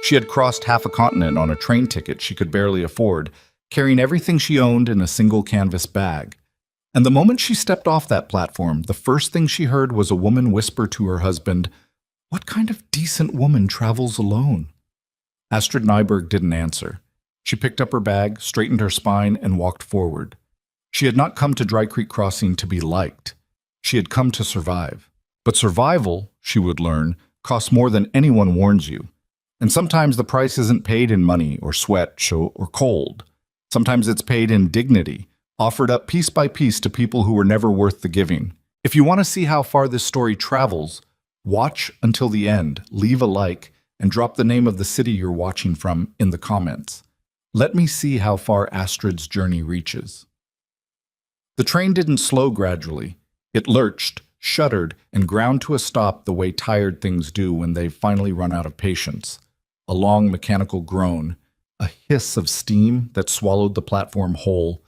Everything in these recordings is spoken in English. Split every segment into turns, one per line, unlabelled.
She had crossed half a continent on a train ticket she could barely afford, carrying everything she owned in a single canvas bag. And the moment she stepped off that platform, the first thing she heard was a woman whisper to her husband, "What kind of decent woman travels alone?" Astrid Nyberg didn't answer. She picked up her bag, straightened her spine, and walked forward. She had not come to Dry Creek Crossing to be liked. She had come to survive. But survival, she would learn, costs more than anyone warns you. And sometimes the price isn't paid in money or sweat or cold. Sometimes it's paid in dignity, offered up piece by piece to people who were never worth the giving. If you want to see how far this story travels, watch until the end, leave a like, and drop the name of the city you're watching from in the comments. Let me see how far Astrid's journey reaches. The train didn't slow gradually. It lurched, shuddered, and ground to a stop the way tired things do when they've finally run out of patience. A long mechanical groan, a hiss of steam that swallowed the platform whole,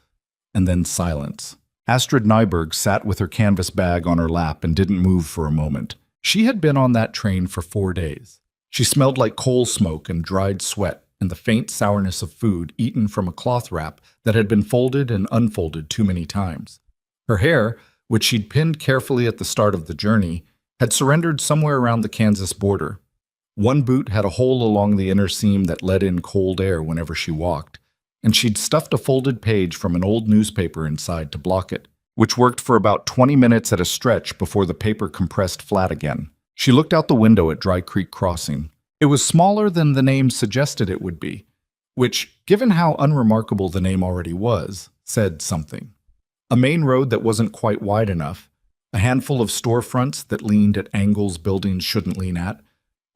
and then silence. Astrid Nyberg sat with her canvas bag on her lap and didn't move for a moment. She had been on that train for 4 days. She smelled like coal smoke and dried sweat and the faint sourness of food eaten from a cloth wrap that had been folded and unfolded too many times. Her hair, which she'd pinned carefully at the start of the journey, had surrendered somewhere around the Kansas border. One boot had a hole along the inner seam that let in cold air whenever she walked, and she'd stuffed a folded page from an old newspaper inside to block it, which worked for about 20 minutes at a stretch before the paper compressed flat again. She looked out the window at Dry Creek Crossing. It was smaller than the name suggested it would be, which, given how unremarkable the name already was, said something. A main road that wasn't quite wide enough, a handful of storefronts that leaned at angles buildings shouldn't lean at,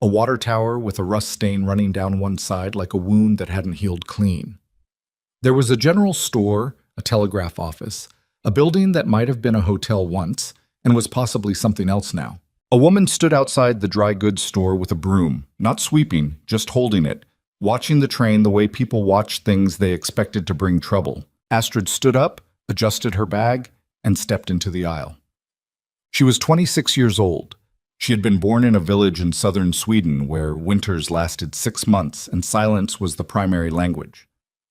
a water tower with a rust stain running down one side like a wound that hadn't healed clean. There was a general store, a telegraph office, a building that might have been a hotel once and was possibly something else now. A woman stood outside the dry goods store with a broom, not sweeping, just holding it, watching the train the way people watch things they expected to bring trouble. Astrid stood up, adjusted her bag, and stepped into the aisle. She was 26 years old. She had been born in a village in southern Sweden where winters lasted 6 months and silence was the primary language.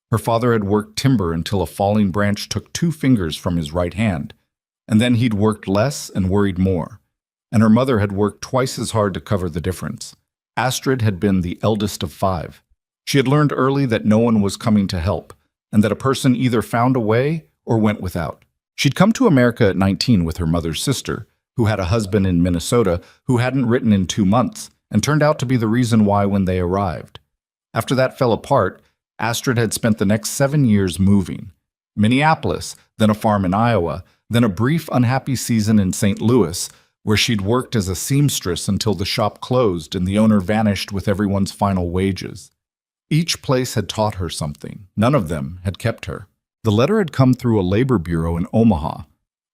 Her father had worked timber until a falling branch took 2 fingers from his right hand, and then he'd worked less and worried more. And her mother had worked twice as hard to cover the difference. Astrid had been the eldest of 5. She had learned early that no one was coming to help, and that a person either found a way or went without. She'd come to America at 19 with her mother's sister, who had a husband in Minnesota who hadn't written in 2 months, and turned out to be the reason why when they arrived. After that fell apart, Astrid had spent the next 7 years moving. Minneapolis, then a farm in Iowa, then a brief unhappy season in St. Louis, where she'd worked as a seamstress until the shop closed and the owner vanished with everyone's final wages. Each place had taught her something. None of them had kept her. The letter had come through a labor bureau in Omaha.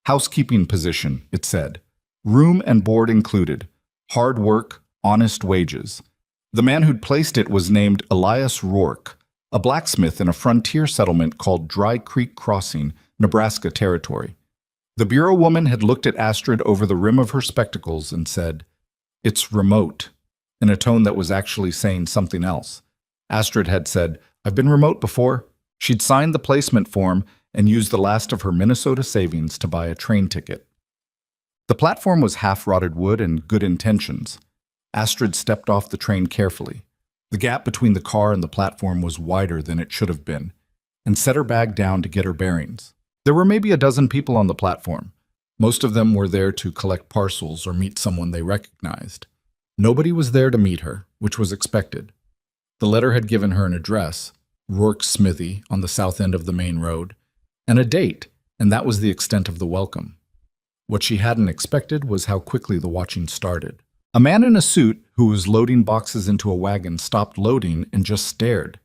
Housekeeping position, it said. Room and board included. Hard work, honest wages. The man who'd placed it was named Elias Rourke, a blacksmith in a frontier settlement called Dry Creek Crossing, Nebraska Territory. The bureau woman had looked at Astrid over the rim of her spectacles and said, "It's remote," in a tone that was actually saying something else. Astrid had said, "I've been remote before." She'd signed the placement form and used the last of her Minnesota savings to buy a train ticket. The platform was half-rotted wood and good intentions. Astrid stepped off the train carefully. The gap between the car and the platform was wider than it should have been, and set her bag down to get her bearings. There were maybe a dozen people on the platform. Most of them were there to collect parcels or meet someone they recognized. Nobody was there to meet her, which was expected. The letter had given her an address, Rourke's Smithy on the south end of the main road, and a date, and that was the extent of the welcome. What she hadn't expected was how quickly the watching started. A man in a suit who was loading boxes into a wagon stopped loading and just stared.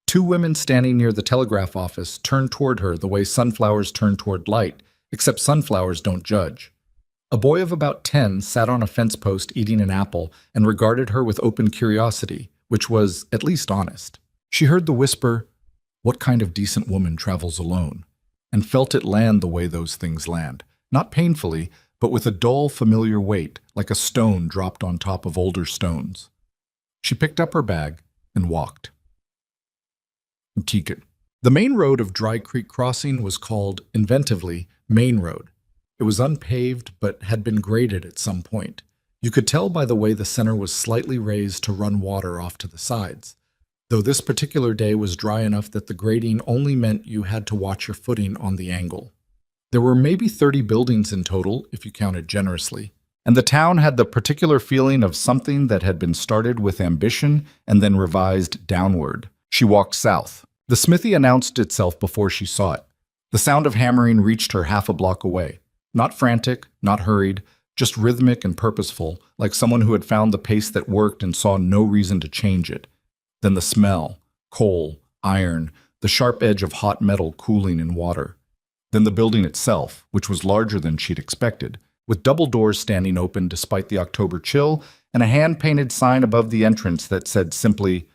2 women standing near the telegraph office turned toward her the way sunflowers turn toward light, except sunflowers don't judge. A boy of about 10 sat on a fence post eating an apple and regarded her with open curiosity, which was at least honest. She heard the whisper, "What kind of decent woman travels alone?" and felt it land the way those things land, not painfully, but with a dull, familiar weight, like a stone dropped on top of older stones. She picked up her bag, and walked. The main road of Dry Creek Crossing was called, inventively, Main Road. It was unpaved but had been graded at some point. You could tell by the way the center was slightly raised to run water off to the sides, though this particular day was dry enough that the grading only meant you had to watch your footing on the angle. There were maybe 30 buildings in total, if you counted generously, and the town had the particular feeling of something that had been started with ambition and then revised downward. She walked south. The smithy announced itself before she saw it. The sound of hammering reached her half a block away. Not frantic, not hurried, just rhythmic and purposeful, like someone who had found the pace that worked and saw no reason to change it. Then the smell, coal, iron, the sharp edge of hot metal cooling in water. Then the building itself, which was larger than she'd expected, with double doors standing open despite the October chill, and a hand-painted sign above the entrance that said simply,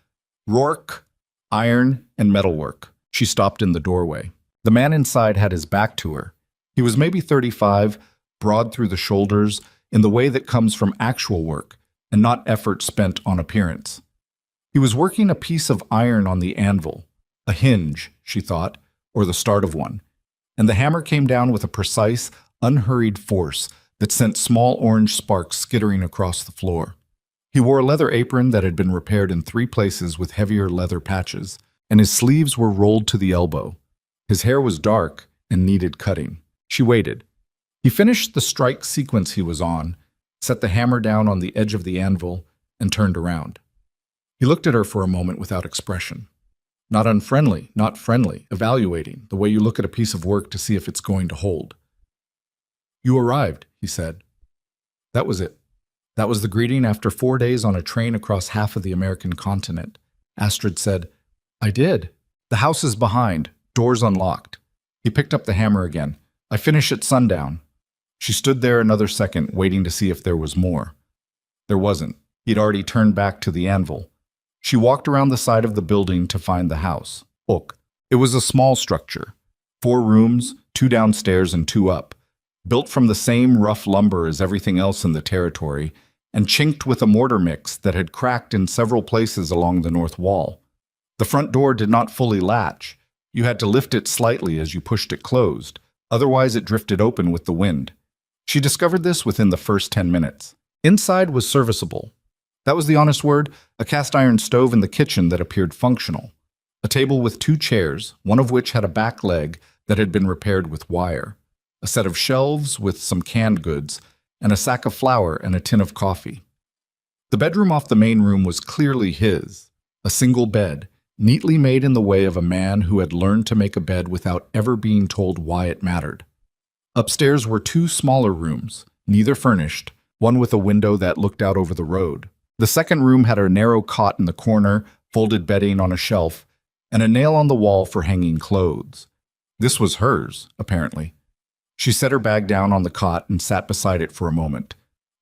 Rourke, Iron and Metalwork. She stopped in the doorway. The man inside had his back to her. He was maybe 35, broad through the shoulders, in the way that comes from actual work, and not effort spent on appearance. He was working a piece of iron on the anvil, a hinge, she thought, or the start of one, and the hammer came down with a precise, unhurried force that sent small orange sparks skittering across the floor. He wore a leather apron that had been repaired in 3 places with heavier leather patches, and his sleeves were rolled to the elbow. His hair was dark and needed cutting. She waited. He finished the strike sequence he was on, set the hammer down on the edge of the anvil, and turned around. He looked at her for a moment without expression. Not unfriendly, not friendly, evaluating, the way you look at a piece of work to see if it's going to hold. You arrived, he said. That was it. That was the greeting after 4 days on a train across half of the American continent. Astrid said, I did. The house is behind, doors unlocked. He picked up the hammer again. I finish at sundown. She stood there another second, waiting to see if there was more. There wasn't. He'd already turned back to the anvil. She walked around the side of the building to find the house. Look, it was a small structure. 4 rooms, 2 downstairs and 2 up, built from the same rough lumber as everything else in the territory, and chinked with a mortar mix that had cracked in several places along the north wall. The front door did not fully latch. You had to lift it slightly as you pushed it closed, otherwise it drifted open with the wind. She discovered this within the first 10 minutes. Inside was serviceable. That was the honest word, a cast-iron stove in the kitchen that appeared functional. A table with 2 chairs, one of which had a back leg that had been repaired with wire. A set of shelves with some canned goods, and a sack of flour and a tin of coffee. The bedroom off the main room was clearly his, a single bed, neatly made in the way of a man who had learned to make a bed without ever being told why it mattered. Upstairs were 2 smaller rooms, neither furnished, one with a window that looked out over the road. The second room had a narrow cot in the corner, folded bedding on a shelf, and a nail on the wall for hanging clothes. This was hers, apparently. She set her bag down on the cot and sat beside it for a moment.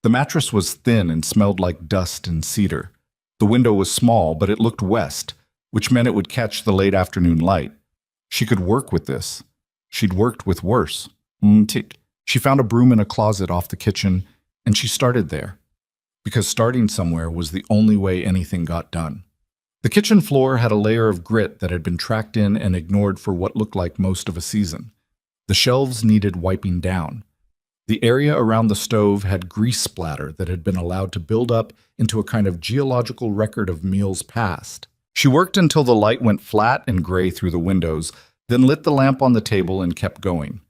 The mattress was thin and smelled like dust and cedar. The window was small, but it looked west, which meant it would catch the late afternoon light. She could work with this. She'd worked with worse. She found a broom in a closet off the kitchen, and she started there, because starting somewhere was the only way anything got done. The kitchen floor had a layer of grit that had been tracked in and ignored for what looked like most of a season. The shelves needed wiping down. The area around the stove had grease splatter that had been allowed to build up into a kind of geological record of meals past. She worked until the light went flat and gray through the windows, then lit the lamp on the table and kept going.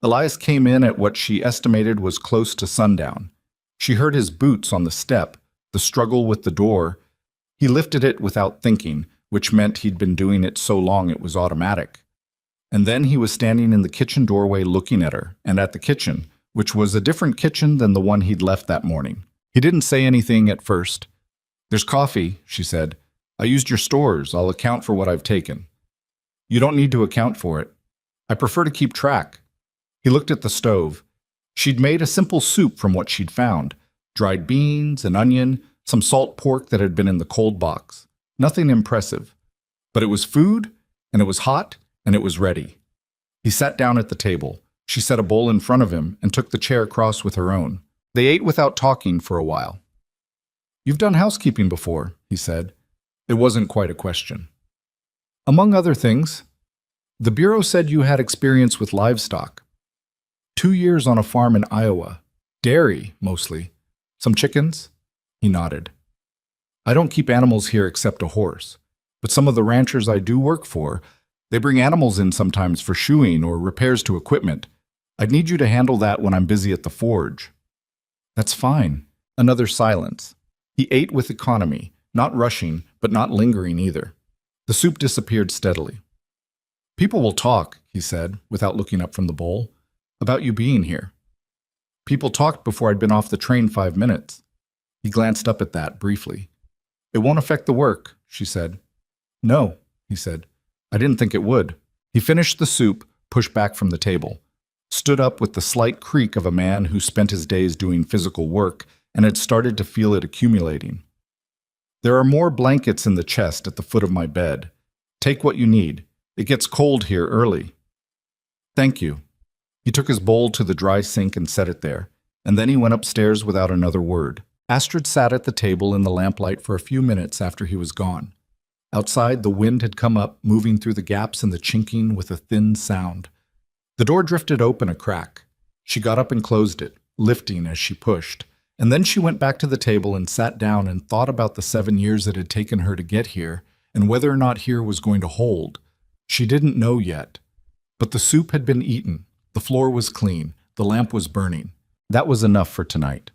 Elias came in at what she estimated was close to sundown. She heard his boots on the step, the struggle with the door. He lifted it without thinking, which meant he'd been doing it so long it was automatic. And then he was standing in the kitchen doorway looking at her, and at the kitchen, which was a different kitchen than the one he'd left that morning. He didn't say anything at first. There's coffee, she said. I used your stores. I'll account for what I've taken. You don't need to account for it. I prefer to keep track. He looked at the stove. She'd made a simple soup from what she'd found. Dried beans, an onion, some salt pork that had been in the cold box. Nothing impressive. But it was food, and it was hot, and it was ready. He sat down at the table. She set a bowl in front of him and took the chair across with her own. They ate without talking for a while. You've done housekeeping before, he said. It wasn't quite a question. Among other things, the Bureau said you had experience with livestock. 2 years on a farm in Iowa. Dairy, mostly. Some chickens? He nodded. I don't keep animals here except a horse, but some of the ranchers I do work for, they bring animals in sometimes for shoeing or repairs to equipment. I'd need you to handle that when I'm busy at the forge. That's fine. Another silence. He ate with economy, not rushing, but not lingering either. The soup disappeared steadily. People will talk, he said, without looking up from the bowl, about you being here. People talked before I'd been off the train 5 minutes. He glanced up at that briefly. It won't affect the work, she said. No, he said. I didn't think it would. He finished the soup, pushed back from the table, stood up with the slight creak of a man who spent his days doing physical work and had started to feel it accumulating. There are more blankets in the chest at the foot of my bed. Take what you need. It gets cold here early. Thank you. He took his bowl to the dry sink and set it there, and then he went upstairs without another word. Astrid sat at the table in the lamplight for a few minutes after he was gone. Outside, the wind had come up, moving through the gaps in the chinking with a thin sound. The door drifted open a crack. She got up and closed it, lifting as she pushed, and then she went back to the table and sat down and thought about the 7 years it had taken her to get here and whether or not here was going to hold. She didn't know yet. But the soup had been eaten, the floor was clean, the lamp was burning. That was enough for tonight.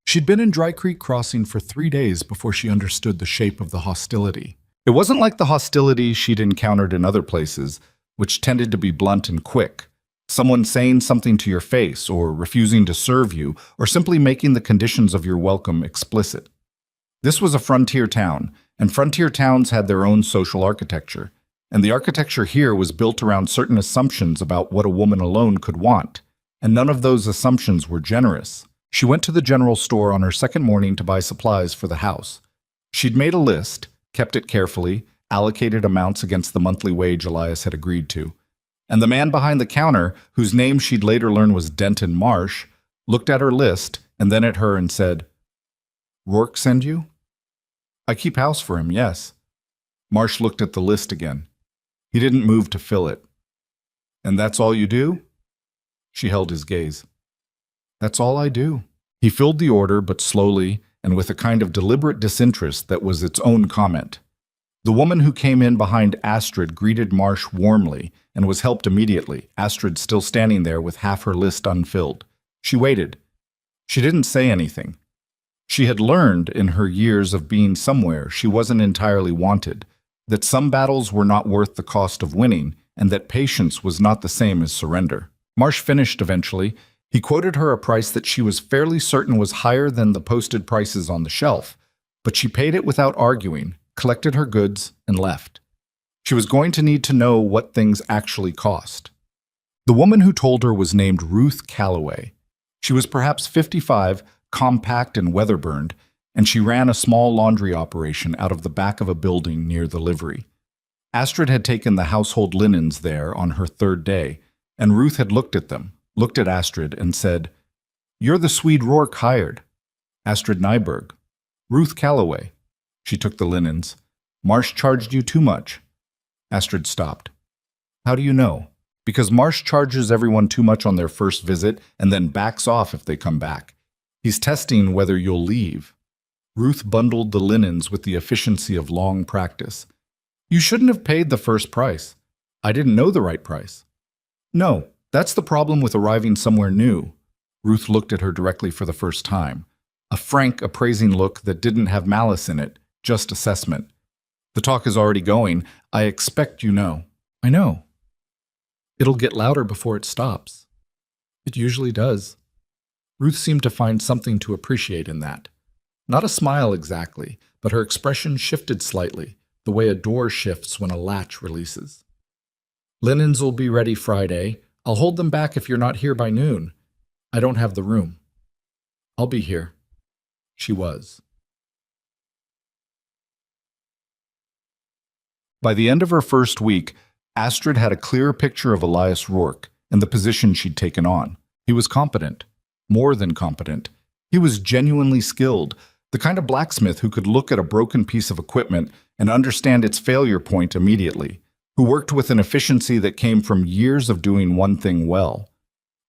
She'd been in Dry Creek Crossing for 3 days before she understood the shape of the hostility. It wasn't like the hostility she'd encountered in other places, which tended to be blunt and quick. Someone saying something to your face, or refusing to serve you, or simply making the conditions of your welcome explicit. This was a frontier town, and frontier towns had their own social architecture, and the architecture here was built around certain assumptions about what a woman alone could want, and none of those assumptions were generous. She went to the general store on her second morning to buy supplies for the house. She'd made a list, kept it carefully, allocated amounts against the monthly wage Elias had agreed to. And the man behind the counter, whose name she'd later learn was Denton Marsh, looked at her list and then at her and said, "Rourke send you?" "I keep house for him, yes." Marsh looked at the list again. He didn't move to fill it. "And that's all you do?" She held his gaze. "That's all I do." He filled the order, but slowly and with a kind of deliberate disinterest that was its own comment. The woman who came in behind Astrid greeted Marsh warmly and was helped immediately, Astrid still standing there with half her list unfilled. She waited. She didn't say anything. She had learned in her years of being somewhere she wasn't entirely wanted, that some battles were not worth the cost of winning, and that patience was not the same as surrender. Marsh finished eventually. He quoted her a price that she was fairly certain was higher than the posted prices on the shelf, but she paid it without arguing, collected her goods, and left. She was going to need to know what things actually cost. The woman who told her was named Ruth Calloway. She was perhaps 55, compact and weather-burned, and she ran a small laundry operation out of the back of a building near the livery. Astrid had taken the household linens there on her 3rd day, and Ruth had looked at them, looked at Astrid, and said, "You're the Swede Rourke hired." Astrid Nyberg. Ruth Calloway. She took the linens. "Marsh charged you too much." Astrid stopped. "How do you know?" "Because Marsh charges everyone too much on their first visit and then backs off if they come back. He's testing whether you'll leave." Ruth bundled the linens with the efficiency of long practice. "You shouldn't have paid the first price." "I didn't know the right price." "No, that's the problem with arriving somewhere new." Ruth looked at her directly for the first time. A frank, appraising look that didn't have malice in it, just assessment. "The talk is already going. I expect you know." "I know." "It'll get louder before it stops." "It usually does." Ruth seemed to find something to appreciate in that. Not a smile exactly, but her expression shifted slightly, the way a door shifts when a latch releases. "Linens will be ready Friday. I'll hold them back if you're not here by noon. I don't have the room." "I'll be here." She was. By the end of her first week, Astrid had a clearer picture of Elias Rourke and the position she'd taken on. He was competent, more than competent. He was genuinely skilled, The kind of blacksmith who could look at a broken piece of equipment and understand its failure point immediately, who worked with an efficiency that came from years of doing one thing well.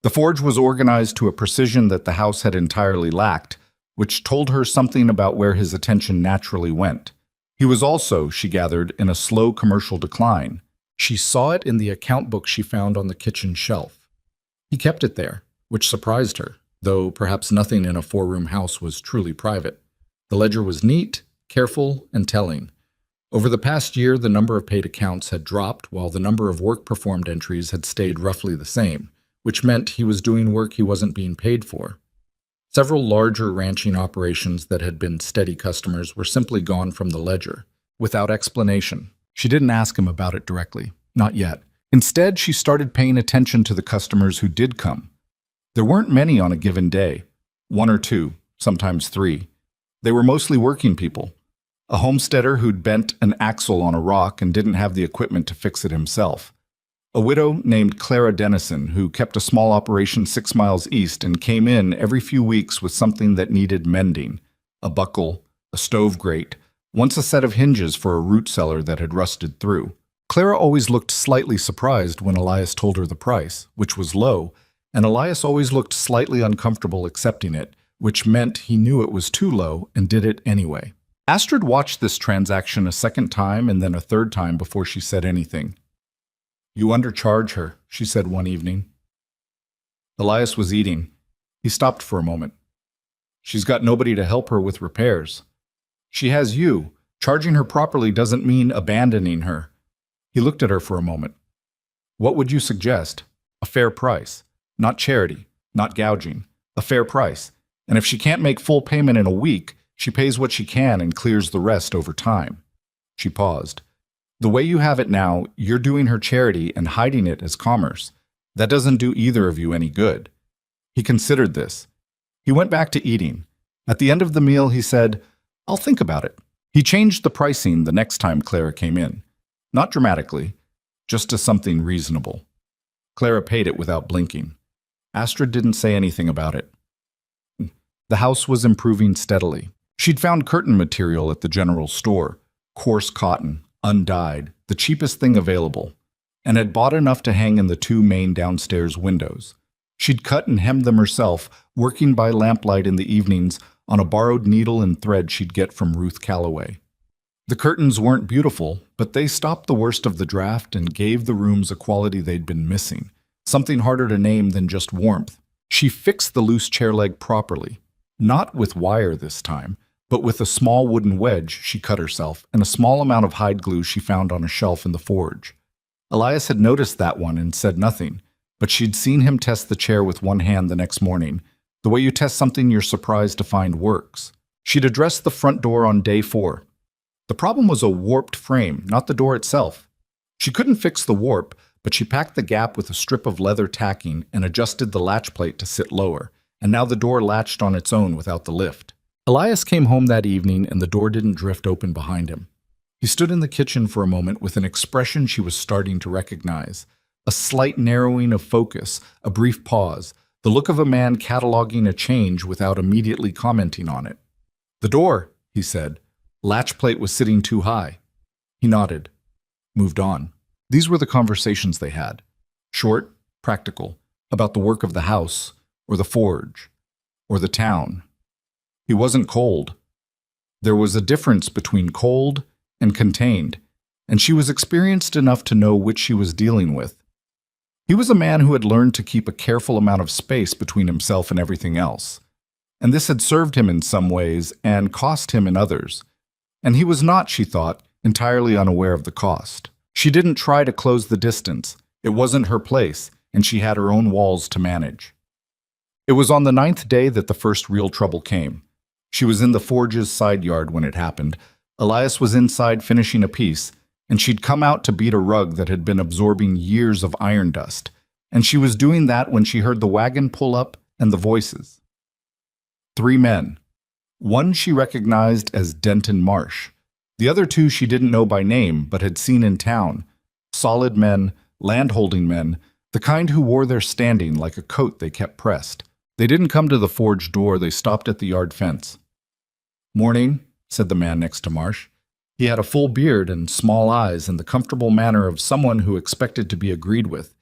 The forge was organized to a precision that the house had entirely lacked, which told her something about where his attention naturally went. He was also, she gathered, in a slow commercial decline. She saw it in the account book she found on the kitchen shelf. He kept it there, which surprised her, though perhaps nothing in a four-room house was truly private. The ledger was neat, careful, and telling. Over the past year, the number of paid accounts had dropped, while the number of work-performed entries had stayed roughly the same, which meant he was doing work he wasn't being paid for. Several larger ranching operations that had been steady customers were simply gone from the ledger, without explanation. She didn't ask him about it directly, not yet. Instead, she started paying attention to the customers who did come. There weren't many on a given day, one or two, sometimes three. They were mostly working people. A homesteader who'd bent an axle on a rock and didn't have the equipment to fix it himself. A widow named Clara Dennison who kept a small operation 6 miles east and came in every few weeks with something that needed mending. A buckle, a stove grate, once a set of hinges for a root cellar that had rusted through. Clara always looked slightly surprised when Elias told her the price, which was low, and Elias always looked slightly uncomfortable accepting it, which meant he knew it was too low and did it anyway. Astrid watched this transaction a second time and then a third time before she said anything. "You undercharge her," she said one evening. Elias was eating. He stopped for a moment. "She's got nobody to help her with repairs. She has you. Charging her properly doesn't mean abandoning her." He looked at her for a moment. "What would you suggest? A fair price. Not charity, not gouging. A fair price. And if she can't make full payment in a week, she pays what she can and clears the rest over time." She paused. "The way you have it now, you're doing her charity and hiding it as commerce. That doesn't do either of you any good." He considered this. He went back to eating. At the end of the meal, he said, "I'll think about it." He changed the pricing the next time Clara came in. Not dramatically, just to something reasonable. Clara paid it without blinking. Astrid didn't say anything about it. The house was improving steadily. She'd found curtain material at the general store, coarse cotton, undyed, the cheapest thing available, and had bought enough to hang in the 2 main downstairs windows. She'd cut and hemmed them herself, working by lamplight in the evenings on a borrowed needle and thread she'd get from Ruth Calloway. The curtains weren't beautiful, but they stopped the worst of the draft and gave the rooms a quality they'd been missing, something harder to name than just warmth. She fixed the loose chair leg properly, not with wire this time, but with a small wooden wedge she cut herself and a small amount of hide glue she found on a shelf in the forge. Elias had noticed that one and said nothing, but she'd seen him test the chair with one hand the next morning, the way you test something you're surprised to find works. She'd addressed the front door on day 4. The problem was a warped frame, not the door itself. She couldn't fix the warp, but she packed the gap with a strip of leather tacking and adjusted the latch plate to sit lower, and now the door latched on its own without the lift. Elias came home that evening and the door didn't drift open behind him. He stood in the kitchen for a moment with an expression she was starting to recognize. A slight narrowing of focus, a brief pause, the look of a man cataloging a change without immediately commenting on it. "The door," he said. Latch plate was sitting too high. He nodded, moved on. These were the conversations they had. Short, practical, about the work of the house, or the forge, or the town. He wasn't cold. There was a difference between cold and contained, and she was experienced enough to know which she was dealing with. He was a man who had learned to keep a careful amount of space between himself and everything else, and this had served him in some ways and cost him in others. And he was not, she thought, entirely unaware of the cost. She didn't try to close the distance. It wasn't her place, and she had her own walls to manage. It was on the 9th day that the first real trouble came. She was in the forge's side yard when it happened. Elias was inside finishing a piece, and she'd come out to beat a rug that had been absorbing years of iron dust, and she was doing that when she heard the wagon pull up and the voices. 3 men. One she recognized as Denton Marsh. The other 2 she didn't know by name but had seen in town. Solid men, landholding men, the kind who wore their standing like a coat they kept pressed. They didn't come to the forge door, they stopped at the yard fence. Morning, said the man next to Marsh. He had a full beard and small eyes and the comfortable manner of someone who expected to be agreed with.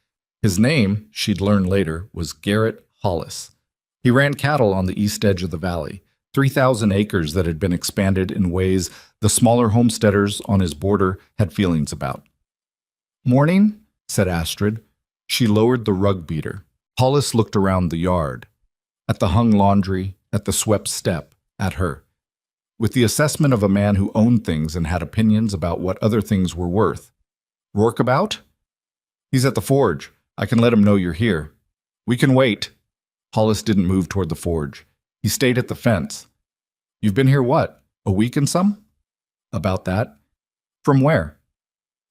His name, she'd learn later, was Garrett Hollis. He ran cattle on the east edge of the valley, 3,000 acres that had been expanded in ways the smaller homesteaders on his border had feelings about. Morning, said Astrid. She lowered the rug beater. Hollis looked around the yard, at the hung laundry, at the swept step, at her. With the assessment of a man who owned things and had opinions about what other things were worth. Rourke about? He's at the forge. I can let him know you're here. We can wait. Hollis didn't move toward the forge. He stayed at the fence. You've been here what? A week and some? About that. From where?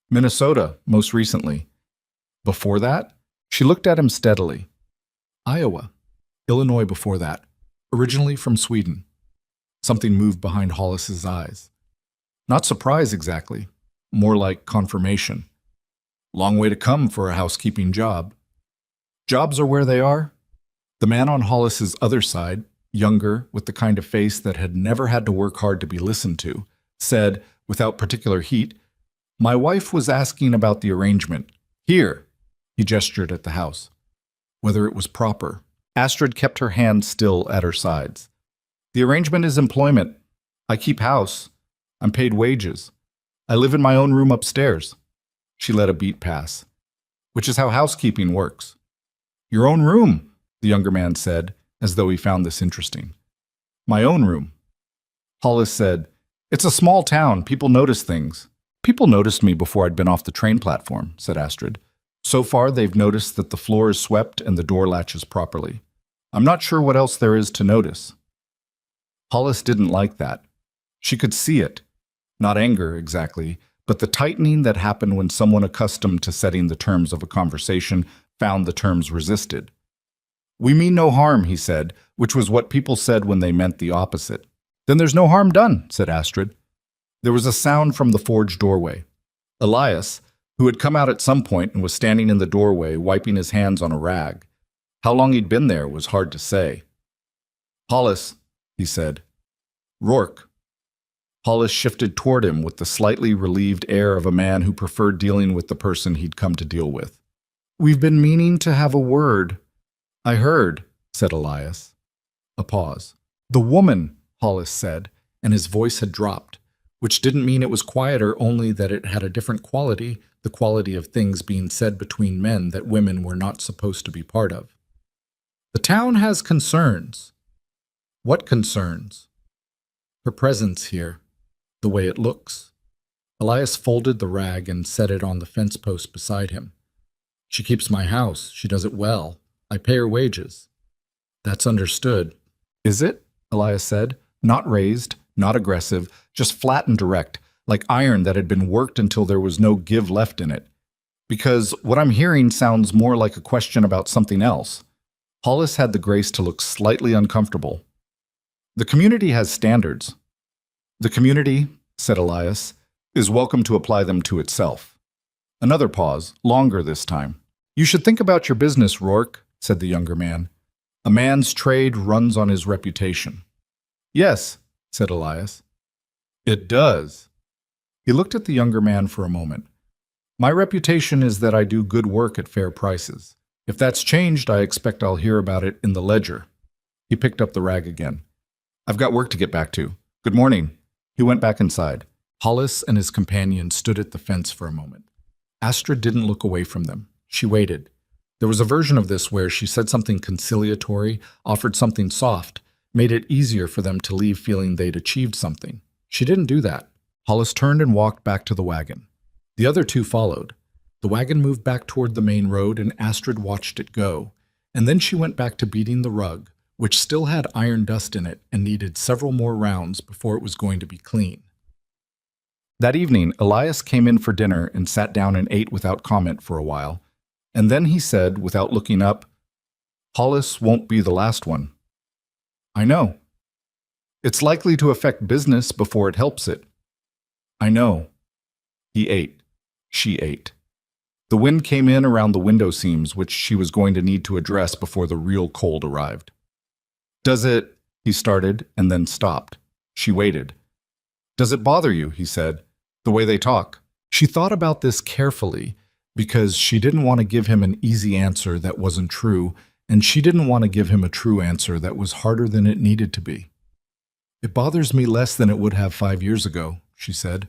Minnesota, most recently. Before that? She looked at him steadily. Iowa. Illinois before that. Originally from Sweden. Something moved behind Hollis's eyes. Not surprise exactly. More like confirmation. Long way to come for a housekeeping job. Jobs are where they are. The man on Hollis's other side, younger, with the kind of face that had never had to work hard to be listened to, said, without particular heat, My wife was asking about the arrangement. Here, he gestured at the house. Whether it was proper. Astrid kept her hands still at her sides. The arrangement is employment. I keep house. I'm paid wages. I live in my own room upstairs. She let a beat pass. Which is how housekeeping works. Your own room, the younger man said, as though he found this interesting. My own room. Hollis said, It's a small town. People notice things. People noticed me before I'd been off the train platform, said Astrid. So far, they've noticed that the floor is swept and the door latches properly. I'm not sure what else there is to notice. Hollis didn't like that. She could see it. Not anger, exactly, but the tightening that happened when someone accustomed to setting the terms of a conversation found the terms resisted. We mean no harm, he said, which was what people said when they meant the opposite. Then there's no harm done, said Astrid. There was a sound from the forge doorway. Elias, who had come out at some point and was standing in the doorway wiping his hands on a rag. How long he'd been there was hard to say. Hollis, he said. Rourke. Hollis shifted toward him with the slightly relieved air of a man who preferred dealing with the person he'd come to deal with. We've been meaning to have a word. I heard, said Elias. A pause. The woman, Hollis said, and his voice had dropped, which didn't mean it was quieter, only that it had a different quality, the quality of things being said between men that women were not supposed to be part of. The town has concerns. What concerns? Her presence here, the way it looks. Elias folded the rag and set it on the fence post beside him. She keeps my house. She does it well. I pay her wages. That's understood. Is it? Elias said. Not raised, not aggressive, just flat and direct, like iron that had been worked until there was no give left in it. Because what I'm hearing sounds more like a question about something else. Hollis had the grace to look slightly uncomfortable. The community has standards. The community, said Elias, is welcome to apply them to itself. Another pause, longer this time. You should think about your business, Rourke, said the younger man. A man's trade runs on his reputation. Yes, said Elias. It does. He looked at the younger man for a moment. My reputation is that I do good work at fair prices. If that's changed, I expect I'll hear about it in the ledger. He picked up the rag again. I've got work to get back to. Good morning. He went back inside. Hollis and his companion stood at the fence for a moment. Astrid didn't look away from them. She waited. There was a version of this where she said something conciliatory, offered something soft, made it easier for them to leave feeling they'd achieved something. She didn't do that. Hollis turned and walked back to the wagon. The other two followed. The wagon moved back toward the main road and Astrid watched it go, and then she went back to beating the rug, which still had iron dust in it and needed several more rounds before it was going to be clean. That evening, Elias came in for dinner and sat down and ate without comment for a while, and then he said, without looking up, Hollis won't be the last one. I know. It's likely to affect business before it helps it. I know. He ate. She ate. The wind came in around the window seams, which she was going to need to address before the real cold arrived. Does it, he started, and then stopped. She waited. "Does it bother you," he said, "the way they talk?" She thought about this carefully because she didn't want to give him an easy answer that wasn't true, and she didn't want to give him a true answer that was harder than it needed to be. "It bothers me less than it would have 5 years ago," she said.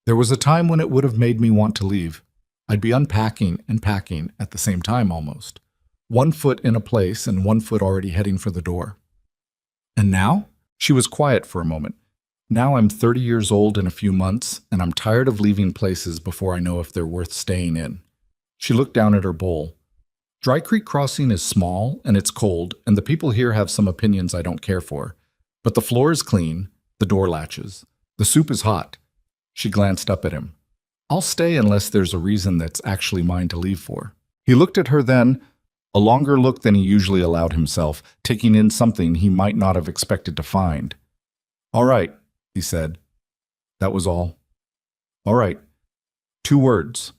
"There was a time when it would have made me want to leave. I'd be unpacking and packing at the same time almost. One foot in a place and one foot already heading for the door. And now?" She was quiet for a moment. "Now I'm 30 years old in a few months, and I'm tired of leaving places before I know if they're worth staying in." She looked down at her bowl. "Dry Creek Crossing is small, and it's cold, and the people here have some opinions I don't care for. But the floor is clean, the door latches. The soup is hot." She glanced up at him. "I'll stay unless there's a reason that's actually mine to leave for." He looked at her then, a longer look than he usually allowed himself, taking in something he might not have expected to find. "All right," he said. That was all. "All right." 2 words.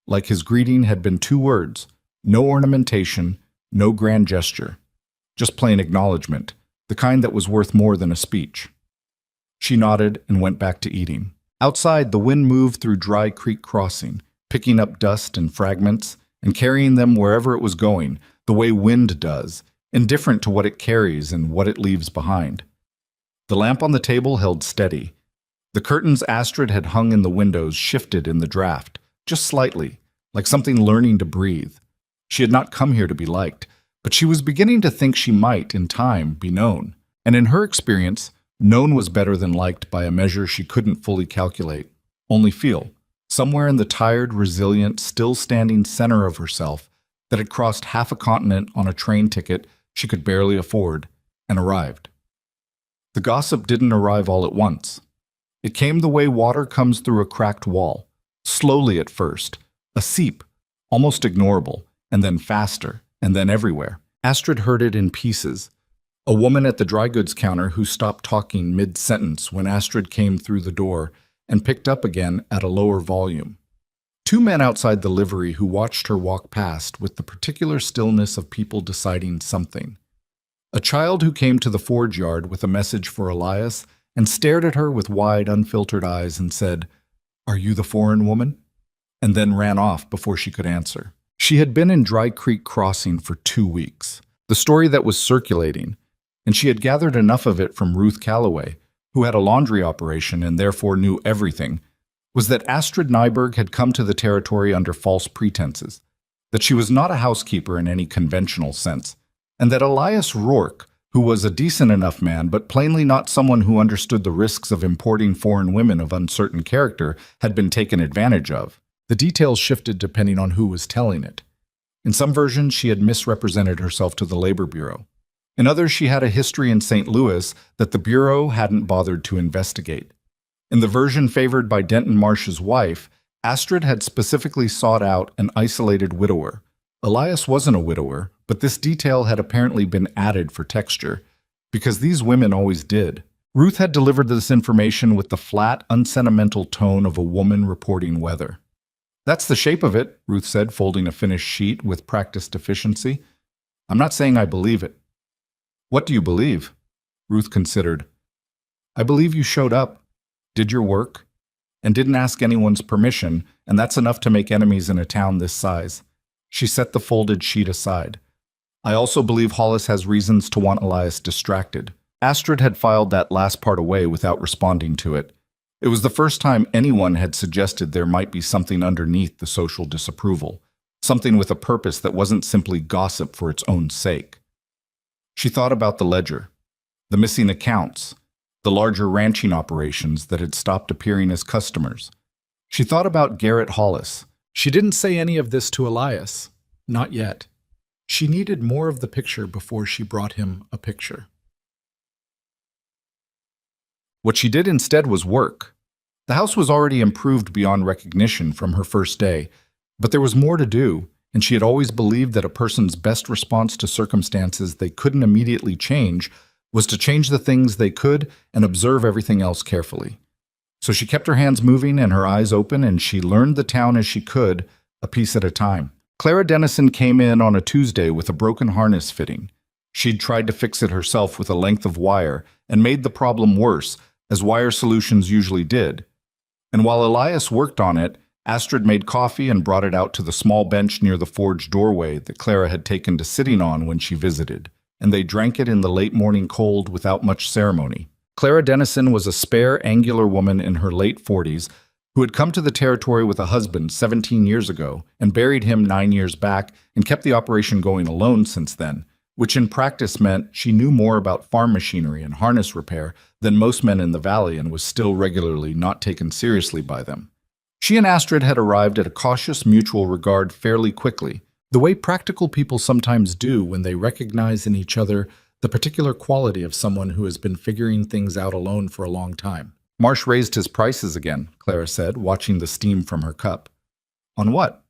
Like his greeting had been 2 words. No ornamentation, no grand gesture. Just plain acknowledgement, the kind that was worth more than a speech. She nodded and went back to eating. Outside, the wind moved through Dry Creek Crossing, picking up dust and fragments and carrying them wherever it was going, the way wind does, indifferent to what it carries and what it leaves behind. The lamp on the table held steady. The curtains Astrid had hung in the windows shifted in the draft, just slightly, like something learning to breathe. She had not come here to be liked, but she was beginning to think she might, in time, be known. And in her experience, known was better than liked by a measure she couldn't fully calculate, only feel, somewhere in the tired, resilient, still-standing center of herself that had crossed half a continent on a train ticket she could barely afford, and arrived. The gossip didn't arrive all at once. It came the way water comes through a cracked wall, slowly at first, a seep, almost ignorable, and then faster, and then everywhere. Astrid heard it in pieces. A woman at the dry goods counter who stopped talking mid-sentence when Astrid came through the door and picked up again at a lower volume. 2 men outside the livery who watched her walk past with the particular stillness of people deciding something. A child who came to the forge yard with a message for Elias and stared at her with wide, unfiltered eyes and said, "Are you the foreign woman?" and then ran off before she could answer. She had been in Dry Creek Crossing for 2 weeks, the story that was circulating, and she had gathered enough of it from Ruth Calloway, who had a laundry operation and therefore knew everything, was that Astrid Nyberg had come to the territory under false pretenses, that she was not a housekeeper in any conventional sense, and that Elias Rourke, who was a decent enough man but plainly not someone who understood the risks of importing foreign women of uncertain character, had been taken advantage of. The details shifted depending on who was telling it. In some versions, she had misrepresented herself to the Labor Bureau. In others, she had a history in St. Louis that the Bureau hadn't bothered to investigate. In the version favored by Denton Marsh's wife, Astrid had specifically sought out an isolated widower. Elias wasn't a widower, but this detail had apparently been added for texture, because these women always did. Ruth had delivered this information with the flat, unsentimental tone of a woman reporting weather. "That's the shape of it," Ruth said, folding a finished sheet with practiced efficiency. "I'm not saying I believe it." "What do you believe?" Ruth considered. "I believe you showed up, did your work, and didn't ask anyone's permission, and that's enough to make enemies in a town this size." She set the folded sheet aside. "I also believe Hollis has reasons to want Elias distracted." Astrid had filed that last part away without responding to it. It was the first time anyone had suggested there might be something underneath the social disapproval, something with a purpose that wasn't simply gossip for its own sake. She thought about the ledger, the missing accounts, the larger ranching operations that had stopped appearing as customers. She thought about Garrett Hollis. She didn't say any of this to Elias, not yet. She needed more of the picture before she brought him a picture. What she did instead was work. The house was already improved beyond recognition from her first day, but there was more to do, and she had always believed that a person's best response to circumstances they couldn't immediately change was to change the things they could and observe everything else carefully. So she kept her hands moving and her eyes open, and she learned the town as she could, a piece at a time. Clara Dennison came in on a Tuesday with a broken harness fitting. She'd tried to fix it herself with a length of wire and made the problem worse, as wire solutions usually did. And while Elias worked on it, Astrid made coffee and brought it out to the small bench near the forge doorway that Clara had taken to sitting on when she visited, and they drank it in the late morning cold without much ceremony. Clara Dennison was a spare, angular woman in her late 40s who had come to the territory with a husband 17 years ago and buried him 9 years back and kept the operation going alone since then, which in practice meant she knew more about farm machinery and harness repair than most men in the valley and was still regularly not taken seriously by them. She and Astrid had arrived at a cautious mutual regard fairly quickly, the way practical people sometimes do when they recognize in each other the particular quality of someone who has been figuring things out alone for a long time. Marsh raised his prices again, Clara said, watching the steam from her cup. On what?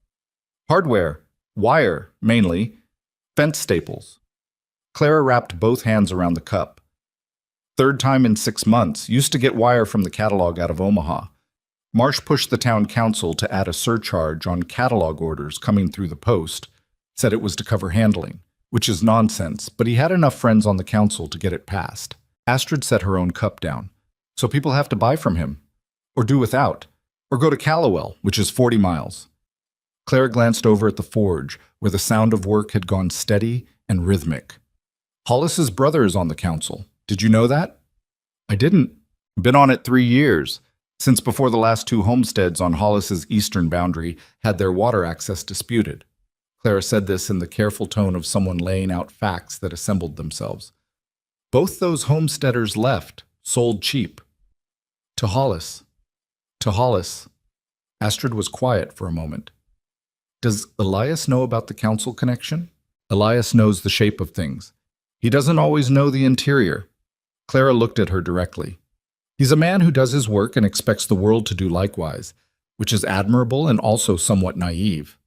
Hardware, wire, mainly, fence staples. Clara wrapped both hands around the cup. Third time in 6 months, used to get wire from the catalog out of Omaha. Marsh pushed the town council to add a surcharge on catalog orders coming through the post, said it was to cover handling, which is nonsense, but he had enough friends on the council to get it passed. Astrid set her own cup down. So people have to buy from him, or do without, or go to Callowell, which is 40 miles. Clara glanced over at the forge, where the sound of work had gone steady and rhythmic. Hollis's brother is on the council. Did you know that? I didn't. Been on it 3 years, since before the last 2 homesteads on Hollis's eastern boundary had their water access disputed. Clara said this in the careful tone of someone laying out facts that assembled themselves. Both those homesteaders left, sold cheap. To Hollis. To Hollis. Astrid was quiet for a moment. Does Elias know about the council connection? Elias knows the shape of things. He doesn't always know the interior. Clara looked at her directly. He's a man who does his work and expects the world to do likewise, which is admirable and also somewhat naive.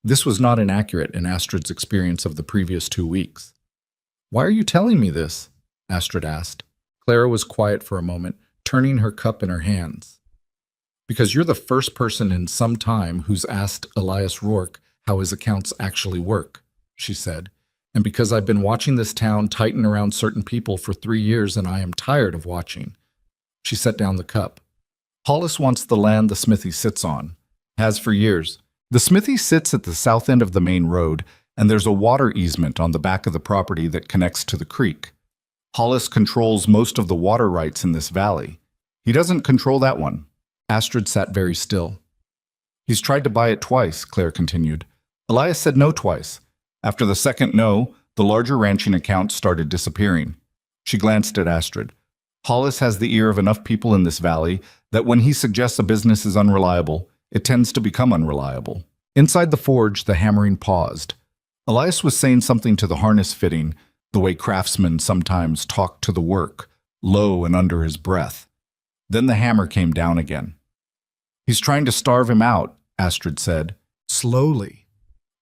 This was not inaccurate in Astrid's experience of the previous 2 weeks. Why are you telling me this? Astrid asked. Clara was quiet for a moment, turning her cup in her hands. Because you're the first person in some time who's asked Elias Rourke how his accounts actually work, she said, and because I've been watching this town tighten around certain people for 3 years and I am tired of watching. She set down the cup. Hollis wants the land the smithy sits on. Has for years. The smithy sits at the south end of the main road, and there's a water easement on the back of the property that connects to the creek. Hollis controls most of the water rights in this valley. He doesn't control that one. Astrid sat very still. He's tried to buy it twice, Claire continued. Elias said no twice. After the second no, the larger ranching accounts started disappearing. She glanced at Astrid. Hollis has the ear of enough people in this valley that when he suggests a business is unreliable, it tends to become unreliable. Inside the forge, the hammering paused. Elias was saying something to the harness fitting, the way craftsmen sometimes talk to the work, low and under his breath. Then the hammer came down again. He's trying to starve him out, Astrid said, slowly.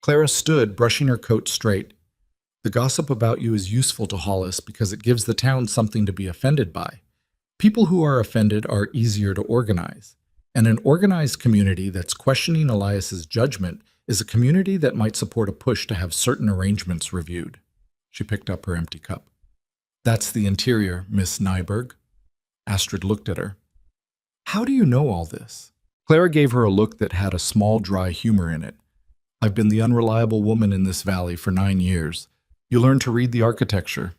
Clara stood, brushing her coat straight. The gossip about you is useful to Hollis because it gives the town something to be offended by. People who are offended are easier to organize. And an organized community that's questioning Elias's judgment is a community that might support a push to have certain arrangements reviewed. She picked up her empty cup. That's the interior, Miss Nyberg. Astrid looked at her. How do you know all this? Clara gave her a look that had a small, dry humor in it. I've been the unreliable woman in this valley for 9 years. You learn to read the architecture.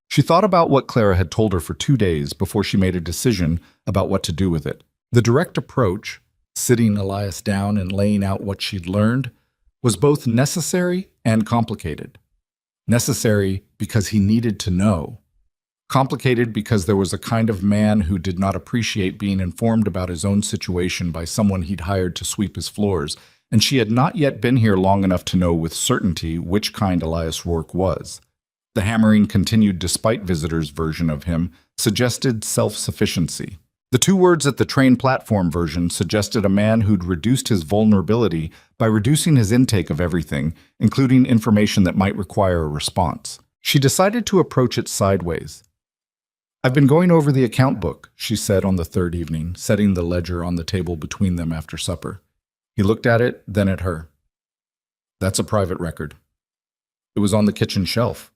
She thought about what Clara had told her for 2 days before she made a decision about what to do with it. The direct approach, sitting Elias down and laying out what she'd learned, was both necessary and complicated. Necessary because he needed to know. Complicated because there was a kind of man who did not appreciate being informed about his own situation by someone he'd hired to sweep his floors, and she had not yet been here long enough to know with certainty which kind Elias Rourke was. The hammering continued despite visitors' version of him, suggested self-sufficiency. The 2 words at the train platform version suggested a man who'd reduced his vulnerability by reducing his intake of everything, including information that might require a response. She decided to approach it sideways. I've been going over the account book, she said on the 3rd evening, setting the ledger on the table between them after supper. He looked at it, then at her. That's a private record. It was on the kitchen shelf.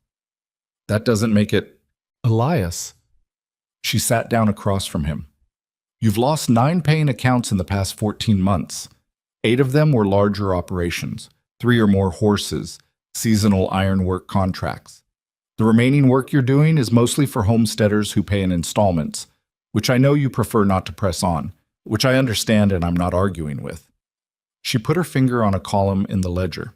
That doesn't make it... Elias. She sat down across from him. You've lost 9 paying accounts in the past 14 months. 8 of them were larger operations, 3 or more horses, seasonal ironwork contracts. The remaining work you're doing is mostly for homesteaders who pay in installments, which I know you prefer not to press on, which I understand and I'm not arguing with. She put her finger on a column in the ledger.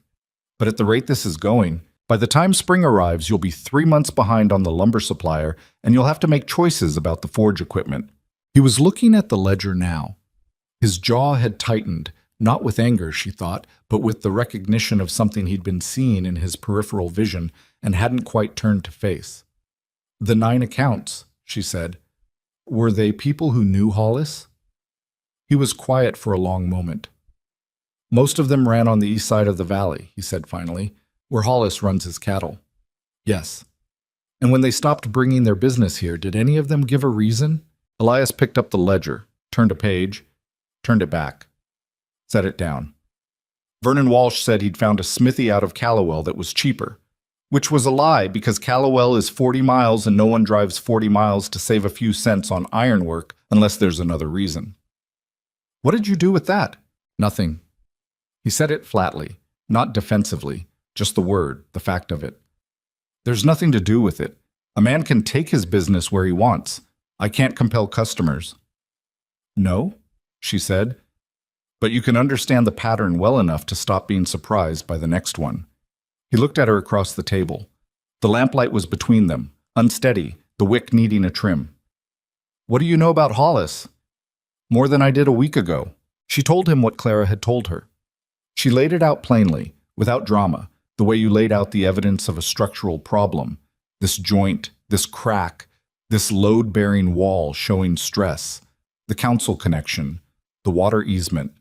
But at the rate this is going, by the time spring arrives, you'll be 3 months behind on the lumber supplier, and you'll have to make choices about the forge equipment. He was looking at the ledger now. His jaw had tightened, not with anger, she thought, but with the recognition of something he'd been seeing in his peripheral vision and hadn't quite turned to face. The 9 accounts, she said. Were they people who knew Hollis? He was quiet for a long moment. Most of them ran on the east side of the valley, he said finally, where Hollis runs his cattle. Yes. And when they stopped bringing their business here, did any of them give a reason? Elias picked up the ledger, turned a page, turned it back, set it down. Vernon Walsh said he'd found a smithy out of Callowell that was cheaper, which was a lie because Callowell is 40 miles and no one drives 40 miles to save a few cents on ironwork unless there's another reason. What did you do with that? Nothing. He said it flatly, not defensively, just the word, the fact of it. There's nothing to do with it. A man can take his business where he wants. I can't compel customers. No, she said, but you can understand the pattern well enough to stop being surprised by the next one. He looked at her across the table. The lamplight was between them, unsteady, the wick needing a trim. What do you know about Hollis? More than I did a week ago. She told him what Clara had told her. She laid it out plainly, without drama, the way you laid out the evidence of a structural problem. This joint, this crack, this load-bearing wall showing stress, the council connection, the water easement,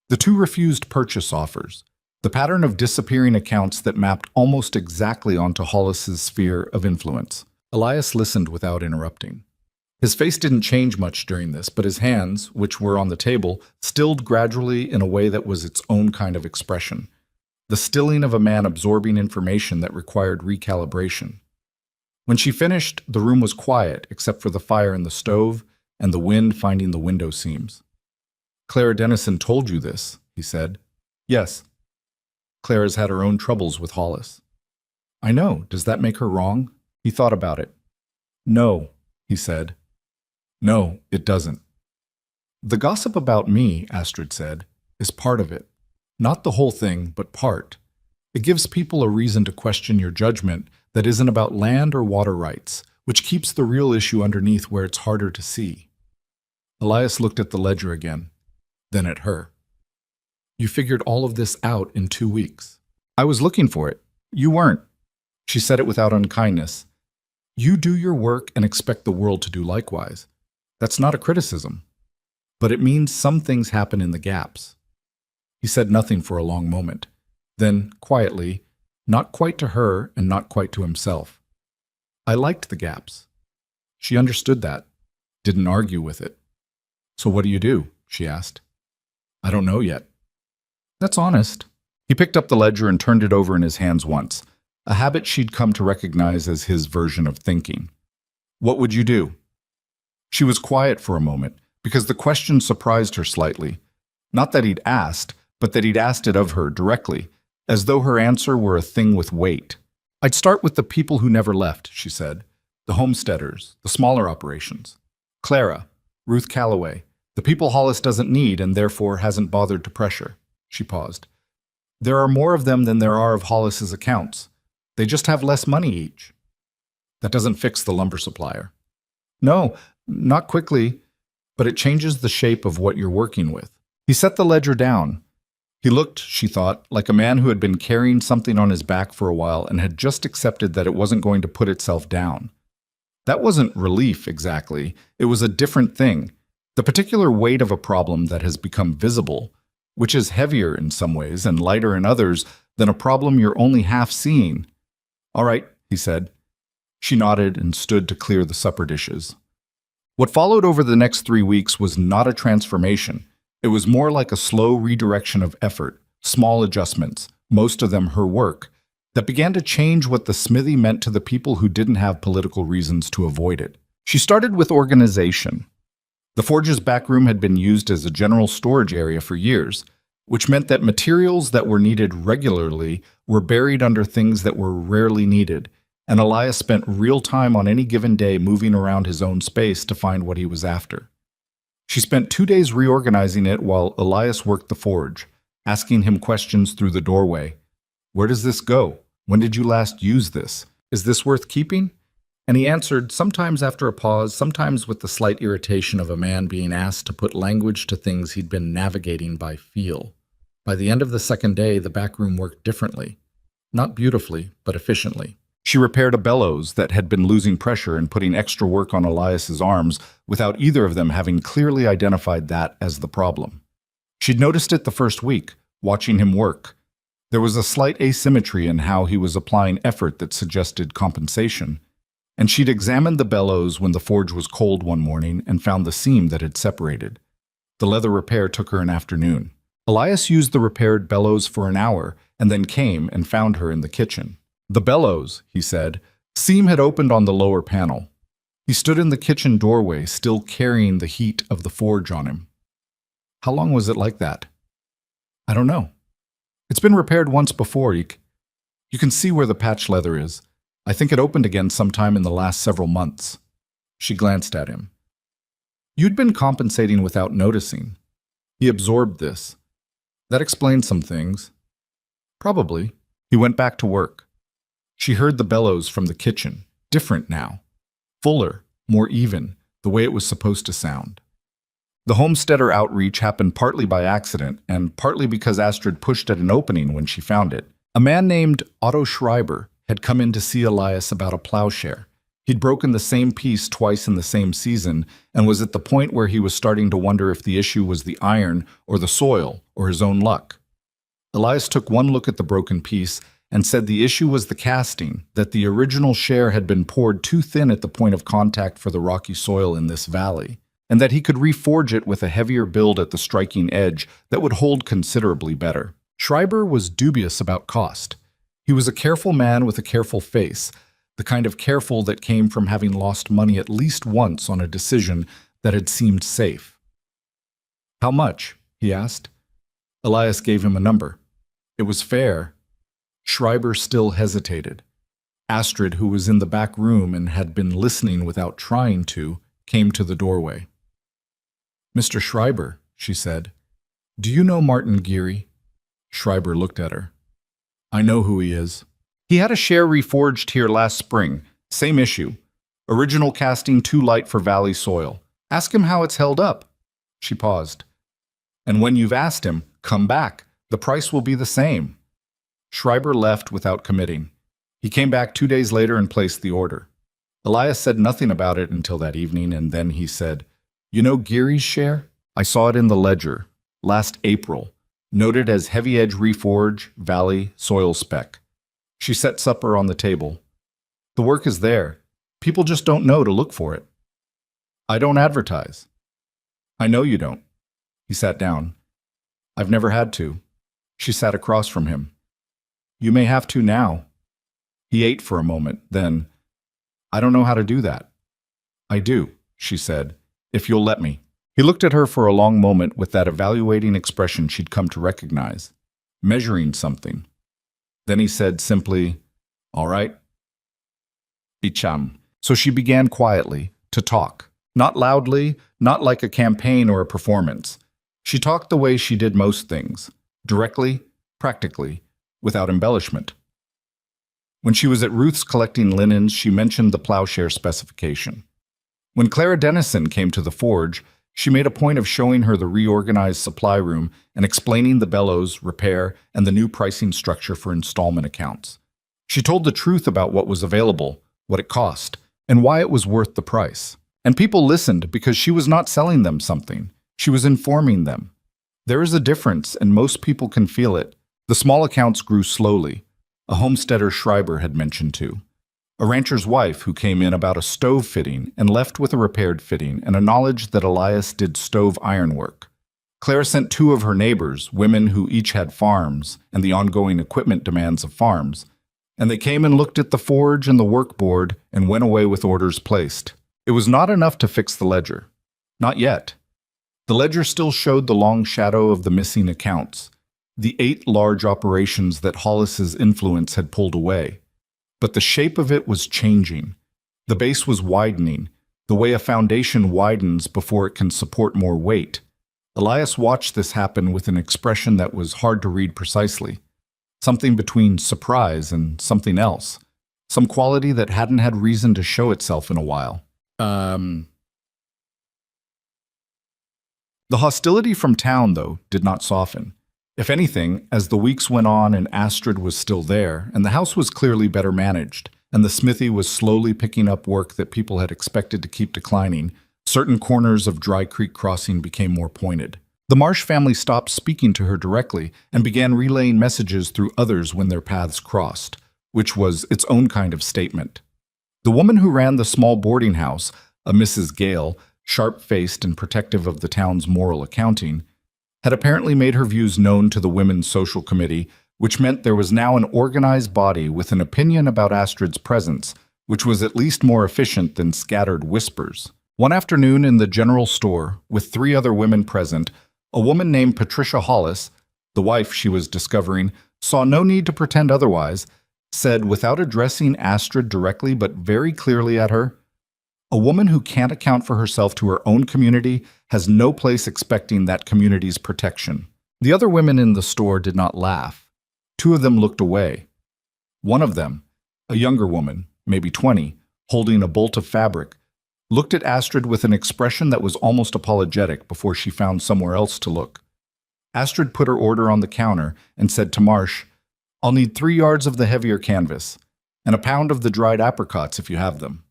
the 2 refused purchase offers, the pattern of disappearing accounts that mapped almost exactly onto Hollis's sphere of influence. Elias listened without interrupting. His face didn't change much during this, but his hands, which were on the table, stilled gradually in a way that was its own kind of expression. The stilling of a man absorbing information that required recalibration. When she finished, the room was quiet except for the fire in the stove and the wind finding the window seams. Clara Dennison told you this, he said. Yes. Clara's had her own troubles with Hollis. I know. Does that make her wrong? He thought about it. No, he said. No, it doesn't. The gossip about me, Astrid said, is part of it. Not the whole thing, but part. It gives people a reason to question your judgment that isn't about land or water rights, which keeps the real issue underneath where it's harder to see. Elias looked at the ledger again, then at her. You figured all of this out in 2 weeks. I was looking for it. You weren't. She said it without unkindness. You do your work and expect the world to do likewise. That's not a criticism. But it means some things happen in the gaps. He said nothing for a long moment. Then, quietly, not quite to her and not quite to himself. I liked the gaps. She understood that, didn't argue with it. So what do you do? She asked. I don't know yet. That's honest. He picked up the ledger and turned it over in his hands once, a habit she'd come to recognize as his version of thinking. What would you do? She was quiet for a moment, because the question surprised her slightly. Not that he'd asked, but that he'd asked it of her directly, as though her answer were a thing with weight. I'd start with the people who never left, she said. The homesteaders, the smaller operations. Clara, Ruth Calloway, the people Hollis doesn't need and therefore hasn't bothered to pressure. She paused. There are more of them than there are of Hollis's accounts. They just have less money each. That doesn't fix the lumber supplier. No, not quickly, but it changes the shape of what you're working with. He set the ledger down. He looked, she thought, like a man who had been carrying something on his back for a while and had just accepted that it wasn't going to put itself down. That wasn't relief, exactly. It was a different thing. The particular weight of a problem that has become visible, which is heavier in some ways and lighter in others than a problem you're only half seeing. All right, he said. She nodded and stood to clear the supper dishes. What followed over the next 3 weeks was not a transformation. It was more like a slow redirection of effort, small adjustments, most of them her work, that began to change what the smithy meant to the people who didn't have political reasons to avoid it. She started with organization. The forge's back room had been used as a general storage area for years, which meant that materials that were needed regularly were buried under things that were rarely needed, and Elias spent real time on any given day moving around his own space to find what he was after. She spent 2 days reorganizing it while Elias worked the forge, asking him questions through the doorway. Where does this go? When did you last use this? Is this worth keeping? And he answered, sometimes after a pause, sometimes with the slight irritation of a man being asked to put language to things he'd been navigating by feel. By the end of the second day, the back room worked differently. Not beautifully, but efficiently. She repaired a bellows that had been losing pressure and putting extra work on Elias's arms without either of them having clearly identified that as the problem. She'd noticed it the first week, watching him work. There was a slight asymmetry in how he was applying effort that suggested compensation, and she'd examined the bellows when the forge was cold one morning and found the seam that had separated. The leather repair took her an afternoon. Elias used the repaired bellows for an hour and then came and found her in the kitchen. The bellows, he said, seam had opened on the lower panel. He stood in the kitchen doorway, still carrying the heat of the forge on him. How long was it like that? I don't know. It's been repaired once before, You can see where the patch leather is. I think it opened again sometime in the last several months. She glanced at him. You'd been compensating without noticing. He absorbed this. That explained some things. Probably. He went back to work. She heard the bellows from the kitchen, different now. Fuller, more even, the way it was supposed to sound. The homesteader outreach happened partly by accident and partly because Astrid pushed at an opening when she found it. A man named Otto Schreiber had come in to see Elias about a plowshare. He'd broken the same piece twice in the same season and was at the point where he was starting to wonder if the issue was the iron or the soil or his own luck. Elias took one look at the broken piece and said the issue was the casting, that the original share had been poured too thin at the point of contact for the rocky soil in this valley, and that he could reforge it with a heavier build at the striking edge that would hold considerably better. Schreiber was dubious about cost. He was a careful man with a careful face, the kind of careful that came from having lost money at least once on a decision that had seemed safe. How much? He asked. Elias gave him a number. It was fair. Schreiber still hesitated. Astrid, who was in the back room and had been listening without trying to, came to the doorway. Mr. Schreiber, she said, do you know Martin Geary? Schreiber looked at her. I know who he is. He had a share reforged here last spring. Same issue. Original casting too light for valley soil. Ask him how it's held up. She paused. And when you've asked him, come back. The price will be the same. Schreiber left without committing. He came back 2 days later and placed the order. Elias said nothing about it until that evening, and then he said, You know Geary's share? I saw it in the ledger, last April, noted as heavy edge reforge, valley, soil spec. She set supper on the table. The work is there. People just don't know to look for it. I don't advertise. I know you don't. He sat down. I've never had to. She sat across from him. You may have to now. He ate for a moment, then, I don't know how to do that. I do, she said, if you'll let me. He looked at her for a long moment with that evaluating expression she'd come to recognize, measuring something. Then he said simply, All right. Bicham. So she began quietly to talk, not loudly, not like a campaign or a performance. She talked the way she did most things, directly, practically, without embellishment. When she was at Ruth's collecting linens, she mentioned the plowshare specification. When Clara Dennison came to the forge, she made a point of showing her the reorganized supply room and explaining the bellows, repair, and the new pricing structure for installment accounts. She told the truth about what was available, what it cost, and why it was worth the price. And people listened because she was not selling them something. She was informing them. There is a difference, and most people can feel it. The small accounts grew slowly. A homesteader Schreiber had mentioned too. A rancher's wife who came in about a stove fitting and left with a repaired fitting and a knowledge that Elias did stove ironwork. Clara sent 2 of her neighbors, women who each had farms and the ongoing equipment demands of farms. And they came and looked at the forge and the workboard and went away with orders placed. It was not enough to fix the ledger. Not yet. The ledger still showed the long shadow of the missing accounts, the 8 large operations that Hollis's influence had pulled away. But the shape of it was changing. The base was widening, the way a foundation widens before it can support more weight. Elias watched this happen with an expression that was hard to read precisely. Something between surprise and something else. Some quality that hadn't had reason to show itself in a while. The hostility from town, though, did not soften. If anything, as the weeks went on and Astrid was still there, and the house was clearly better managed, and the smithy was slowly picking up work that people had expected to keep declining, certain corners of Dry Creek Crossing became more pointed. The Marsh family stopped speaking to her directly and began relaying messages through others when their paths crossed, which was its own kind of statement. The woman who ran the small boarding house, a Mrs. Gale, sharp-faced and protective of the town's moral accounting, had apparently made her views known to the Women's Social Committee, which meant there was now an organized body with an opinion about Astrid's presence, which was at least more efficient than scattered whispers. One afternoon in the general store, with 3 other women present, a woman named Patricia Hollis, the wife she was discovering, saw no need to pretend otherwise, said without addressing Astrid directly but very clearly at her, "A woman who can't account for herself to her own community has no place expecting that community's protection." The other women in the store did not laugh. 2 of them looked away. One of them, a younger woman, maybe 20, holding a bolt of fabric, looked at Astrid with an expression that was almost apologetic before she found somewhere else to look. Astrid put her order on the counter and said to Marsh, "I'll need 3 yards of the heavier canvas, and a pound of the dried apricots if you have them."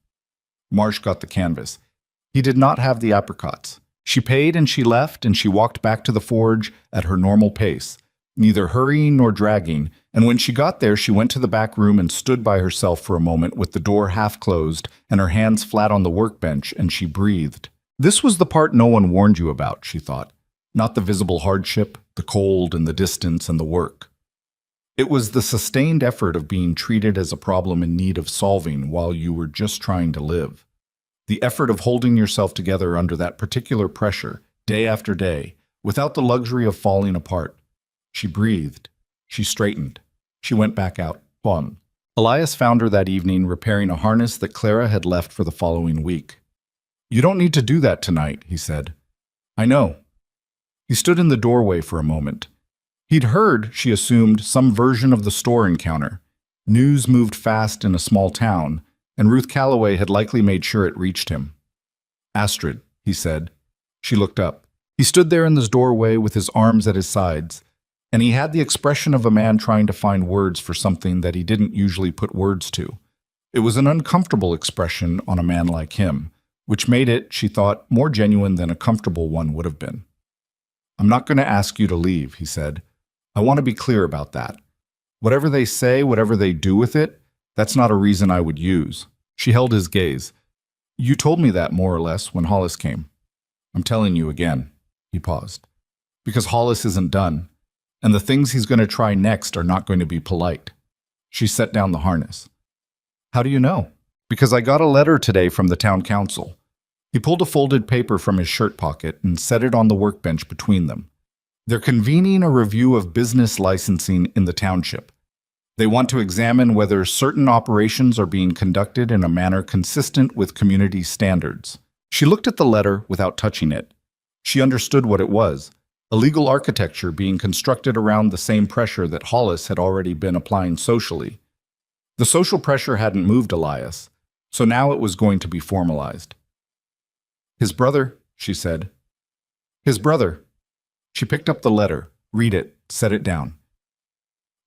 Marsh got the canvas. He did not have the apricots. She paid and she left, and she walked back to the forge at her normal pace, neither hurrying nor dragging, and when she got there she went to the back room and stood by herself for a moment with the door half closed and her hands flat on the workbench, and she breathed. This was the part no one warned you about, she thought, not the visible hardship, the cold and the distance and the work. It was the sustained effort of being treated as a problem in need of solving while you were just trying to live. The effort of holding yourself together under that particular pressure, day after day, without the luxury of falling apart. She breathed. She straightened. She went back out. Plum. Elias found her that evening repairing a harness that Clara had left for the following week. "You don't need to do that tonight," he said. "I know." He stood in the doorway for a moment. He'd heard, she assumed, some version of the store encounter. News moved fast in a small town, and Ruth Calloway had likely made sure it reached him. "Astrid," he said. She looked up. He stood there in his doorway with his arms at his sides, and he had the expression of a man trying to find words for something that he didn't usually put words to. It was an uncomfortable expression on a man like him, which made it, she thought, more genuine than a comfortable one would have been. "I'm not going to ask you to leave," he said. "I want to be clear about that. Whatever they say, whatever they do with it, that's not a reason I would use." She held his gaze. "You told me that more or less when Hollis came. I'm telling you again." He paused. "Because Hollis isn't done, and the things he's going to try next are not going to be polite." She set down the harness. "How do you know?" "Because I got a letter today from the town council." He pulled a folded paper from his shirt pocket and set it on the workbench between them. "They're convening a review of business licensing in the township. They want to examine whether certain operations are being conducted in a manner consistent with community standards." She looked at the letter without touching it. She understood what it was, a legal architecture being constructed around the same pressure that Hollis had already been applying socially. The social pressure hadn't moved Elias, so now it was going to be formalized. "His brother," she said. "His brother." She picked up the letter, read it, set it down.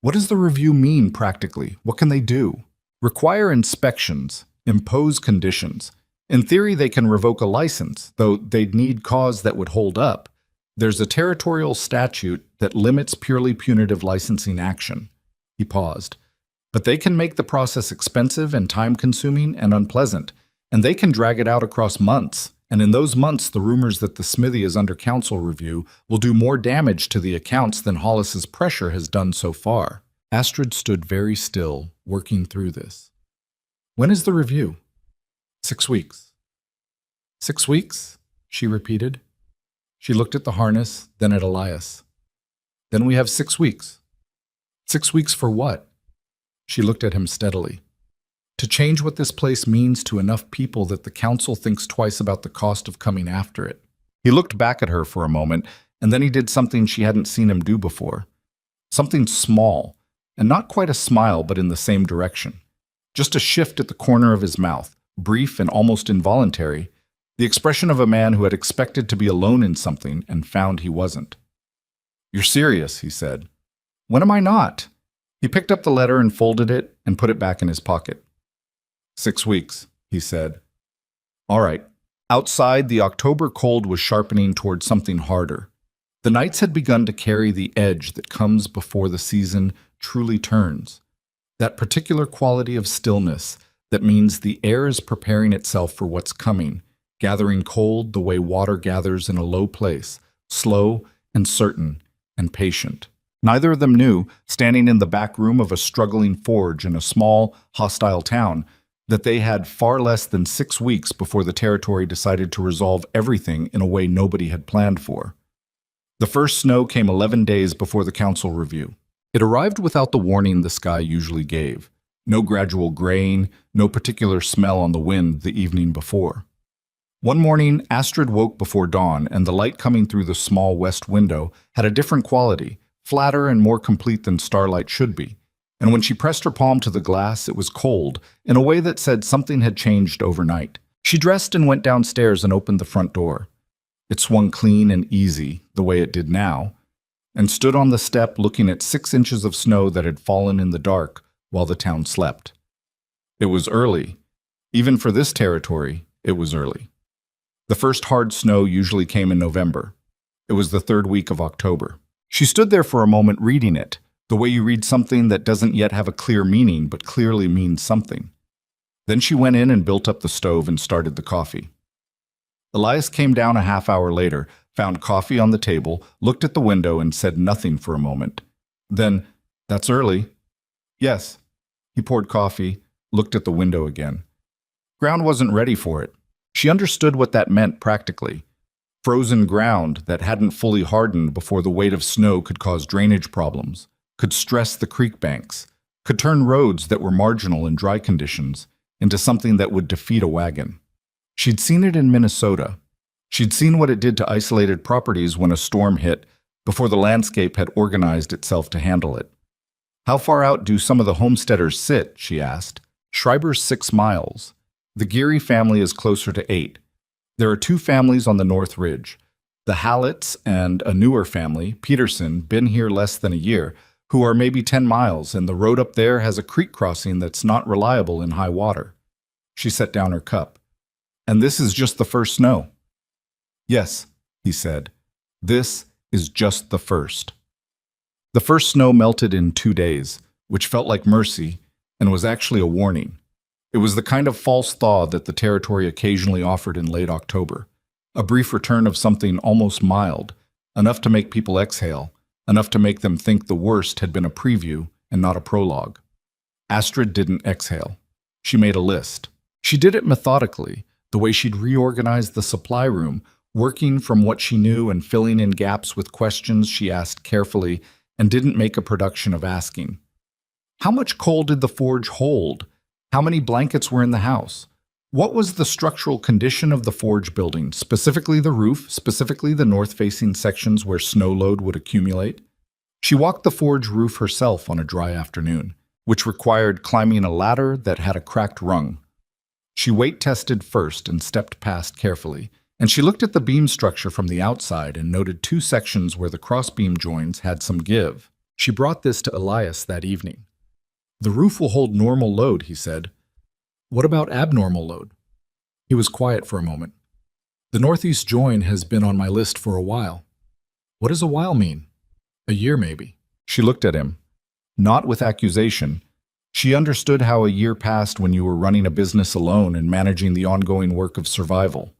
"What does the review mean practically? What can they do?" "Require inspections, impose conditions. In theory, they can revoke a license, though they'd need cause that would hold up. There's a territorial statute that limits purely punitive licensing action." He paused. "But they can make the process expensive and time-consuming and unpleasant, and they can drag it out across months. And in those months, the rumors that the smithy is under council review will do more damage to the accounts than Hollis's pressure has done so far." Astrid stood very still, working through this. When is the review? 6 weeks. 6 weeks? She repeated. She looked at the harness, then at Elias. Then we have 6 weeks. 6 weeks for what? She looked at him steadily. To change what this place means to enough people that the council thinks twice about the cost of coming after it. He looked back at her for a moment, and then he did something she hadn't seen him do before. Something small, and not quite a smile, but in the same direction. Just a shift at the corner of his mouth, brief and almost involuntary, the expression of a man who had expected to be alone in something and found he wasn't. You're serious, he said. When am I not? He picked up the letter and folded it and put it back in his pocket. 6 weeks, he said. All right. Outside, the October cold was sharpening toward something harder. The nights had begun to carry the edge that comes before the season truly turns. That particular quality of stillness that means the air is preparing itself for what's coming, gathering cold the way water gathers in a low place, slow and certain and patient. Neither of them knew, standing in the back room of a struggling forge in a small, hostile town, that they had far less than 6 weeks before the territory decided to resolve everything in a way nobody had planned for. The first snow came 11 days before the council review. It arrived without the warning the sky usually gave. No gradual graying, no particular smell on the wind the evening before. One morning, Astrid woke before dawn, and the light coming through the small west window had a different quality, flatter and more complete than starlight should be. And when she pressed her palm to the glass, it was cold, in a way that said something had changed overnight. She dressed and went downstairs and opened the front door. It swung clean and easy, the way it did now, and stood on the step looking at 6 inches of snow that had fallen in the dark while the town slept. It was early. Even for this territory, it was early. The first hard snow usually came in November. It was the 3rd week of October. She stood there for a moment reading it, the way you read something that doesn't yet have a clear meaning but clearly means something. Then she went in and built up the stove and started the coffee. Elias came down a half hour later, found coffee on the table, looked at the window and said nothing for a moment. Then, "That's early." "Yes." He poured coffee, looked at the window again. Ground wasn't ready for it. She understood what that meant practically. Frozen ground that hadn't fully hardened before the weight of snow could cause drainage problems, could stress the creek banks, could turn roads that were marginal in dry conditions into something that would defeat a wagon. She'd seen it in Minnesota. She'd seen what it did to isolated properties when a storm hit, before the landscape had organized itself to handle it. How far out do some of the homesteaders sit, she asked. Schreiber's 6 miles. The Geary family is closer to 8. There are 2 families on the North Ridge. The Hallets and a newer family, Peterson, been here less than a year, who are maybe 10 miles, and the road up there has a creek crossing that's not reliable in high water. She set down her cup. And this is just the first snow. Yes, he said. This is just the first. The first snow melted in 2 days, which felt like mercy and was actually a warning. It was the kind of false thaw that the territory occasionally offered in late October. A brief return of something almost mild, enough to make people exhale, enough to make them think the worst had been a preview and not a prologue. Astrid didn't exhale. She made a list. She did it methodically, the way she'd reorganized the supply room, working from what she knew and filling in gaps with questions she asked carefully and didn't make a production of asking. How much coal did the forge hold? How many blankets were in the house? What was the structural condition of the forge building, specifically the roof, specifically the north-facing sections where snow load would accumulate? She walked the forge roof herself on a dry afternoon, which required climbing a ladder that had a cracked rung. She weight-tested first and stepped past carefully, and she looked at the beam structure from the outside and noted 2 sections where the cross-beam joins had some give. She brought this to Elias that evening. The roof will hold normal load, he said. What about abnormal load? He was quiet for a moment. The northeast join has been on my list for a while. What does a while mean? A year, maybe. She looked at him. Not with accusation. She understood how a year passed when you were running a business alone and managing the ongoing work of survival.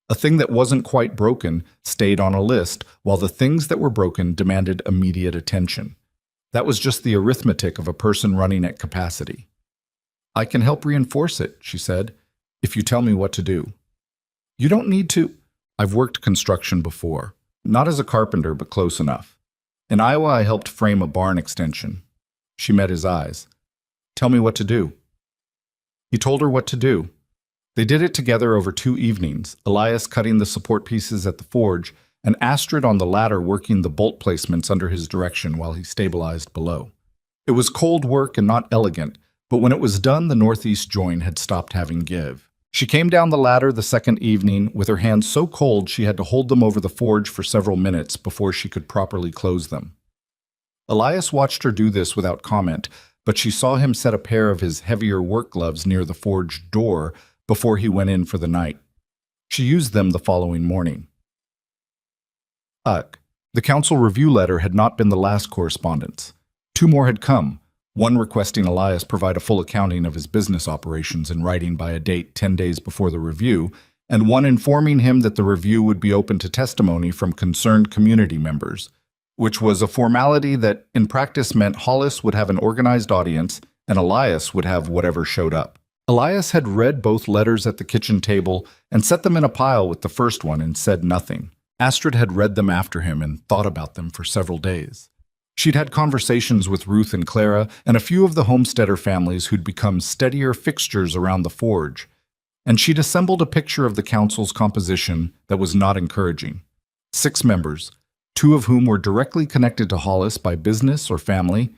A thing that wasn't quite broken stayed on a list, while the things that were broken demanded immediate attention. That was just the arithmetic of a person running at capacity. I can help reinforce it, she said, if you tell me what to do. You don't need to. I've worked construction before. Not as a carpenter, but close enough. In Iowa, I helped frame a barn extension. She met his eyes. Tell me what to do. He told her what to do. They did it together over 2 evenings, Elias cutting the support pieces at the forge, and Astrid on the ladder working the bolt placements under his direction while he stabilized below. It was cold work and not elegant, but when it was done, the northeast join had stopped having give. She came down the ladder the second evening with her hands so cold she had to hold them over the forge for several minutes before she could properly close them. Elias watched her do this without comment, but she saw him set a pair of his heavier work gloves near the forge door before he went in for the night. She used them the following morning. The council review letter had not been the last correspondence. 2 more had come, one requesting Elias provide a full accounting of his business operations in writing by a date 10 days before the review, and one informing him that the review would be open to testimony from concerned community members, which was a formality that in practice meant Hollis would have an organized audience and Elias would have whatever showed up. Elias had read both letters at the kitchen table and set them in a pile with the first one and said nothing. Astrid had read them after him and thought about them for several days. She'd had conversations with Ruth and Clara and a few of the homesteader families who'd become steadier fixtures around the forge, and she'd assembled a picture of the council's composition that was not encouraging. 6 members, 2 of whom were directly connected to Hollis by business or family,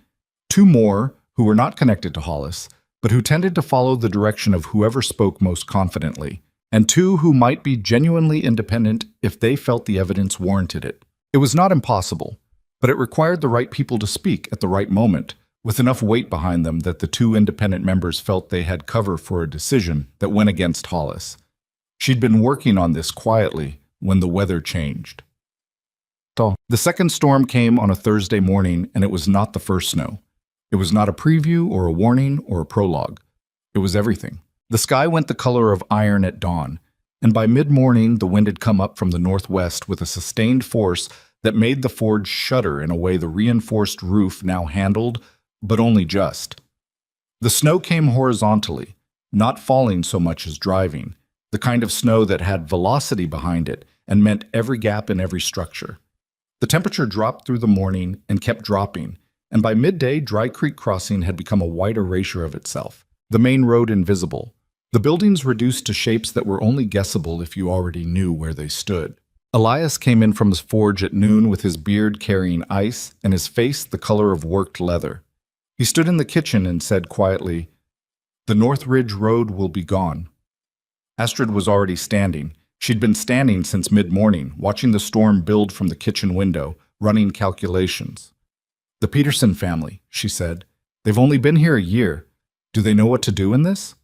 2 more who were not connected to Hollis, but who tended to follow the direction of whoever spoke most confidently, and 2 who might be genuinely independent if they felt the evidence warranted it. It was not impossible, but it required the right people to speak at the right moment, with enough weight behind them that the 2 independent members felt they had cover for a decision that went against Hollis. She'd been working on this quietly when the weather changed. The second storm came on a Thursday morning, and it was not the first snow. It was not a preview or a warning or a prologue. It was everything. The sky went the color of iron at dawn, and by mid-morning the wind had come up from the northwest with a sustained force that made the forge shudder in a way the reinforced roof now handled, but only just. The snow came horizontally, not falling so much as driving, the kind of snow that had velocity behind it and meant every gap in every structure. The temperature dropped through the morning and kept dropping, and by midday Dry Creek Crossing had become a white erasure of itself, the main road invisible, the buildings reduced to shapes that were only guessable if you already knew where they stood. Elias came in from his forge at noon with his beard carrying ice and his face the color of worked leather. He stood in the kitchen and said quietly, "The North Ridge Road will be gone." Astrid was already standing. She'd been standing since mid-morning, watching the storm build from the kitchen window, running calculations. "The Peterson family," she said. "They've only been here a year. Do they know what to do in this?"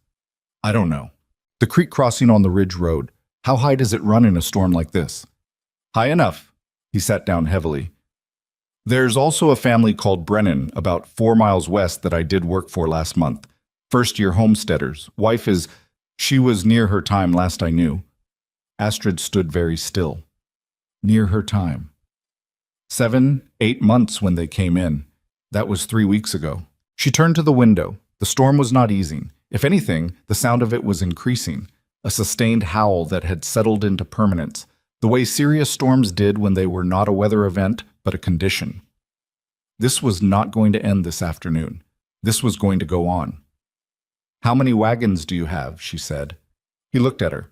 "I don't know. The creek crossing on the Ridge Road. How high does it run in a storm like this?" "High enough." He sat down heavily. "There's also a family called Brennan, about 4 miles west that I did work for last month. First-year homesteaders. Wife is... She was near her time last I knew." Astrid stood very still. Near her time. 7, 8 months when they came in. That was 3 weeks ago. She turned to the window. The storm was not easing. If anything, the sound of it was increasing, a sustained howl that had settled into permanence, the way serious storms did when they were not a weather event, but a condition. This was not going to end this afternoon. This was going to go on. "How many wagons do you have?" she said. He looked at her.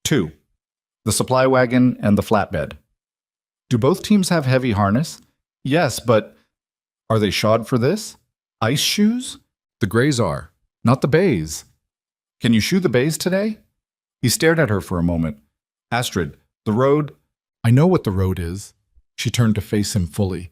2. The supply wagon and the flatbed. "Do both teams have heavy harness?" "Yes, but..." "Are they shod for this? Ice shoes?" "The grays are, not the bays." "Can you shoe the bays today?" He stared at her for a moment. "Astrid, the road..." "I know what the road is." She turned to face him fully.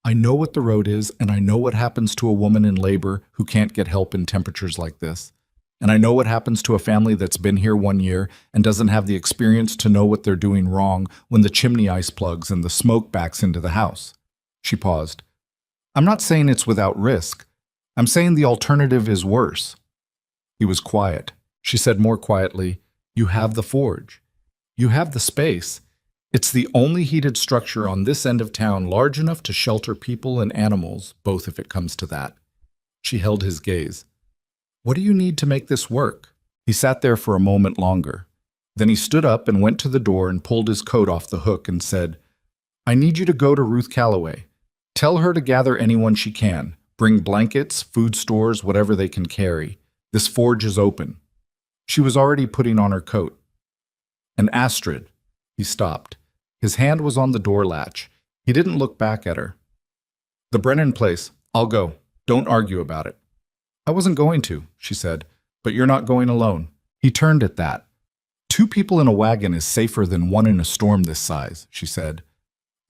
"I know what the road is, and I know what happens to a woman in labor who can't get help in temperatures like this. And I know what happens to a family that's been here 1 year and doesn't have the experience to know what they're doing wrong when the chimney ice plugs and the smoke backs into the house." She paused. "I'm not saying it's without risk. I'm saying the alternative is worse." He was quiet. She said more quietly, "You have the forge. You have the space. It's the only heated structure on this end of town large enough to shelter people and animals, both if it comes to that. She held his gaze. What do you need to make this work? He sat there for a moment longer. Then he stood up and went to the door and pulled his coat off the hook and said, I need you to go to Ruth Calloway. Tell her to gather anyone she can. Bring blankets, food stores, whatever they can carry. This forge is open. She was already putting on her coat. And Astrid. He stopped. His hand was on the door latch. He didn't look back at her. The Brennan place. I'll go. Don't argue about it. I wasn't going to, she said, but you're not going alone. He turned at that. 2 people in a wagon is safer than 1 in a storm this size, she said.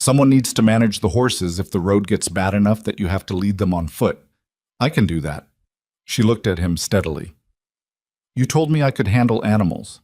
Someone needs to manage the horses if the road gets bad enough that you have to lead them on foot. I can do that. She looked at him steadily. You told me I could handle animals.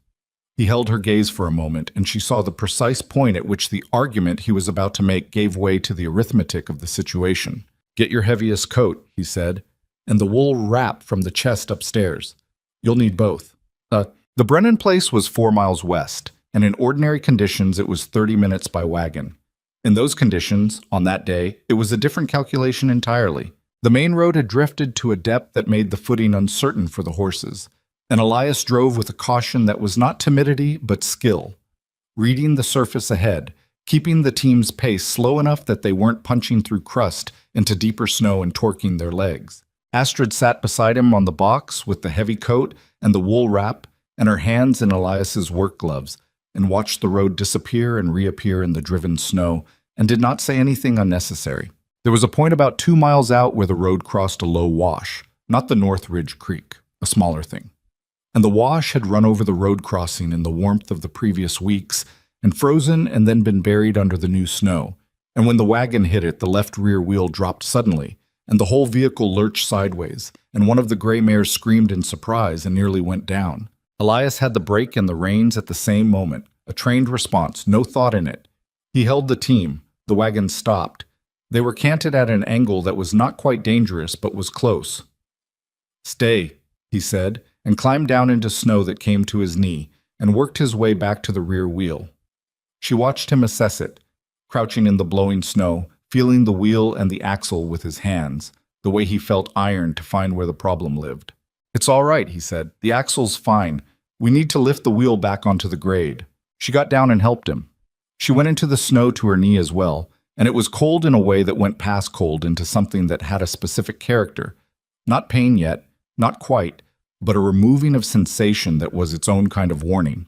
He held her gaze for a moment, and she saw the precise point at which the argument he was about to make gave way to the arithmetic of the situation. Get your heaviest coat, he said, and the wool wrap from the chest upstairs. You'll need both. The Brennan place was 4 miles west, and in ordinary conditions it was 30 minutes by wagon. In those conditions, on that day, it was a different calculation entirely. The main road had drifted to a depth that made the footing uncertain for the horses, and Elias drove with a caution that was not timidity but skill, reading the surface ahead, keeping the team's pace slow enough that they weren't punching through crust into deeper snow and torquing their legs. Astrid sat beside him on the box with the heavy coat and the wool wrap and her hands in Elias's work gloves, and watched the road disappear and reappear in the driven snow, and did not say anything unnecessary. There was a point about 2 miles out where the road crossed a low wash, not the North Ridge Creek, a smaller thing. And the wash had run over the road crossing in the warmth of the previous weeks, and frozen and then been buried under the new snow. And when the wagon hit it, the left rear wheel dropped suddenly, and the whole vehicle lurched sideways, and one of the gray mares screamed in surprise and nearly went down. Elias had the brake and the reins at the same moment, a trained response, no thought in it. He held the team. The wagon stopped. They were canted at an angle that was not quite dangerous, but was close. Stay, he said, and climbed down into snow that came to his knee, and worked his way back to the rear wheel. She watched him assess it, crouching in the blowing snow, feeling the wheel and the axle with his hands, the way he felt iron to find where the problem lived. It's all right, he said. The axle's fine. We need to lift the wheel back onto the grade. She got down and helped him. She went into the snow to her knee as well, and it was cold in a way that went past cold into something that had a specific character. Not pain yet, not quite, but a removing of sensation that was its own kind of warning.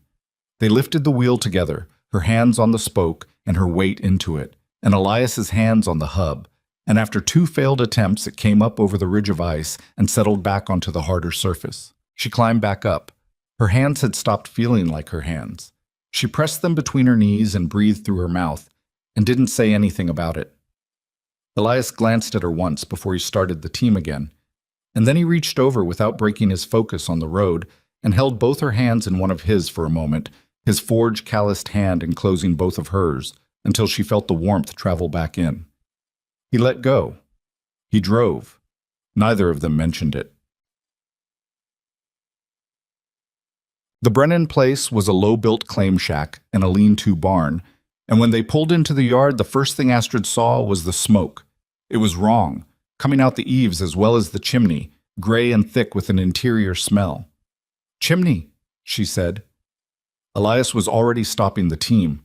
They lifted the wheel together, her hands on the spoke and her weight into it, and Elias's hands on the hub, and after 2 failed attempts it came up over the ridge of ice and settled back onto the harder surface. She climbed back up. Her hands had stopped feeling like her hands. She pressed them between her knees and breathed through her mouth, and didn't say anything about it. Elias glanced at her once before he started the team again, and then he reached over without breaking his focus on the road and held both her hands in one of his for a moment, his forge calloused hand enclosing both of hers, until she felt the warmth travel back in. He let go. He drove. Neither of them mentioned it. The Brennan place was a low-built claim shack and a lean-to barn, and when they pulled into the yard, the first thing Astrid saw was the smoke. It was wrong, coming out the eaves as well as the chimney, gray and thick with an interior smell. Chimney, she said. Elias was already stopping the team.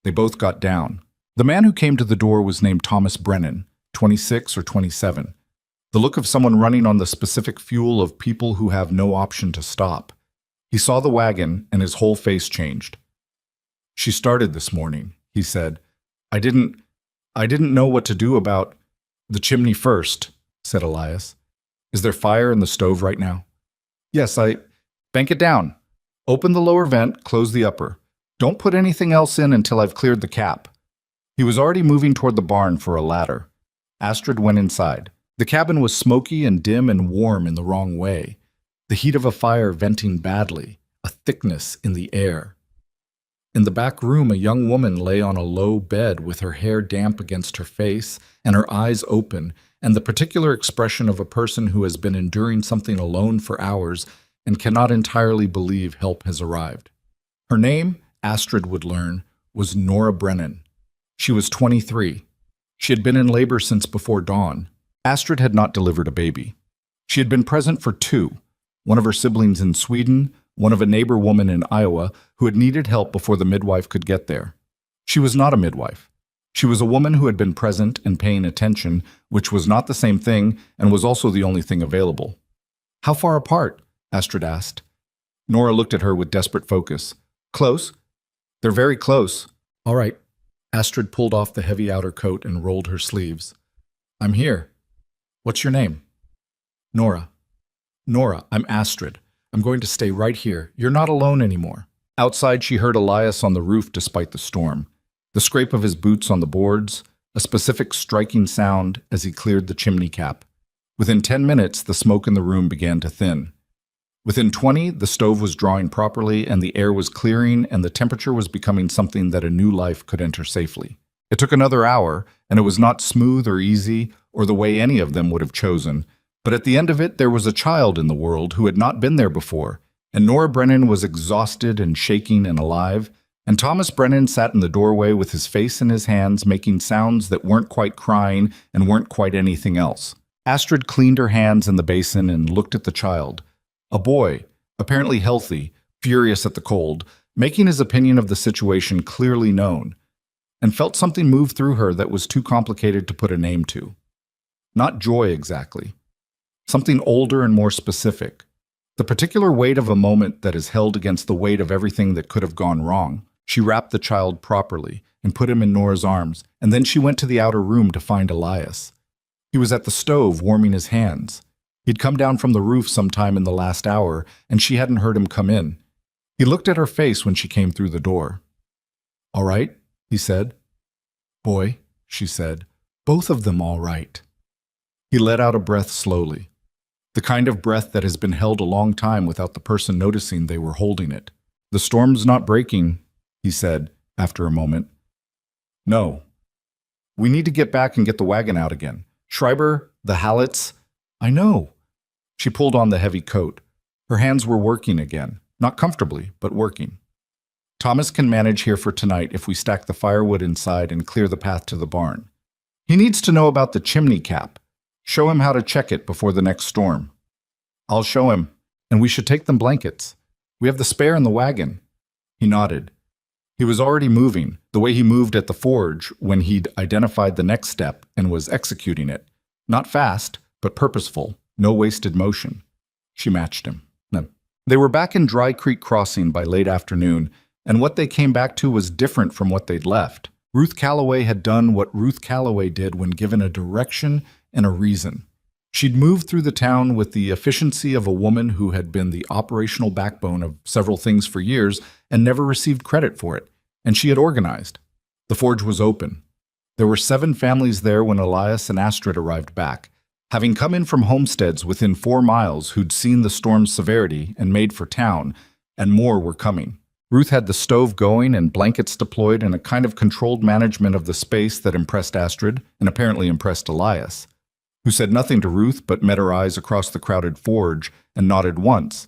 They both got down. The man who came to the door was named Thomas Brennan, 26 or 27. The look of someone running on the specific fuel of people who have no option to stop. He saw the wagon, and his whole face changed. She started this morning, he said. I didn't know what to do about the chimney first, said Elias. Is there fire in the stove right now? Yes, bank it down. Open the lower vent, close the upper. Don't put anything else in until I've cleared the cap. He was already moving toward the barn for a ladder. Astrid went inside. The cabin was smoky and dim and warm in the wrong way. The heat of a fire venting badly, a thickness in the air. In the back room, a young woman lay on a low bed with her hair damp against her face and her eyes open, and the particular expression of a person who has been enduring something alone for hours and cannot entirely believe help has arrived. Her name, Astrid would learn, was Nora Brennan. She was 23. She had been in labor since before dawn. Astrid had not delivered a baby. She had been present for two, one of her siblings in Sweden, one of a neighbor woman in Iowa who had needed help before the midwife could get there. She was not a midwife. She was a woman who had been present and paying attention, which was not the same thing and was also the only thing available. "How far apart?" Astrid asked. Nora looked at her with desperate focus. "Close. They're very close." "All right." Astrid pulled off the heavy outer coat and rolled her sleeves. "I'm here. What's your name?" "Nora." "Nora, I'm Astrid. I'm going to stay right here. You're not alone anymore." Outside, she heard Elias on the roof despite the storm. The scrape of his boots on the boards, a specific striking sound as he cleared the chimney cap. Within 10 minutes, the smoke in the room began to thin. Within 20, the stove was drawing properly and the air was clearing and the temperature was becoming something that a new life could enter safely. It took another hour, and it was not smooth or easy or the way any of them would have chosen, but at the end of it, there was a child in the world who had not been there before, and Nora Brennan was exhausted and shaking and alive, and Thomas Brennan sat in the doorway with his face in his hands, making sounds that weren't quite crying and weren't quite anything else. Astrid cleaned her hands in the basin and looked at the child. A boy, apparently healthy, furious at the cold, making his opinion of the situation clearly known, and felt something move through her that was too complicated to put a name to. Not joy exactly. Something older and more specific. The particular weight of a moment that is held against the weight of everything that could have gone wrong. She wrapped the child properly and put him in Nora's arms, and then she went to the outer room to find Elias. He was at the stove warming his hands. He'd come down from the roof sometime in the last hour, and she hadn't heard him come in. He looked at her face when she came through the door. "All right," he said. "Boy," she said. "Both of them all right." He let out a breath slowly. The kind of breath that has been held a long time without the person noticing they were holding it. "The storm's not breaking," he said, after a moment. "No. We need to get back and get the wagon out again. Schreiber, the Hallets—" "I know." She pulled on the heavy coat. Her hands were working again, not comfortably, but working. "Thomas can manage here for tonight if we stack the firewood inside and clear the path to the barn. He needs to know about the chimney cap. Show him how to check it before the next storm." "I'll show him. And we should take them blankets. We have the spare in the wagon." He nodded. He was already moving, the way he moved at the forge when he'd identified the next step and was executing it. Not fast, but purposeful, no wasted motion. She matched him. No. They were back in Dry Creek Crossing by late afternoon, and what they came back to was different from what they'd left. Ruth Calloway had done what Ruth Calloway did when given a direction and a reason. She'd moved through the town with the efficiency of a woman who had been the operational backbone of several things for years and never received credit for it, and she had organized. The forge was open. There were 7 families there when Elias and Astrid arrived back, having come in from homesteads within 4 miles who'd seen the storm's severity and made for town, and more were coming. Ruth had the stove going and blankets deployed and a kind of controlled management of the space that impressed Astrid and apparently impressed Elias, who said nothing to Ruth but met her eyes across the crowded forge and nodded once.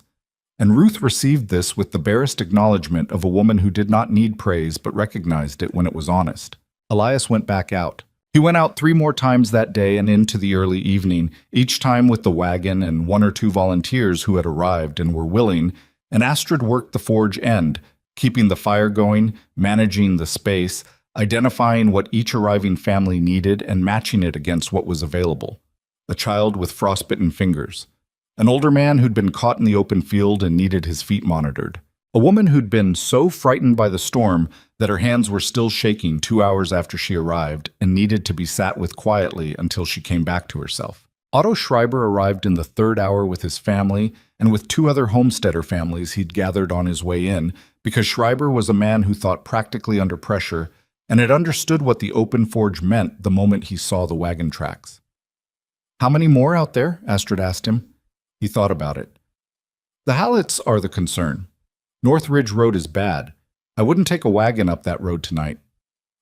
And Ruth received this with the barest acknowledgement of a woman who did not need praise but recognized it when it was honest. Elias went back out. He went out 3 more times that day and into the early evening, each time with the wagon and 1 or 2 volunteers who had arrived and were willing, and Astrid worked the forge end, keeping the fire going, managing the space, identifying what each arriving family needed and matching it against what was available. A child with frostbitten fingers. An older man who'd been caught in the open field and needed his feet monitored. A woman who'd been so frightened by the storm that her hands were still shaking 2 hours after she arrived and needed to be sat with quietly until she came back to herself. Otto Schreiber arrived in the 3rd hour with his family and with 2 other homesteader families he'd gathered on his way in, because Schreiber was a man who thought practically under pressure and had understood what the open forge meant the moment he saw the wagon tracks. "How many more out there?" Astrid asked him. He thought about it. "The Hallets are the concern. North Ridge Road is bad. I wouldn't take a wagon up that road tonight."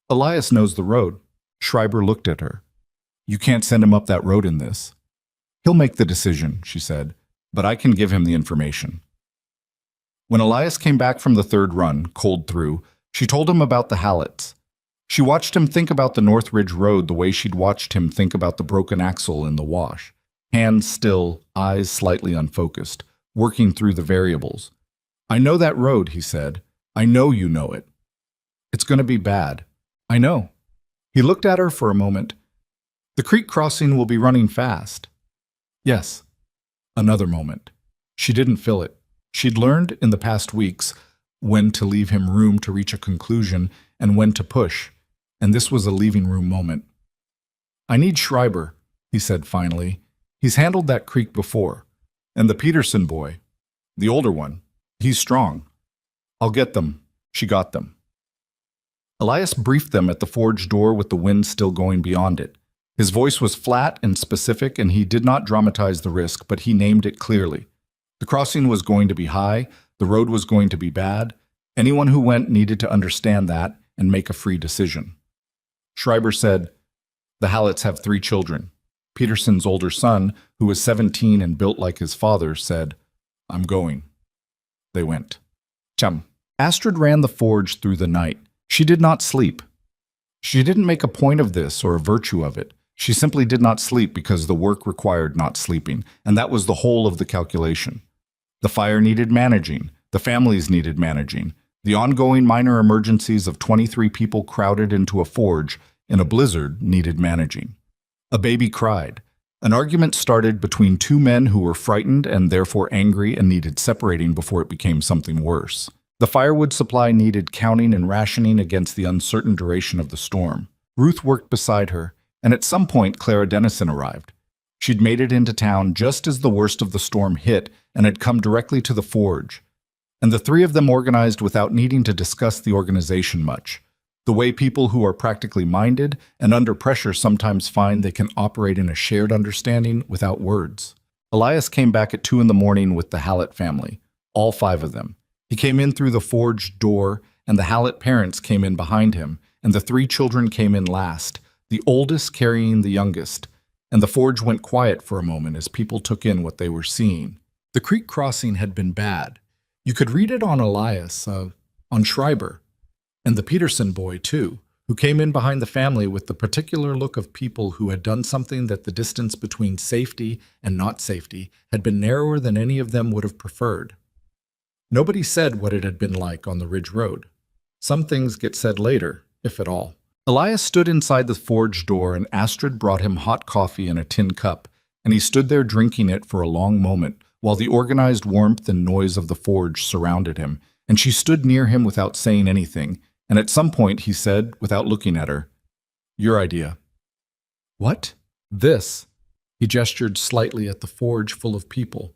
"Elias knows the road." Schreiber looked at her. "You can't send him up that road in this." "He'll make the decision," she said, "but I can give him the information." When Elias came back from the 3rd run, cold through, She told him about the Hallets. She watched him think about the Northridge Road the way she'd watched him think about the broken axle in the wash. Hands still, eyes slightly unfocused, working through the variables. "I know that road," he said. "I know you know it. It's going to be bad. I know." He looked at her for a moment. "The creek crossing will be running fast." "Yes." Another moment. She didn't feel it. She'd learned in the past weeks when to leave him room to reach a conclusion and when to push, and this was a leaving room moment. "I need Schreiber," he said finally. "He's handled that creek before. And the Peterson boy, the older one, he's strong. I'll get them." She got them. Elias briefed them at the forge door with the wind still going beyond it. His voice was flat and specific, and he did not dramatize the risk, but he named it clearly. The crossing was going to be high, the road was going to be bad. Anyone who went needed to understand that and make a free decision. Schreiber said, "The Hallets have 3 children. Peterson's older son, who was 17 and built like his father, said, 'I'm going.' They went. Chum. Astrid ran the forge through the night. She did not sleep. She didn't make a point of this or a virtue of it. She simply did not sleep because the work required not sleeping, and that was the whole of the calculation. The fire needed managing. The families needed managing. The ongoing minor emergencies of 23 people crowded into a forge in a blizzard needed managing. A baby cried. An argument started between 2 men who were frightened and therefore angry and needed separating before it became something worse. The firewood supply needed counting and rationing against the uncertain duration of the storm. Ruth worked beside her, and at some point Clara Dennison arrived. She'd made it into town just as the worst of the storm hit and had come directly to the forge. And the 3 of them organized without needing to discuss the organization much. The way people who are practically minded and under pressure sometimes find they can operate in a shared understanding without words. Elias came back at 2 in the morning with the Hallett family, all 5 of them. He came in through the forge door, and the Hallett parents came in behind him, and the 3 children came in last, the oldest carrying the youngest, and the forge went quiet for a moment as people took in what they were seeing. The creek crossing had been bad. You could read it on Elias, on Schreiber, and the Peterson boy, too, who came in behind the family with the particular look of people who had done something that the distance between safety and not safety had been narrower than any of them would have preferred. Nobody said what it had been like on the Ridge Road. Some things get said later, if at all. Elias stood inside the forge door, and Astrid brought him hot coffee in a tin cup, and he stood there drinking it for a long moment, while the organized warmth and noise of the forge surrounded him, and she stood near him without saying anything, and at some point he said, without looking at her, "Your idea." "What?" "This." He gestured slightly at the forge full of people,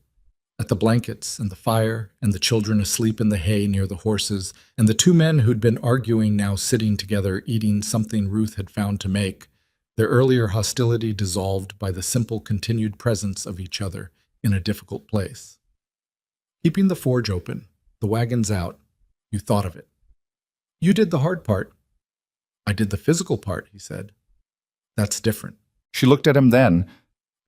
at the blankets and the fire and the children asleep in the hay near the horses, and the 2 men who'd been arguing now sitting together eating something Ruth had found to make, their earlier hostility dissolved by the simple continued presence of each other in a difficult place. "Keeping the forge open, the wagons out, you thought of it. You did the hard part." "I did the physical part," he said. "That's different." She looked at him then,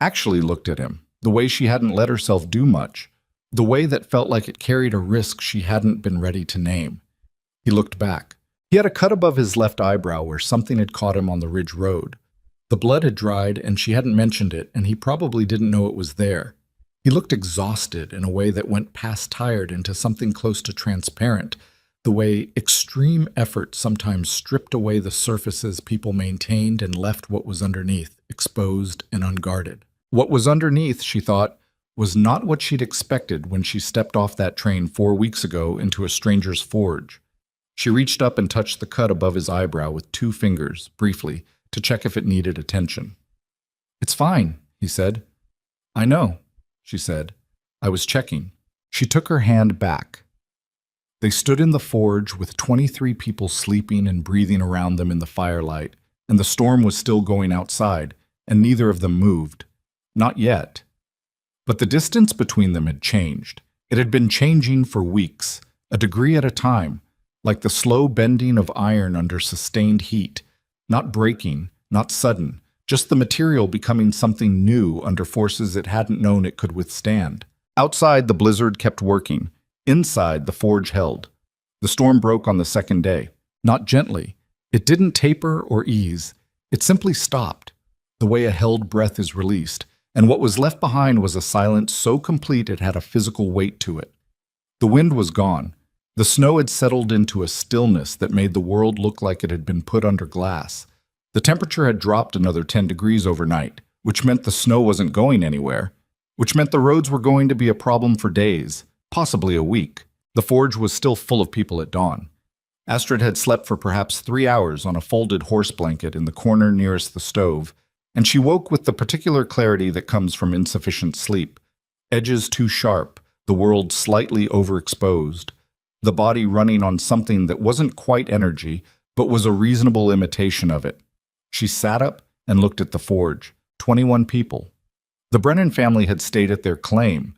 actually looked at him, the way she hadn't let herself do much, the way that felt like it carried a risk she hadn't been ready to name. He looked back. He had a cut above his left eyebrow where something had caught him on the Ridge Road. The blood had dried, and she hadn't mentioned it, and he probably didn't know it was there. He looked exhausted in a way that went past tired into something close to transparent, the way extreme effort sometimes stripped away the surfaces people maintained and left what was underneath, exposed and unguarded. What was underneath, she thought, was not what she'd expected when she stepped off that train 4 weeks ago into a stranger's forge. She reached up and touched the cut above his eyebrow with 2 fingers, briefly, to check if it needed attention. "It's fine," he said. "I know," she said. "I was checking." She took her hand back. They stood in the forge with 23 people sleeping and breathing around them in the firelight, and the storm was still going outside, and neither of them moved. Not yet. But the distance between them had changed. It had been changing for weeks, a degree at a time, like the slow bending of iron under sustained heat, not breaking, not sudden, just the material becoming something new under forces it hadn't known it could withstand. Outside, the blizzard kept working. Inside, the forge held. The storm broke on the 2nd day. Not gently. It didn't taper or ease. It simply stopped, the way a held breath is released, and what was left behind was a silence so complete it had a physical weight to it. The wind was gone. The snow had settled into a stillness that made the world look like it had been put under glass. The temperature had dropped another 10 degrees overnight, which meant the snow wasn't going anywhere, which meant the roads were going to be a problem for days, possibly a week. The forge was still full of people at dawn. Astrid had slept for perhaps 3 hours on a folded horse blanket in the corner nearest the stove, and she woke with the particular clarity that comes from insufficient sleep. Edges too sharp, the world slightly overexposed, the body running on something that wasn't quite energy, but was a reasonable imitation of it. She sat up and looked at the forge. 21 people. The Brennan family had stayed at their claim.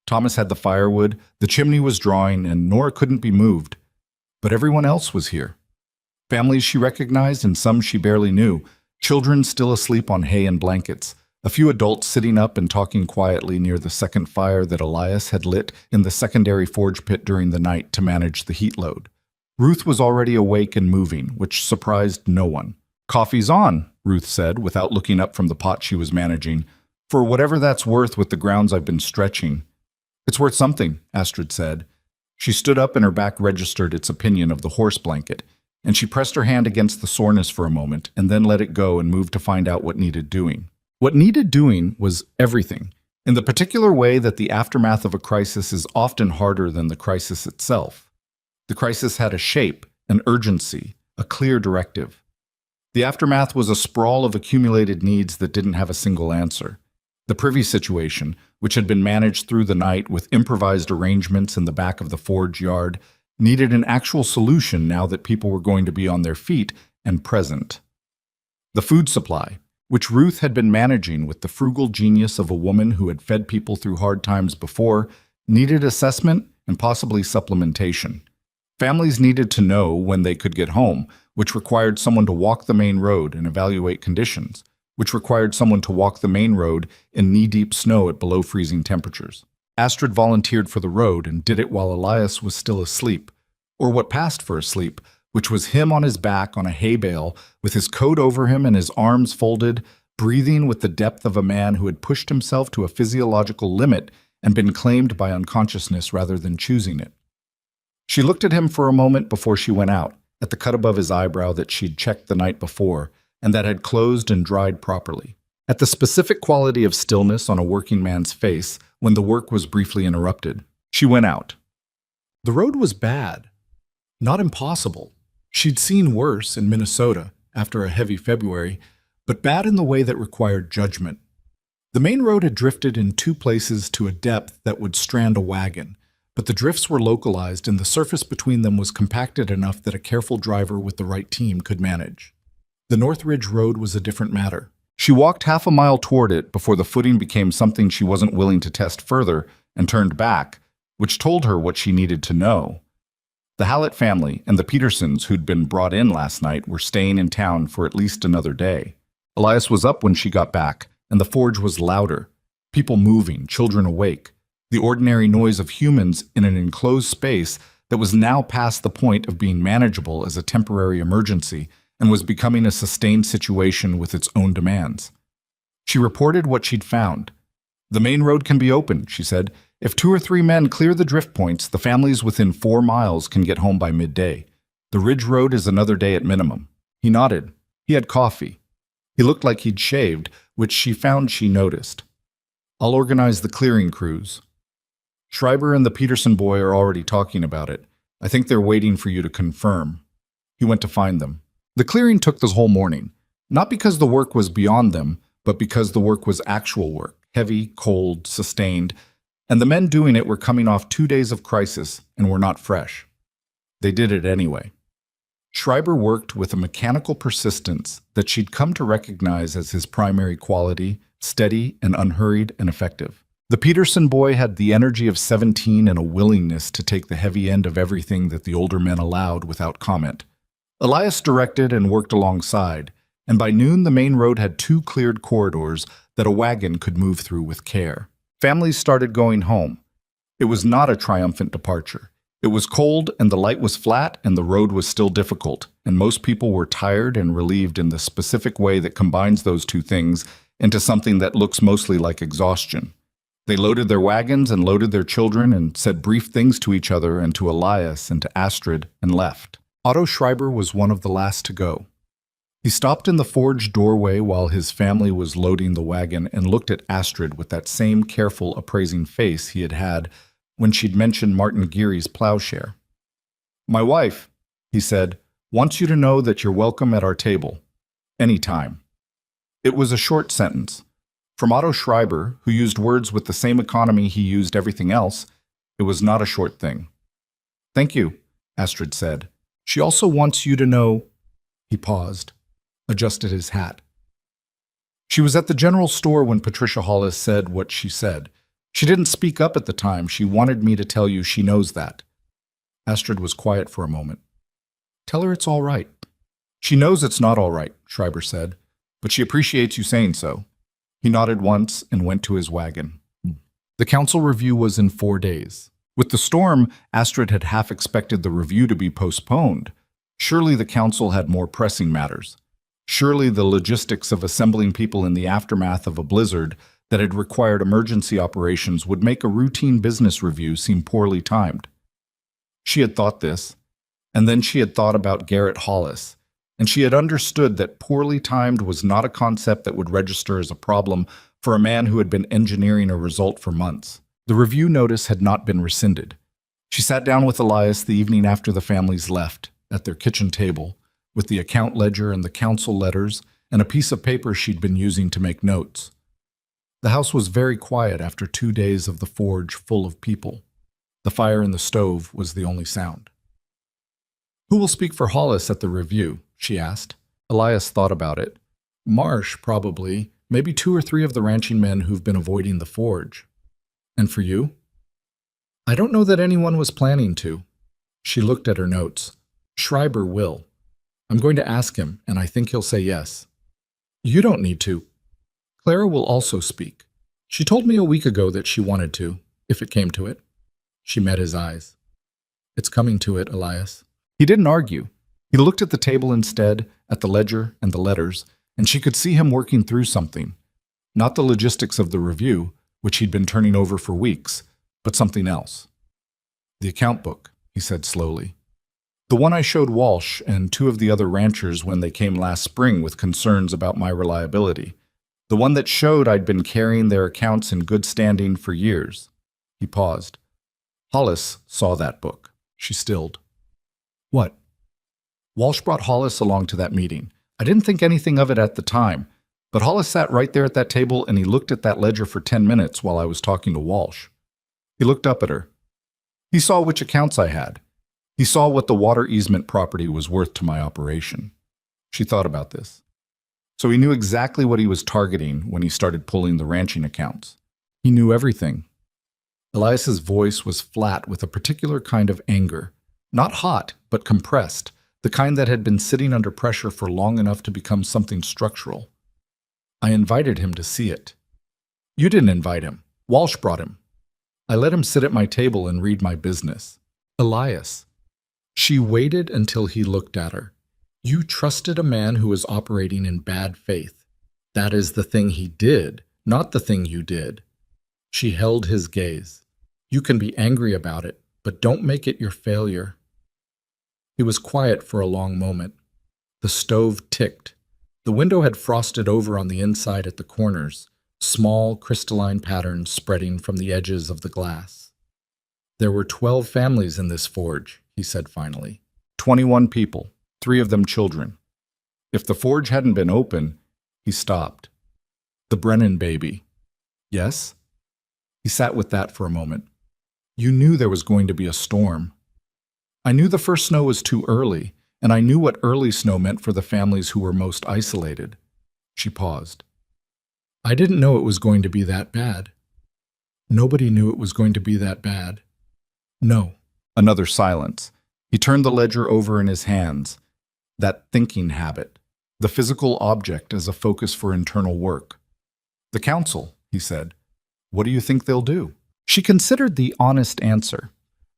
Thomas had the firewood, the chimney was drawing, and Nora couldn't be moved. But everyone else was here. Families she recognized and some she barely knew, children still asleep on hay and blankets, a few adults sitting up and talking quietly near the second fire that Elias had lit in the secondary forge pit during the night to manage the heat load. Ruth was already awake and moving, which surprised no one. "Coffee's on," Ruth said, without looking up from the pot she was managing. "For whatever that's worth with the grounds I've been stretching." "It's worth something," Astrid said. She stood up and her back registered its opinion of the horse blanket, and she pressed her hand against the soreness for a moment and then let it go and moved to find out what needed doing. What needed doing was everything, in the particular way that the aftermath of a crisis is often harder than the crisis itself. The crisis had a shape, an urgency, a clear directive. The aftermath was a sprawl of accumulated needs that didn't have a single answer. The privy situation, which had been managed through the night with improvised arrangements in the back of the forge yard, needed an actual solution now that people were going to be on their feet and present. The food supply, which Ruth had been managing with the frugal genius of a woman who had fed people through hard times before, needed assessment and possibly supplementation. Families needed to know when they could get home, which required someone to walk the main road and evaluate conditions, which required someone to walk the main road in knee-deep snow at below freezing temperatures. Astrid volunteered for the road and did it while Elias was still asleep, or what passed for asleep, which was him on his back on a hay bale, with his coat over him and his arms folded, breathing with the depth of a man who had pushed himself to a physiological limit and been claimed by unconsciousness rather than choosing it. She looked at him for a moment before she went out, at the cut above his eyebrow that she'd checked the night before, and that had closed and dried properly, at the specific quality of stillness on a working man's face when the work was briefly interrupted. She went out. The road was bad, not impossible. She'd seen worse in Minnesota after a heavy February, but bad in the way that required judgment. The main road had drifted in 2 places to a depth that would strand a wagon, but the drifts were localized and the surface between them was compacted enough that a careful driver with the right team could manage. The North Ridge Road was a different matter. She walked half a mile toward it before the footing became something she wasn't willing to test further and turned back, which told her what she needed to know. The Hallett family and the Petersons who'd been brought in last night were staying in town for at least another day. Elias was up when she got back, and the forge was louder. People moving, children awake. The ordinary noise of humans in an enclosed space that was now past the point of being manageable as a temporary emergency and was becoming a sustained situation with its own demands. She reported what she'd found. "The main road can be opened," she said. "If 2 or 3 men clear the drift points, the families within 4 miles can get home by midday. The Ridge Road is another day at minimum." He nodded. He had coffee. He looked like he'd shaved, which she found she noticed. "I'll organize the clearing crews. Schreiber and the Peterson boy are already talking about it. I think they're waiting for you to confirm." He went to find them. The clearing took the whole morning, not because the work was beyond them, but because the work was actual work, heavy, cold, sustained, and the men doing it were coming off 2 days of crisis and were not fresh. They did it anyway. Schreiber worked with a mechanical persistence that she'd come to recognize as his primary quality, steady and unhurried and effective. The Peterson boy had the energy of 17 and a willingness to take the heavy end of everything that the older men allowed without comment. Elias directed and worked alongside, and by noon the main road had 2 cleared corridors that a wagon could move through with care. Families started going home. It was not a triumphant departure. It was cold, and the light was flat, and the road was still difficult, and most people were tired and relieved in the specific way that combines those two things into something that looks mostly like exhaustion. They loaded their wagons and loaded their children and said brief things to each other and to Elias and to Astrid and left. Otto Schreiber was one of the last to go. He stopped in the forge doorway while his family was loading the wagon and looked at Astrid with that same careful, appraising face he had had when she'd mentioned Martin Geary's plowshare. "My wife," he said, "wants you to know that you're welcome at our table. Any time." It was a short sentence. From Otto Schreiber, who used words with the same economy he used everything else, it was not a short thing. "Thank you," Astrid said. "She also wants you to know—" He paused, adjusted his hat. She was at the general store when Patricia Hollis said what she said. She didn't speak up at the time. She wanted me to tell you she knows that. Astrid was quiet for a moment. "Tell her it's all right." "She knows it's not all right," Schreiber said, "but she appreciates you saying so." He nodded once and went to his wagon. The council review was in 4 days. With the storm, Astrid had half expected the review to be postponed. Surely the council had more pressing matters. Surely the logistics of assembling people in the aftermath of a blizzard that had required emergency operations would make a routine business review seem poorly timed. She had thought this, and then she had thought about Garrett Hollis, and she had understood that poorly timed was not a concept that would register as a problem for a man who had been engineering a result for months. The review notice had not been rescinded. She sat down with Elias the evening after the families left, at their kitchen table, with the account ledger and the council letters and a piece of paper she'd been using to make notes. The house was very quiet after 2 days of the forge full of people. The fire in the stove was the only sound. "Who will speak for Hollis at the review?" she asked. Elias thought about it. "Marsh, probably. Maybe 2 or 3 of the ranching men who've been avoiding the forge." "And for you?" "I don't know that anyone was planning to." She looked at her notes. "Schreiber will. I'm going to ask him, and I think he'll say yes." "You don't need to." "Clara will also speak. She told me a week ago that she wanted to, if it came to it." She met his eyes. "It's coming to it, Elias." He didn't argue. He looked at the table instead, at the ledger and the letters, and she could see him working through something. Not the logistics of the review, which he'd been turning over for weeks, but something else. "The account book," he said slowly. "The one I showed Walsh and 2 of the other ranchers when they came last spring with concerns about my reliability. The one that showed I'd been carrying their accounts in good standing for years." He paused. "Hollis saw that book." She stilled. "What?" "Walsh brought Hollis along to that meeting. I didn't think anything of it at the time, but Hollis sat right there at that table and he looked at that ledger for 10 minutes while I was talking to Walsh. He looked up at her. He saw which accounts I had. He saw what the water easement property was worth to my operation." She thought about this. "So he knew exactly what he was targeting when he started pulling the ranching accounts. He knew everything." Elias's voice was flat with a particular kind of anger. Not hot, but compressed, the kind that had been sitting under pressure for long enough to become something structural. "I invited him to see it." "You didn't invite him. Walsh brought him. I let him sit at my table and read my business." "Elias." She waited until he looked at her. "You trusted a man who was operating in bad faith. That is the thing he did, not the thing you did." She held his gaze. "You can be angry about it, but don't make it your failure." He was quiet for a long moment. The stove ticked. The window had frosted over on the inside at the corners, small crystalline patterns spreading from the edges of the glass. "There were 12 families in this forge," he said finally. 21 people. 3 of them children. If the forge hadn't been open, he stopped. "The Brennan baby." "Yes?" He sat with that for a moment. "You knew there was going to be a storm." "I knew the first snow was too early, and I knew what early snow meant for the families who were most isolated." She paused. "I didn't know it was going to be that bad." "Nobody knew it was going to be that bad." "No." Another silence. He turned the ledger over in his hands. That thinking habit, the physical object as a focus for internal work. "The council," he said. "What do you think they'll do?" She considered the honest answer.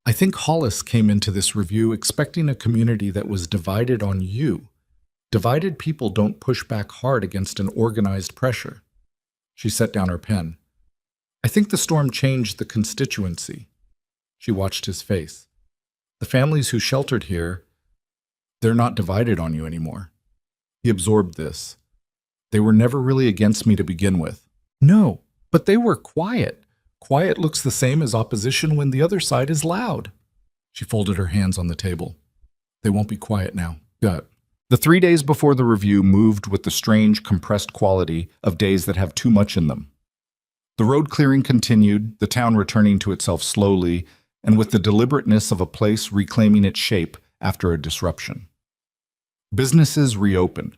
I think Hollis came into this review expecting a community that was divided on you. Divided people don't push back hard against an organized pressure. She set down her pen. I think the storm changed the constituency. She watched his face. The families who sheltered here, they're not divided on you anymore. He absorbed this. They were never really against me to begin with. No, but they were quiet. Quiet looks the same as opposition when the other side is loud. She folded her hands on the table. They won't be quiet now. Gut. The 3 days before the review moved with the strange, compressed quality of days that have too much in them. The road clearing continued, the town returning to itself slowly, and with the deliberateness of a place reclaiming its shape after a disruption. Businesses reopened.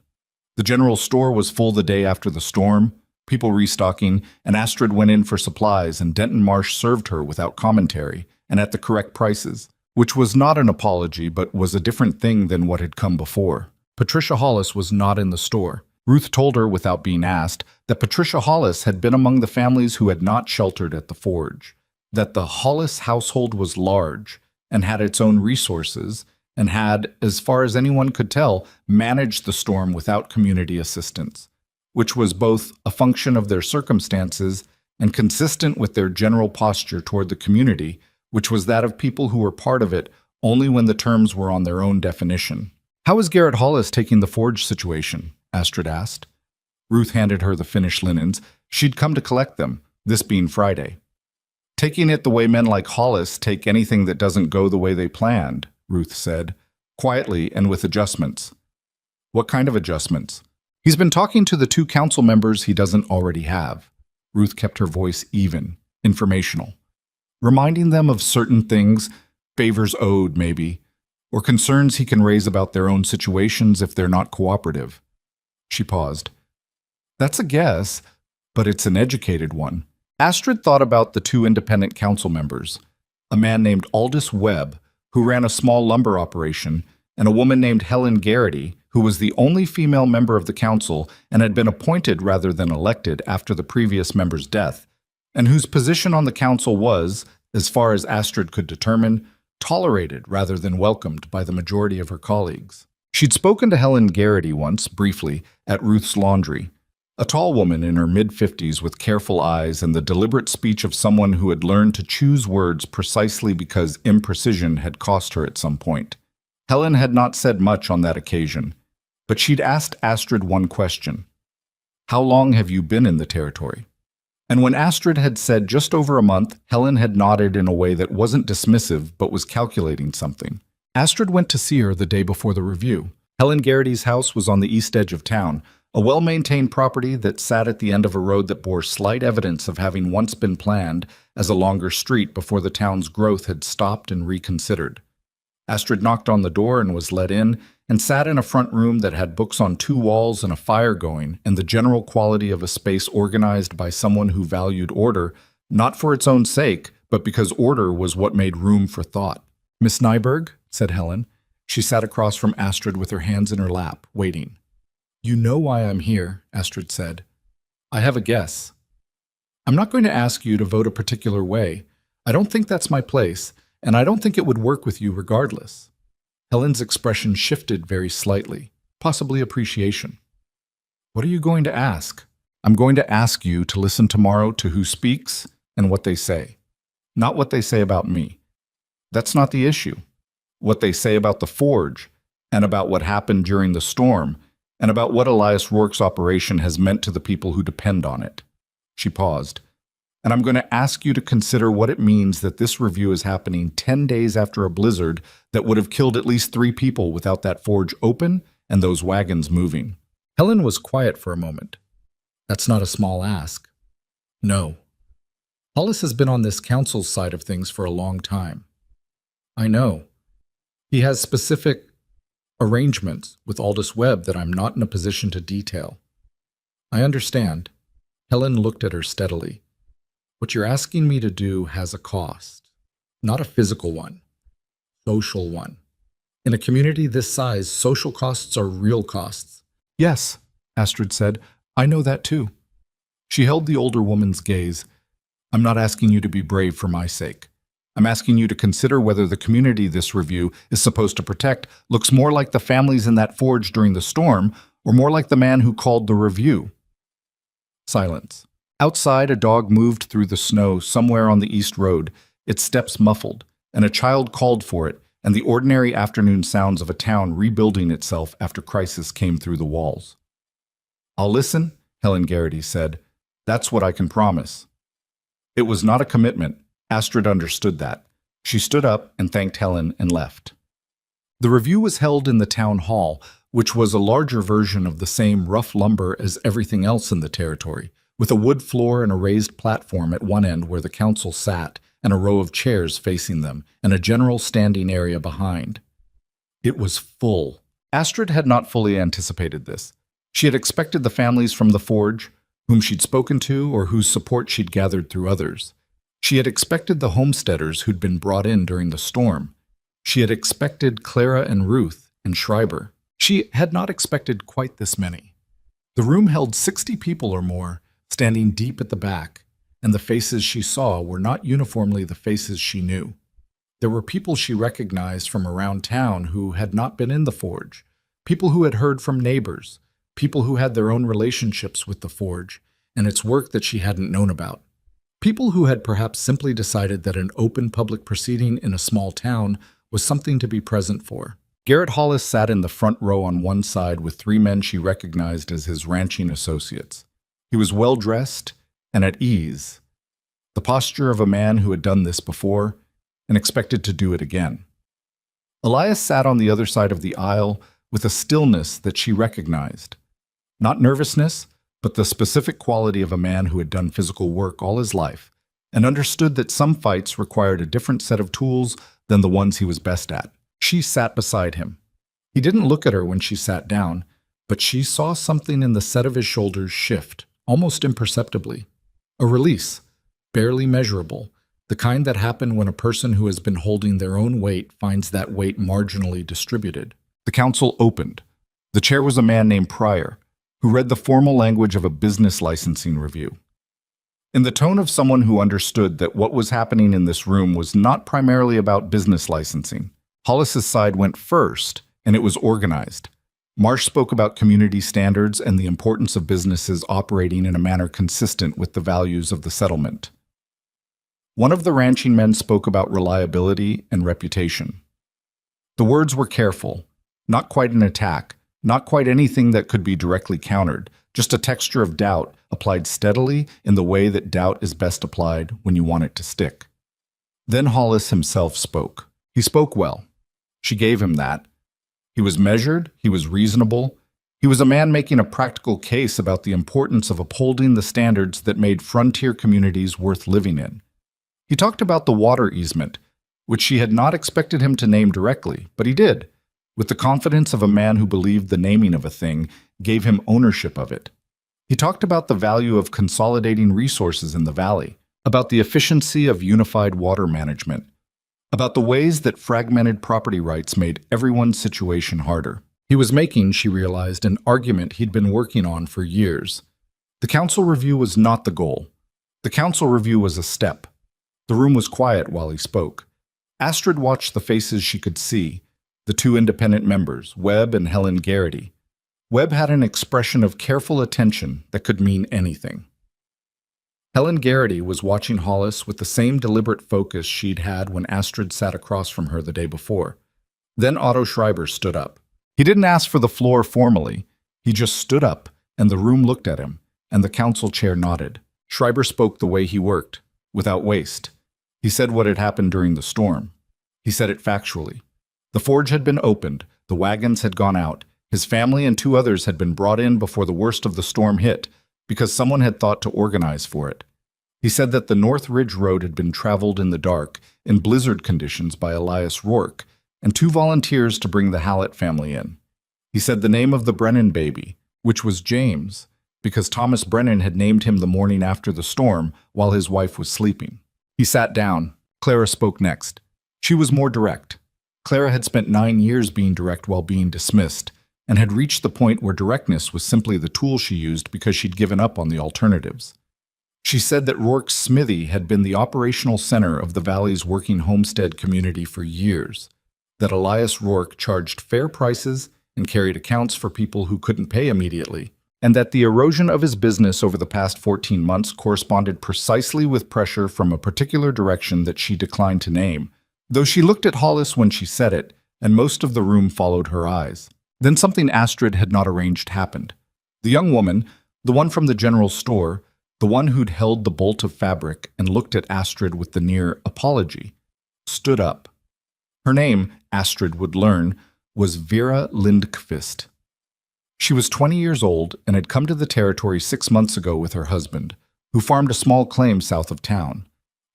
The general store was full the day after the storm, people restocking, and Astrid went in for supplies, and Denton Marsh served her without commentary and at the correct prices, which was not an apology but was a different thing than what had come before. Patricia Hollis was not in the store. Ruth told her, without being asked, that Patricia Hollis had been among the families who had not sheltered at the forge, that the Hollis household was large and had its own resources, and had, as far as anyone could tell, managed the storm without community assistance, which was both a function of their circumstances and consistent with their general posture toward the community, which was that of people who were part of it only when the terms were on their own definition. How is Garrett Hollis taking the forge situation? Astrid asked. Ruth handed her the finished linens. She'd come to collect them, this being Friday. Taking it the way men like Hollis take anything that doesn't go the way they planned, Ruth said, quietly and with adjustments. What kind of adjustments? He's been talking to the 2 council members he doesn't already have. Ruth kept her voice even, informational. Reminding them of certain things, favors owed maybe, or concerns he can raise about their own situations if they're not cooperative. She paused. That's a guess, but it's an educated one. Astrid thought about the 2 independent council members, a man named Aldous Webb, who ran a small lumber operation, and a woman named Helen Garrity, who was the only female member of the council and had been appointed rather than elected after the previous member's death, and whose position on the council was, as far as Astrid could determine, tolerated rather than welcomed by the majority of her colleagues. She'd spoken to Helen Garrity once, briefly, at Ruth's laundry, a tall woman in her mid-50s with careful eyes and the deliberate speech of someone who had learned to choose words precisely because imprecision had cost her at some point. Helen had not said much on that occasion, but she'd asked Astrid one question. How long have you been in the territory? And when Astrid had said just over a month, Helen had nodded in a way that wasn't dismissive but was calculating something. Astrid went to see her the day before the review. Helen Garrity's house was on the east edge of town, a well-maintained property that sat at the end of a road that bore slight evidence of having once been planned as a longer street before the town's growth had stopped and reconsidered. Astrid knocked on the door and was let in, and sat in a front room that had books on 2 walls and a fire going, and the general quality of a space organized by someone who valued order, not for its own sake, but because order was what made room for thought. Miss Nyberg, said Helen. She sat across from Astrid with her hands in her lap, waiting. You know why I'm here, Astrid said. I have a guess. I'm not going to ask you to vote a particular way. I don't think that's my place, and I don't think it would work with you regardless. Helen's expression shifted very slightly, possibly appreciation. What are you going to ask? I'm going to ask you to listen tomorrow to who speaks and what they say, not what they say about me. That's not the issue. What they say about the forge, and about what happened during the storm, and about what Elias Rourke's operation has meant to the people who depend on it. She paused. And I'm going to ask you to consider what it means that this review is happening 10 days after a blizzard that would have killed at least 3 people without that forge open and those wagons moving. Helen was quiet for a moment. That's not a small ask. No. Hollis has been on this council's side of things for a long time. I know. He has specific arrangements with Aldous Webb that I'm not in a position to detail. I understand. Helen looked at her steadily. What you're asking me to do has a cost, not a physical one, social one. In a community this size, social costs are real costs. Yes, Astrid said, I know that too. She held the older woman's gaze. I'm not asking you to be brave for my sake. I'm asking you to consider whether the community this review is supposed to protect looks more like the families in that forge during the storm, or more like the man who called the review." Silence. Outside, a dog moved through the snow somewhere on the east road, its steps muffled, and a child called for it, and the ordinary afternoon sounds of a town rebuilding itself after crisis came through the walls. "I'll listen," Helen Garrity said. "That's what I can promise." It was not a commitment. Astrid understood that. She stood up and thanked Helen and left. The review was held in the town hall, which was a larger version of the same rough lumber as everything else in the territory, with a wood floor and a raised platform at one end where the council sat, and a row of chairs facing them, and a general standing area behind. It was full. Astrid had not fully anticipated this. She had expected the families from the forge, whom she'd spoken to or whose support she'd gathered through others. She had expected the homesteaders who'd been brought in during the storm. She had expected Clara and Ruth and Schreiber. She had not expected quite this many. The room held 60 people or more, standing deep at the back, and the faces she saw were not uniformly the faces she knew. There were people she recognized from around town who had not been in the forge, people who had heard from neighbors, people who had their own relationships with the forge and its work that she hadn't known about. People who had perhaps simply decided that an open public proceeding in a small town was something to be present for. Garrett Hollis sat in the front row on one side with 3 men she recognized as his ranching associates. He was well-dressed and at ease, the posture of a man who had done this before and expected to do it again. Elias sat on the other side of the aisle with a stillness that she recognized. Not nervousness, but the specific quality of a man who had done physical work all his life and understood that some fights required a different set of tools than the ones he was best at. She sat beside him. He didn't look at her when she sat down, but she saw something in the set of his shoulders shift, almost imperceptibly. A release, barely measurable, the kind that happened when a person who has been holding their own weight finds that weight marginally distributed. The council opened. The chair was a man named Pryor, who read the formal language of a business licensing review. In the tone of someone who understood that what was happening in this room was not primarily about business licensing, Hollis's side went first, and it was organized. Marsh spoke about community standards and the importance of businesses operating in a manner consistent with the values of the settlement. One of the ranching men spoke about reliability and reputation. The words were careful, not quite an attack, not quite anything that could be directly countered, just a texture of doubt applied steadily in the way that doubt is best applied when you want it to stick. Then Hollis himself spoke. He spoke well. She gave him that. He was measured, he was reasonable. He was a man making a practical case about the importance of upholding the standards that made frontier communities worth living in. He talked about the water easement, which she had not expected him to name directly, but he did, with the confidence of a man who believed the naming of a thing gave him ownership of it. He talked about the value of consolidating resources in the valley, about the efficiency of unified water management, about the ways that fragmented property rights made everyone's situation harder. He was making, she realized, an argument he'd been working on for years. The council review was not the goal. The council review was a step. The room was quiet while he spoke. Astrid watched the faces she could see, the 2 independent members, Webb and Helen Garrity. Webb had an expression of careful attention that could mean anything. Helen Garrity was watching Hollis with the same deliberate focus she'd had when Astrid sat across from her the day before. Then Otto Schreiber stood up. He didn't ask for the floor formally. He just stood up, and the room looked at him, and the council chair nodded. Schreiber spoke the way he worked, without waste. He said what had happened during the storm. He said it factually. The forge had been opened, the wagons had gone out, his family and 2 others had been brought in before the worst of the storm hit, because someone had thought to organize for it. He said that the North Ridge Road had been traveled in the dark, in blizzard conditions by Elias Rourke, and 2 volunteers to bring the Hallett family in. He said the name of the Brennan baby, which was James, because Thomas Brennan had named him the morning after the storm while his wife was sleeping. He sat down. Clara spoke next. She was more direct. Clara had spent 9 years being direct while being dismissed, and had reached the point where directness was simply the tool she used because she'd given up on the alternatives. She said that Rourke's smithy had been the operational center of the Valley's working homestead community for years, that Elias Rourke charged fair prices and carried accounts for people who couldn't pay immediately, and that the erosion of his business over the past 14 months corresponded precisely with pressure from a particular direction that she declined to name, though she looked at Hollis when she said it, and most of the room followed her eyes. Then something Astrid had not arranged happened. The young woman, the one from the general store, the one who'd held the bolt of fabric and looked at Astrid with the near apology, stood up. Her name, Astrid would learn, was Vera Lindqvist. She was 20 years old and had come to the territory 6 months ago with her husband, who farmed a small claim south of town.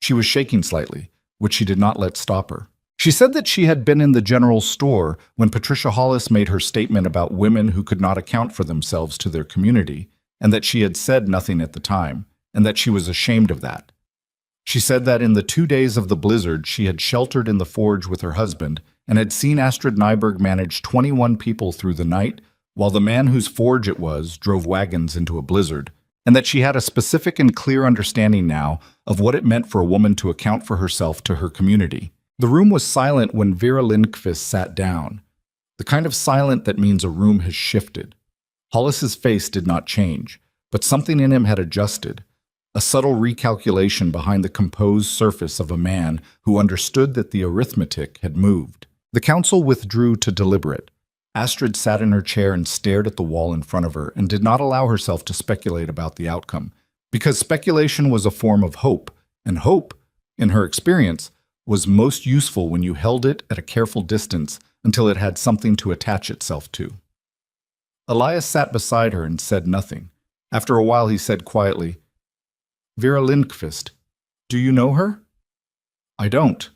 She was shaking slightly, which she did not let stop her. She said that she had been in the general store when Patricia Hollis made her statement about women who could not account for themselves to their community, and that she had said nothing at the time, and that she was ashamed of that. She said that in the 2 days of the blizzard she had sheltered in the forge with her husband and had seen Astrid Nyberg manage 21 people through the night, while the man whose forge it was drove wagons into a blizzard, and that she had a specific and clear understanding now of what it meant for a woman to account for herself to her community. The room was silent when Vera Lindqvist sat down, the kind of silent that means a room has shifted. Hollis's face did not change, but something in him had adjusted, a subtle recalculation behind the composed surface of a man who understood that the arithmetic had moved. The council withdrew to deliberate. Astrid sat in her chair and stared at the wall in front of her and did not allow herself to speculate about the outcome, because speculation was a form of hope, and hope, in her experience, was most useful when you held it at a careful distance until it had something to attach itself to. Elias sat beside her and said nothing. After a while he said quietly, "Vera Lindqvist, do you know her?" "I don't."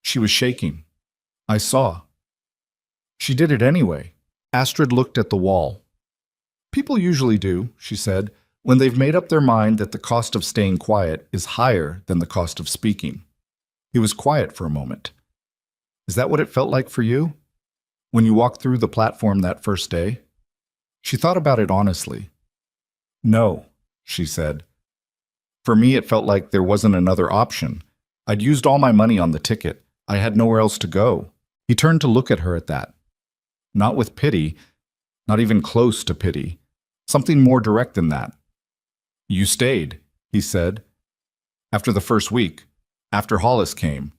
She was shaking. "I saw." "She did it anyway." Astrid looked at the wall. "People usually do," she said, "when they've made up their mind that the cost of staying quiet is higher than the cost of speaking." He was quiet for a moment. "Is that what it felt like for you? When you walked through the platform that first day?" She thought about it honestly. "No," she said. "For me it felt like there wasn't another option. I'd used all my money on the ticket. I had nowhere else to go." He turned to look at her at that. Not with pity, not even close to pity. Something more direct than that. "You stayed," he said. "After the first week. After Hollis came.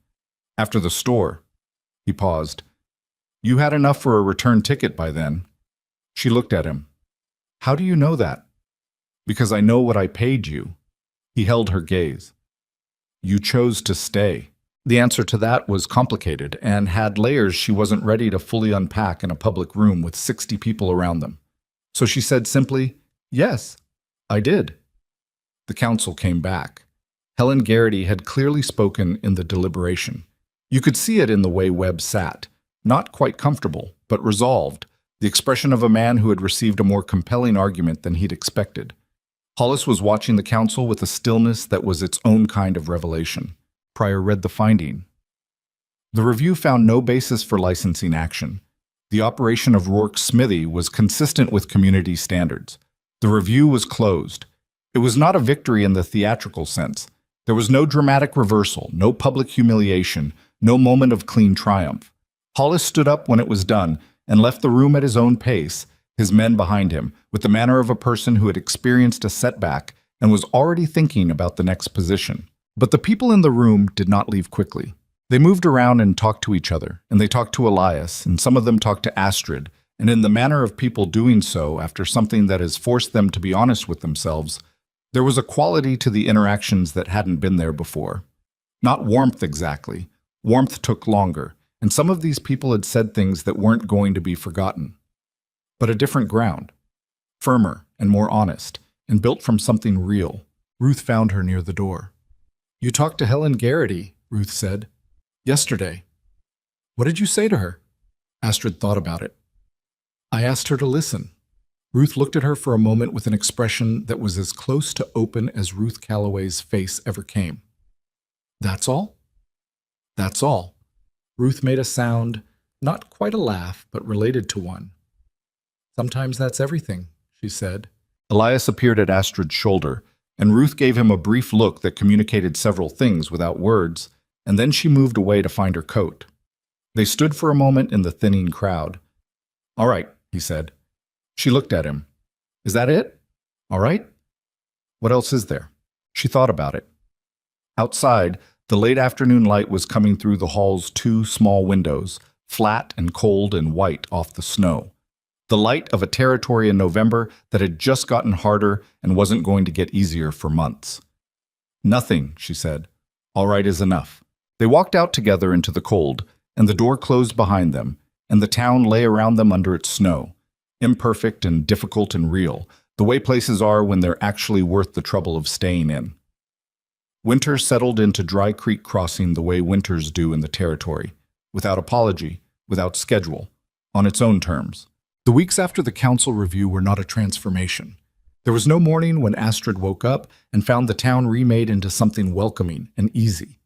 After the store." He paused. "You had enough for a return ticket by then." She looked at him. "How do you know that?" "Because I know what I paid you." He held her gaze. "You chose to stay." The answer to that was complicated and had layers she wasn't ready to fully unpack in a public room with 60 people around them. So she said simply, "Yes, I did." The council came back. Helen Garrity had clearly spoken in the deliberation. You could see it in the way Webb sat, not quite comfortable, but resolved, the expression of a man who had received a more compelling argument than he'd expected. Hollis was watching the council with a stillness that was its own kind of revelation. Pryor read the finding. The review found no basis for licensing action. The operation of Rourke's smithy was consistent with community standards. The review was closed. It was not a victory in the theatrical sense. There was no dramatic reversal, no public humiliation, no moment of clean triumph. Hollis stood up when it was done and left the room at his own pace, his men behind him, with the manner of a person who had experienced a setback and was already thinking about the next position. But the people in the room did not leave quickly. They moved around and talked to each other, and they talked to Elias, and some of them talked to Astrid, and in the manner of people doing so after something that has forced them to be honest with themselves, there was a quality to the interactions that hadn't been there before. Not warmth exactly. Warmth took longer, and some of these people had said things that weren't going to be forgotten. But a different ground. Firmer and more honest, and built from something real. Ruth found her near the door. "You talked to Helen Garrity," Ruth said. "Yesterday." "What did you say to her?" Astrid thought about it. "I asked her to listen." Ruth looked at her for a moment with an expression that was as close to open as Ruth Calloway's face ever came. "That's all?" "That's all." Ruth made a sound, not quite a laugh, but related to one. "Sometimes that's everything," she said. Elias appeared at Astrid's shoulder, and Ruth gave him a brief look that communicated several things without words, and then she moved away to find her coat. They stood for a moment in the thinning crowd. "All right," he said. She looked at him. "Is that it? All right? What else is there?" She thought about it. Outside, the late afternoon light was coming through the hall's 2 small windows, flat and cold and white off the snow. The light of a territory in November that had just gotten harder and wasn't going to get easier for months. "Nothing," she said. "All right is enough." They walked out together into the cold, and the door closed behind them, and the town lay around them under its snow, imperfect and difficult and real, the way places are when they're actually worth the trouble of staying in. Winter settled into Dry Creek Crossing the way winters do in the territory, without apology, without schedule, on its own terms. The weeks after the council review were not a transformation. There was no morning when Astrid woke up and found the town remade into something welcoming and easy.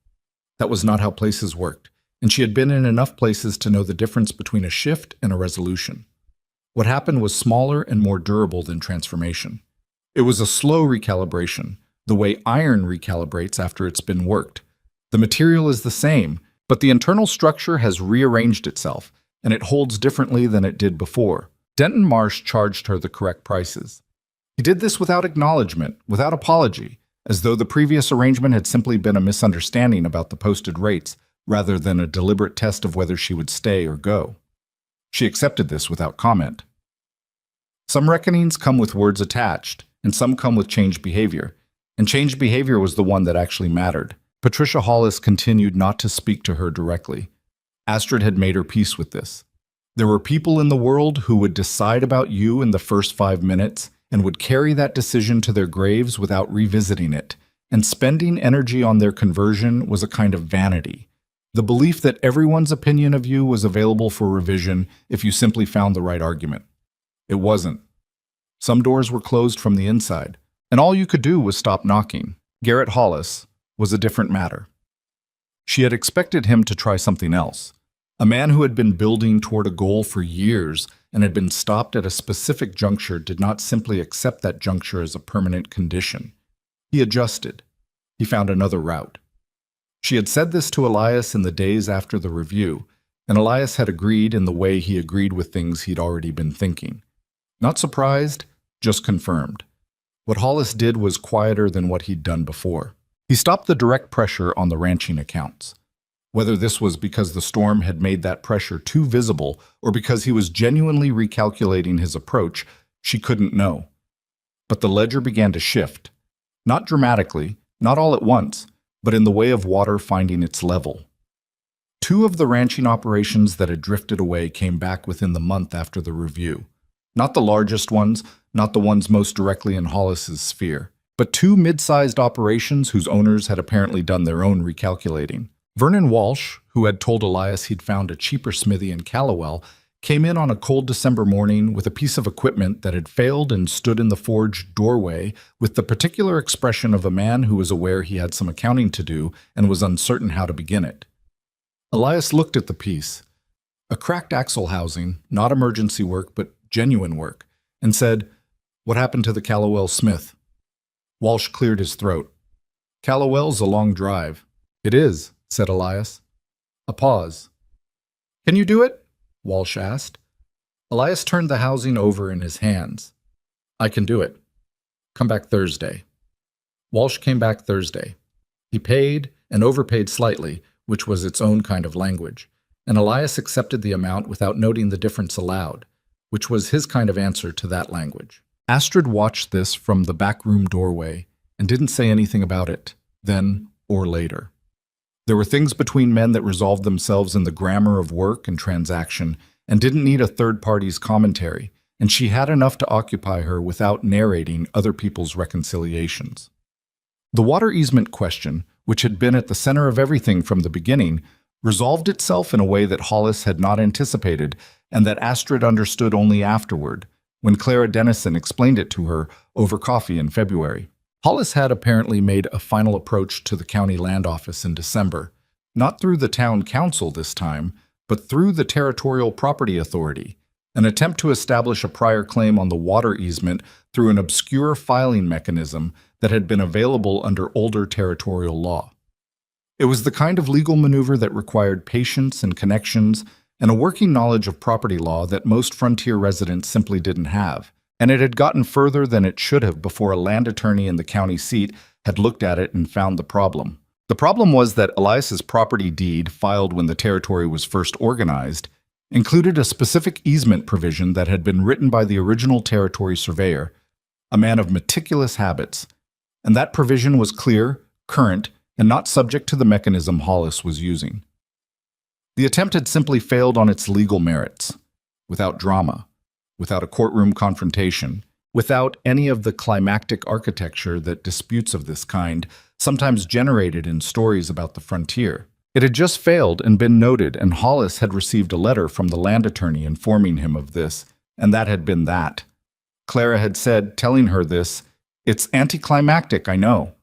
That was not how places worked, and she had been in enough places to know the difference between a shift and a resolution. What happened was smaller and more durable than transformation. It was a slow recalibration, the way iron recalibrates after it's been worked. The material is the same, but the internal structure has rearranged itself, and it holds differently than it did before. Denton Marsh charged her the correct prices. He did this without acknowledgement, without apology, as though the previous arrangement had simply been a misunderstanding about the posted rates, rather than a deliberate test of whether she would stay or go. She accepted this without comment. Some reckonings come with words attached, and some come with changed behavior, and changed behavior was the one that actually mattered. Patricia Hollis continued not to speak to her directly. Astrid had made her peace with this. There were people in the world who would decide about you in the first 5 minutes and would carry that decision to their graves without revisiting it, and spending energy on their conversion was a kind of vanity. The belief that everyone's opinion of you was available for revision if you simply found the right argument. It wasn't. Some doors were closed from the inside, and all you could do was stop knocking. Garrett Hollis was a different matter. She had expected him to try something else. A man who had been building toward a goal for years and had been stopped at a specific juncture did not simply accept that juncture as a permanent condition. He adjusted. He found another route. She had said this to Elias in the days after the review, and Elias had agreed in the way he agreed with things he'd already been thinking. Not surprised, just confirmed. What Hollis did was quieter than what he'd done before. He stopped the direct pressure on the ranching accounts. Whether this was because the storm had made that pressure too visible or because he was genuinely recalculating his approach, she couldn't know. But the ledger began to shift. Not dramatically, not all at once, but in the way of water finding its level. 2 of the ranching operations that had drifted away came back within the month after the review. Not the largest ones, not the ones most directly in Hollis's sphere, but 2 mid-sized operations whose owners had apparently done their own recalculating. Vernon Walsh, who had told Elias he'd found a cheaper smithy in Callowell, came in on a cold December morning with a piece of equipment that had failed and stood in the forge doorway with the particular expression of a man who was aware he had some accounting to do and was uncertain how to begin it. Elias looked at the piece, a cracked axle housing, not emergency work but genuine work, and said, "What happened to the Callowell smith?" Walsh cleared his throat. "Callowell's a long drive." "It is," said Elias. A pause. "Can you do it?" Walsh asked. Elias turned the housing over in his hands. "I can do it. Come back Thursday." Walsh came back Thursday. He paid and overpaid slightly, which was its own kind of language, and Elias accepted the amount without noting the difference aloud, which was his kind of answer to that language. Astrid watched this from the back room doorway and didn't say anything about it, then or later. There were things between men that resolved themselves in the grammar of work and transaction and didn't need a third party's commentary, and she had enough to occupy her without narrating other people's reconciliations. The water easement question, which had been at the center of everything from the beginning, resolved itself in a way that Hollis had not anticipated and that Astrid understood only afterward, when Clara Dennison explained it to her over coffee in February. Hollis had apparently made a final approach to the county land office in December, not through the town council this time, but through the Territorial Property Authority, an attempt to establish a prior claim on the water easement through an obscure filing mechanism that had been available under older territorial law. It was the kind of legal maneuver that required patience and connections and a working knowledge of property law that most frontier residents simply didn't have, and it had gotten further than it should have before a land attorney in the county seat had looked at it and found the problem. The problem was that Elias's property deed, filed when the territory was first organized, included a specific easement provision that had been written by the original territory surveyor, a man of meticulous habits, and that provision was clear, current, and not subject to the mechanism Hollis was using. The attempt had simply failed on its legal merits, without drama, without a courtroom confrontation, without any of the climactic architecture that disputes of this kind sometimes generated in stories about the frontier. It had just failed and been noted, and Hollis had received a letter from the land attorney informing him of this, and that had been that. Clara had said, telling her this, "It's anticlimactic, I know."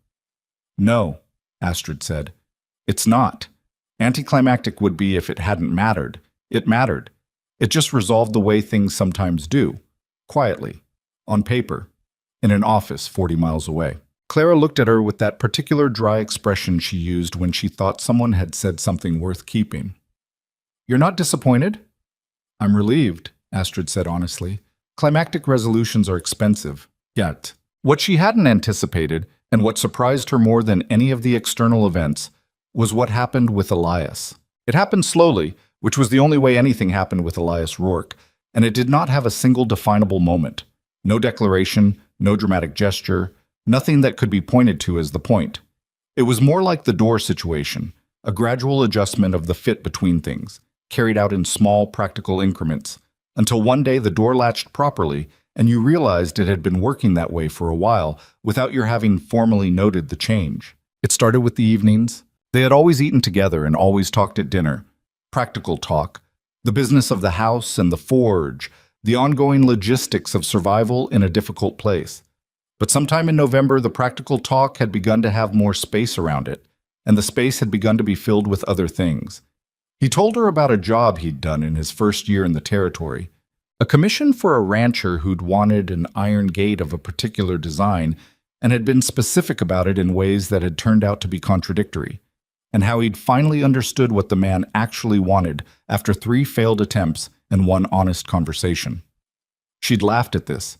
"No," Astrid said. "It's not. Anticlimactic would be if it hadn't mattered. It mattered. It just resolved the way things sometimes do, quietly, on paper, in an office 40 miles away." Clara looked at her with that particular dry expression she used when she thought someone had said something worth keeping. "You're not disappointed?" "I'm relieved," Astrid said honestly. "Climactic resolutions are expensive, yet." What she hadn't anticipated, and what surprised her more than any of the external events, was what happened with Elias. It happened slowly, which was the only way anything happened with Elias Rourke, and it did not have a single definable moment. No declaration, no dramatic gesture, nothing that could be pointed to as the point. It was more like the door situation, a gradual adjustment of the fit between things, carried out in small, practical increments, until one day the door latched properly and you realized it had been working that way for a while without your having formally noted the change. It started with the evenings. They had always eaten together and always talked at dinner. Practical talk, the business of the house and the forge, the ongoing logistics of survival in a difficult place. But sometime in November, the practical talk had begun to have more space around it, and the space had begun to be filled with other things. He told her about a job he'd done in his first year in the territory, a commission for a rancher who'd wanted an iron gate of a particular design and had been specific about it in ways that had turned out to be contradictory, and how he'd finally understood what the man actually wanted after 3 failed attempts and 1 honest conversation. She'd laughed at this,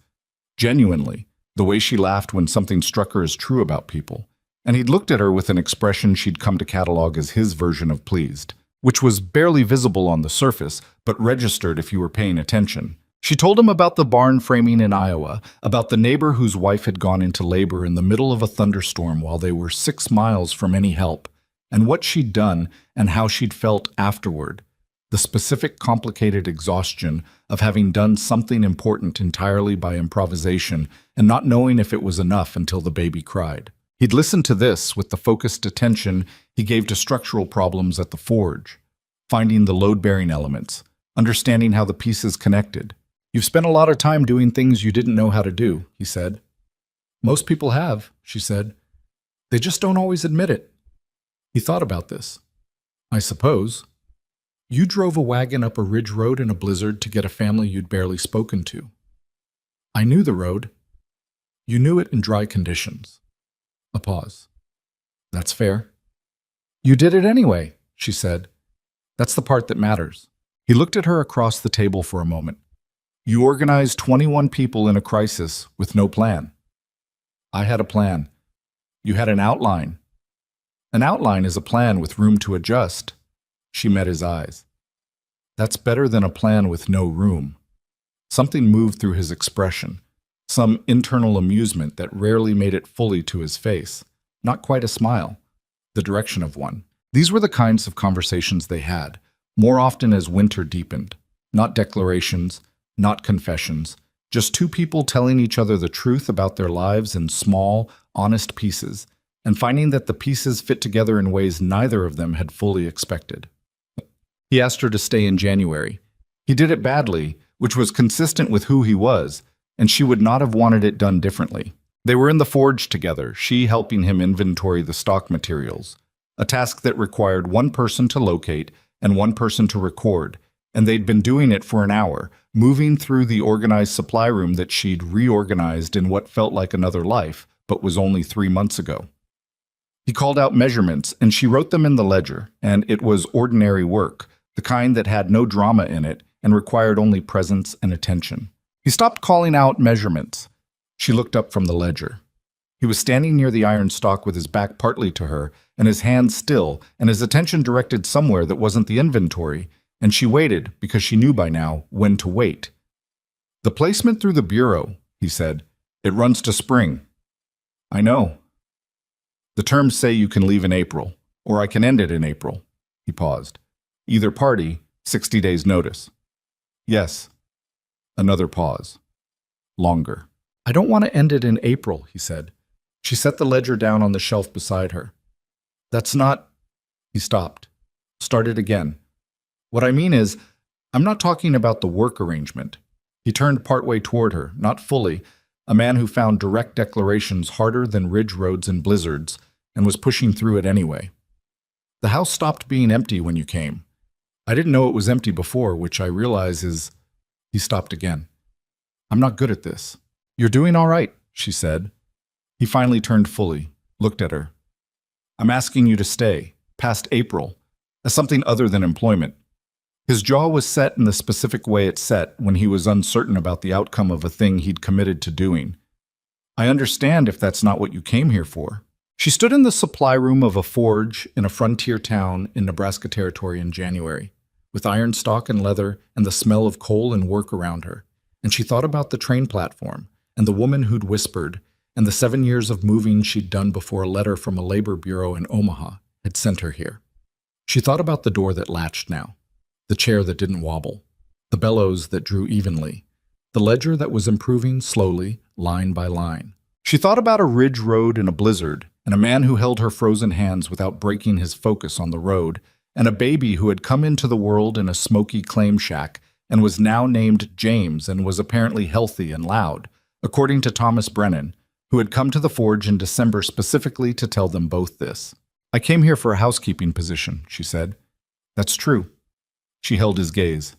genuinely, the way she laughed when something struck her as true about people, and he'd looked at her with an expression she'd come to catalog as his version of pleased, which was barely visible on the surface, but registered if you were paying attention. She told him about the barn framing in Iowa, about the neighbor whose wife had gone into labor in the middle of a thunderstorm while they were 6 miles from any help, and what she'd done and how she'd felt afterward. The specific, complicated exhaustion of having done something important entirely by improvisation and not knowing if it was enough until the baby cried. He'd listened to this with the focused attention he gave to structural problems at the forge, finding the load-bearing elements, understanding how the pieces connected. "You've spent a lot of time doing things you didn't know how to do," he said. "Most people have," she said. "They just don't always admit it." He thought about this. "I suppose. You drove a wagon up a ridge road in a blizzard to get a family you'd barely spoken to. I knew the road. You knew it in dry conditions." A pause. "That's fair." "You did it anyway," she said. "That's the part that matters." He looked at her across the table for a moment. "You organized 21 people in a crisis with no plan." "I had a plan." "You had an outline." "An outline is a plan with room to adjust." She met his eyes. "That's better than a plan with no room." Something moved through his expression, some internal amusement that rarely made it fully to his face. Not quite a smile, the direction of one. These were the kinds of conversations they had, more often as winter deepened. Not declarations, not confessions, just 2 people telling each other the truth about their lives in small, honest pieces, and finding that the pieces fit together in ways neither of them had fully expected. He asked her to stay in January. He did it badly, which was consistent with who he was, and she would not have wanted it done differently. They were in the forge together, she helping him inventory the stock materials, a task that required 1 person to locate and 1 person to record, And they'd been doing it for an hour, moving through the organized supply room that she'd reorganized in what felt like another life, but was only 3 months ago. He called out measurements, and she wrote them in the ledger, and it was ordinary work, the kind that had no drama in it and required only presence and attention. He stopped calling out measurements. She looked up from the ledger. He was standing near the iron stock with his back partly to her, and his hands still, and his attention directed somewhere that wasn't the inventory, and she waited because she knew by now when to wait. "The placement through the bureau," he said. "It runs to spring." "I know. The terms say you can leave in April, or I can end it in April." He paused. "Either party, 60 days notice." "Yes." Another pause. Longer. "I don't want to end it in April," he said. She set the ledger down on the shelf beside her. "That's not—" He stopped. Started again. "What I mean is, I'm not talking about the work arrangement." He turned partway toward her, not fully, a man who found direct declarations harder than ridge roads and blizzards, and was pushing through it anyway. "The house stopped being empty when you came. I didn't know it was empty before, which I realize is—" He stopped again. "I'm not good at this." "You're doing all right," she said. He finally turned fully, looked at her. "I'm asking you to stay, past April, as something other than employment." His jaw was set in the specific way it set when he was uncertain about the outcome of a thing he'd committed to doing. "I understand if that's not what you came here for." She stood in the supply room of a forge in a frontier town in Nebraska Territory in January, with iron stock and leather and the smell of coal and work around her, and she thought about the train platform and the woman who'd whispered, and the 7 years of moving she'd done before a letter from a labor bureau in Omaha had sent her here. She thought about the door that latched now, the chair that didn't wobble, the bellows that drew evenly, the ledger that was improving slowly, line by line. She thought about a ridge road in a blizzard, and a man who held her frozen hands without breaking his focus on the road, and a baby who had come into the world in a smoky claim shack and was now named James and was apparently healthy and loud, according to Thomas Brennan, who had come to the forge in December specifically to tell them both this. "I came here for a housekeeping position," she said. "That's true." She held his gaze.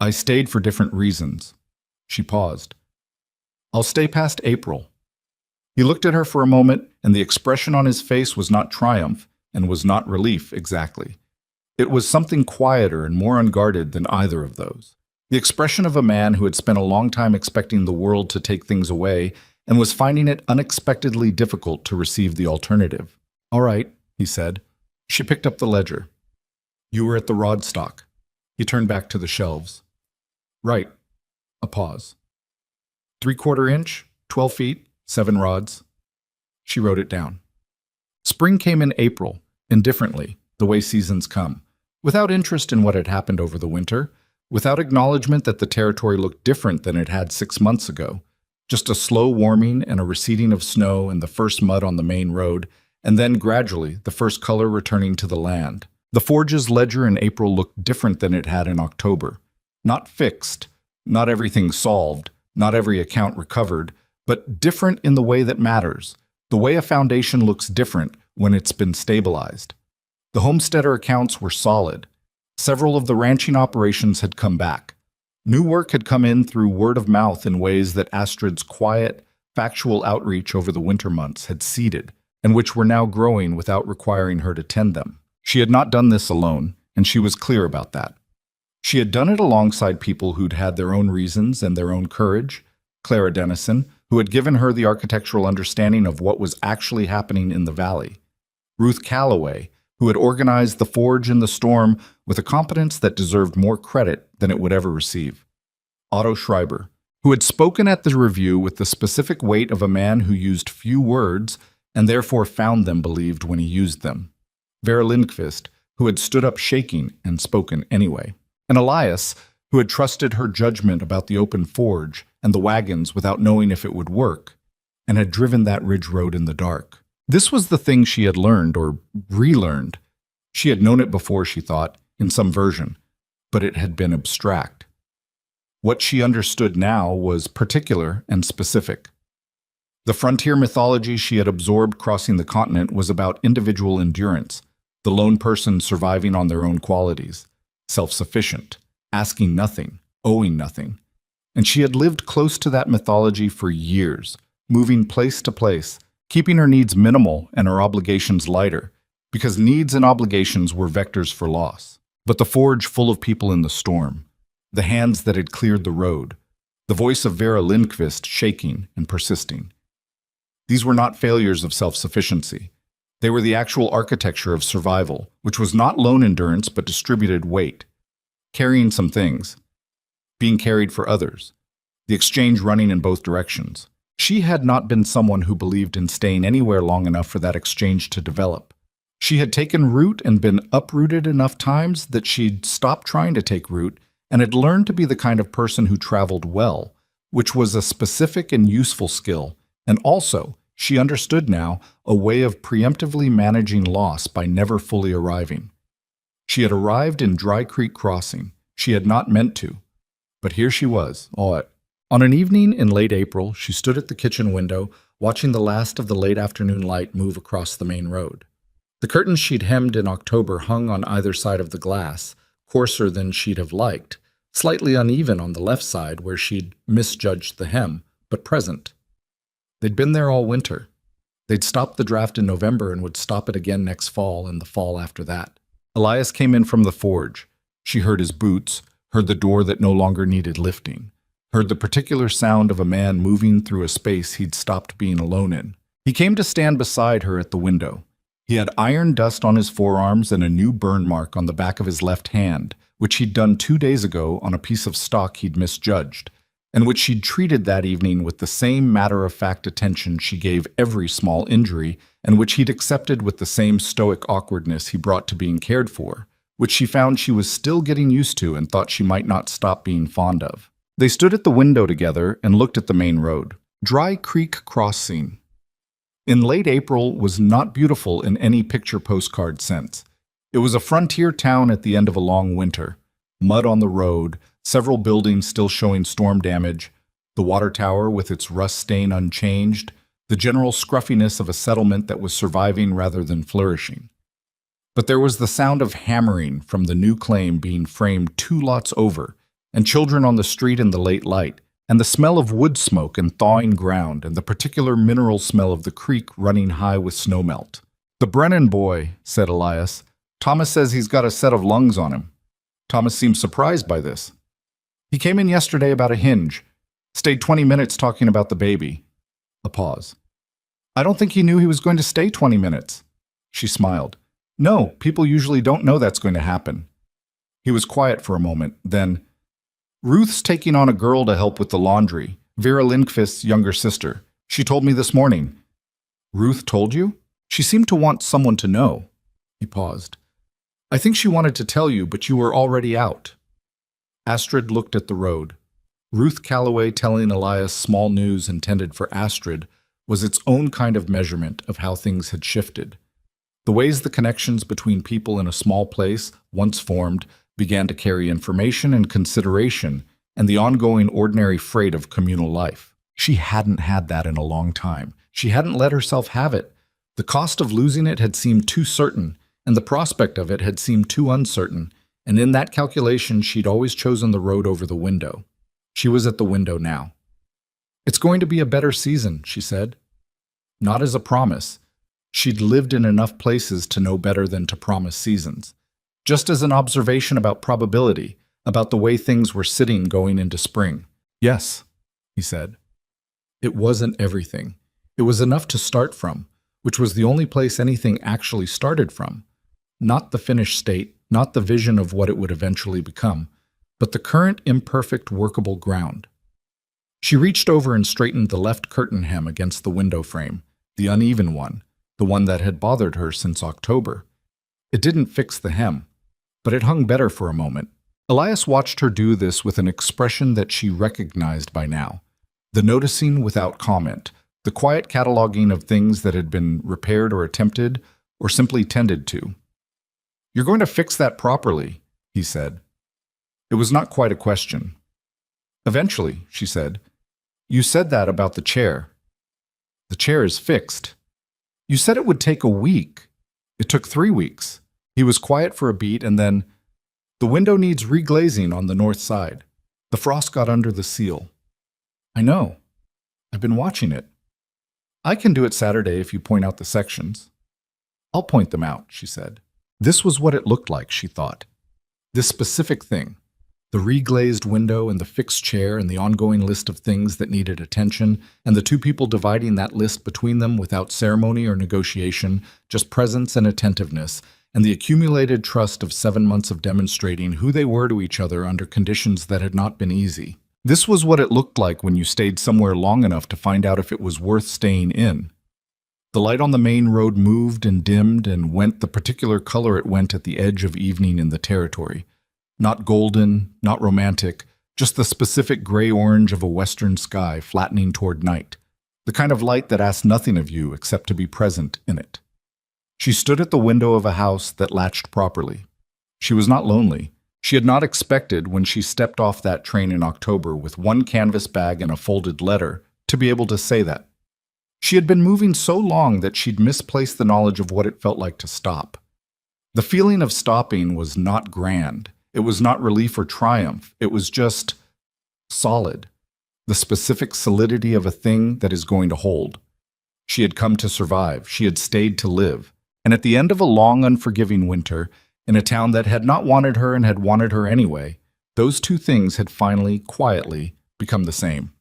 "I stayed for different reasons." She paused. "I'll stay past April." He looked at her for a moment, and the expression on his face was not triumph and was not relief exactly. It was something quieter and more unguarded than either of those. The expression of a man who had spent a long time expecting the world to take things away and was finding it unexpectedly difficult to receive the alternative. "All right," he said. She picked up the ledger. "You were at the rod stock." He turned back to the shelves. "Right." A pause. 3/4 inch, 12 feet, 7 rods. She wrote it down. Spring came in April, indifferently, the way seasons come, without interest in what had happened over the winter, without acknowledgement that the territory looked different than it had 6 months ago. Just a slow warming and a receding of snow and the first mud on the main road, and then gradually the first color returning to the land. The forge's ledger in April looked different than it had in October. Not fixed, not everything solved, not every account recovered, but different in the way that matters, the way a foundation looks different when it's been stabilized. The homesteader accounts were solid. Several of the ranching operations had come back. New work had come in through word of mouth in ways that Astrid's quiet, factual outreach over the winter months had seeded, and which were now growing without requiring her to tend them. She had not done this alone, and she was clear about that. She had done it alongside people who'd had their own reasons and their own courage. Clara Dennison, who had given her the architectural understanding of what was actually happening in the valley. Ruth Calloway, who had organized the forge in the storm with a competence that deserved more credit than it would ever receive. Otto Schreiber, who had spoken at the review with the specific weight of a man who used few words and therefore found them believed when he used them. Vera Lindqvist, who had stood up shaking and spoken anyway. And Elias, who had trusted her judgment about the open forge and the wagons without knowing if it would work, and had driven that ridge road in the dark. This was the thing she had learned, or relearned. She had known it before, she thought, in some version, but it had been abstract. What she understood now was particular and specific. The frontier mythology she had absorbed crossing the continent was about individual endurance, the lone person surviving on their own qualities, self-sufficient, asking nothing, owing nothing. And she had lived close to that mythology for years, moving place to place, keeping her needs minimal and her obligations lighter, because needs and obligations were vectors for loss. But the forge full of people in the storm, the hands that had cleared the road, the voice of Vera Lindqvist shaking and persisting. These were not failures of self-sufficiency. They were the actual architecture of survival, which was not lone endurance but distributed weight, carrying some things, being carried for others, the exchange running in both directions. She had not been someone who believed in staying anywhere long enough for that exchange to develop. She had taken root and been uprooted enough times that she'd stopped trying to take root and had learned to be the kind of person who traveled well, which was a specific and useful skill, and also, she understood now, a way of preemptively managing loss by never fully arriving. She had arrived in Dry Creek Crossing. She had not meant to. But here she was, all at. On an evening in late April, she stood at the kitchen window, watching the last of the late afternoon light move across the main road. The curtains she'd hemmed in October hung on either side of the glass, coarser than she'd have liked, slightly uneven on the left side where she'd misjudged the hem, but present. They'd been there all winter. They'd stopped the draft in November and would stop it again next fall and the fall after that. Elias came in from the forge. She heard his boots, heard the door that no longer needed lifting, heard the particular sound of a man moving through a space he'd stopped being alone in. He came to stand beside her at the window. He had iron dust on his forearms and a new burn mark on the back of his left hand, which he'd done 2 days ago on a piece of stock he'd misjudged, and which she'd treated that evening with the same matter-of-fact attention she gave every small injury, and which he'd accepted with the same stoic awkwardness he brought to being cared for, which she found she was still getting used to and thought she might not stop being fond of. They stood at the window together and looked at the main road. Dry Creek Crossing. In late April was not beautiful in any picture postcard sense. It was a frontier town at the end of a long winter. Mud on the road, several buildings still showing storm damage, the water tower with its rust stain unchanged, the general scruffiness of a settlement that was surviving rather than flourishing. But there was the sound of hammering from the new claim being framed 2 lots over, and children on the street in the late light, and the smell of wood smoke and thawing ground, and the particular mineral smell of the creek running high with snowmelt. "The Brennan boy," said Elias. "Thomas says he's got a set of lungs on him." Thomas seemed surprised by this. "He came in yesterday about a hinge. Stayed 20 minutes talking about the baby." A pause. "I don't think he knew he was going to stay 20 minutes. She smiled. "No, people usually don't know that's going to happen." He was quiet for a moment, then, "Ruth's taking on a girl to help with the laundry, Vera Lindqvist's younger sister. She told me this morning." "Ruth told you?" "She seemed to want someone to know." He paused. "I think she wanted to tell you, but you were already out." Astrid looked at the road. Ruth Calloway telling Elias small news intended for Astrid was its own kind of measurement of how things had shifted. The ways the connections between people in a small place, once formed, began to carry information and consideration and the ongoing ordinary freight of communal life. She hadn't had that in a long time. She hadn't let herself have it. The cost of losing it had seemed too certain, and the prospect of it had seemed too uncertain, and in that calculation she'd always chosen the road over the window. She was at the window now. "It's going to be a better season," she said. Not as a promise. She'd lived in enough places to know better than to promise seasons. Just as an observation about probability, about the way things were sitting going into spring. "Yes," he said. It wasn't everything. It was enough to start from, which was the only place anything actually started from. Not the finished state, not the vision of what it would eventually become, but the current imperfect workable ground. She reached over and straightened the left curtain hem against the window frame, the uneven one, the one that had bothered her since October. It didn't fix the hem, but it hung better for a moment. Elias watched her do this with an expression that she recognized by now. The noticing without comment, the quiet cataloging of things that had been repaired or attempted, or simply tended to. "You're going to fix that properly," he said. It was not quite a question. "Eventually," she said. "You said that about the chair." "The chair is fixed." "You said it would take a week." "It took 3 weeks." He was quiet for a beat and then, The window needs reglazing on the north side. The frost got under the seal. I know. I've been watching it. I can do it Saturday if you point out the sections. I'll point them out, she said. This was what it looked like, she thought. This specific thing. The reglazed window and the fixed chair and the ongoing list of things that needed attention, and the two people dividing that list between them without ceremony or negotiation, just presence and attentiveness, and the accumulated trust of 7 months of demonstrating who they were to each other under conditions that had not been easy. This was what it looked like when you stayed somewhere long enough to find out if it was worth staying in. The light on the main road moved and dimmed and went the particular color it went at the edge of evening in the territory. Not golden, not romantic, just the specific gray-orange of a western sky flattening toward night. The kind of light that asked nothing of you except to be present in it. She stood at the window of a house that latched properly. She was not lonely. She had not expected, when she stepped off that train in October with one canvas bag and a folded letter, to be able to say that. She had been moving so long that she'd misplaced the knowledge of what it felt like to stop. The feeling of stopping was not grand. It was not relief or triumph. It was just solid. The specific solidity of a thing that is going to hold. She had come to survive. She had stayed to live. And at the end of a long, unforgiving winter, in a town that had not wanted her and had wanted her anyway, those two things had finally, quietly, become the same.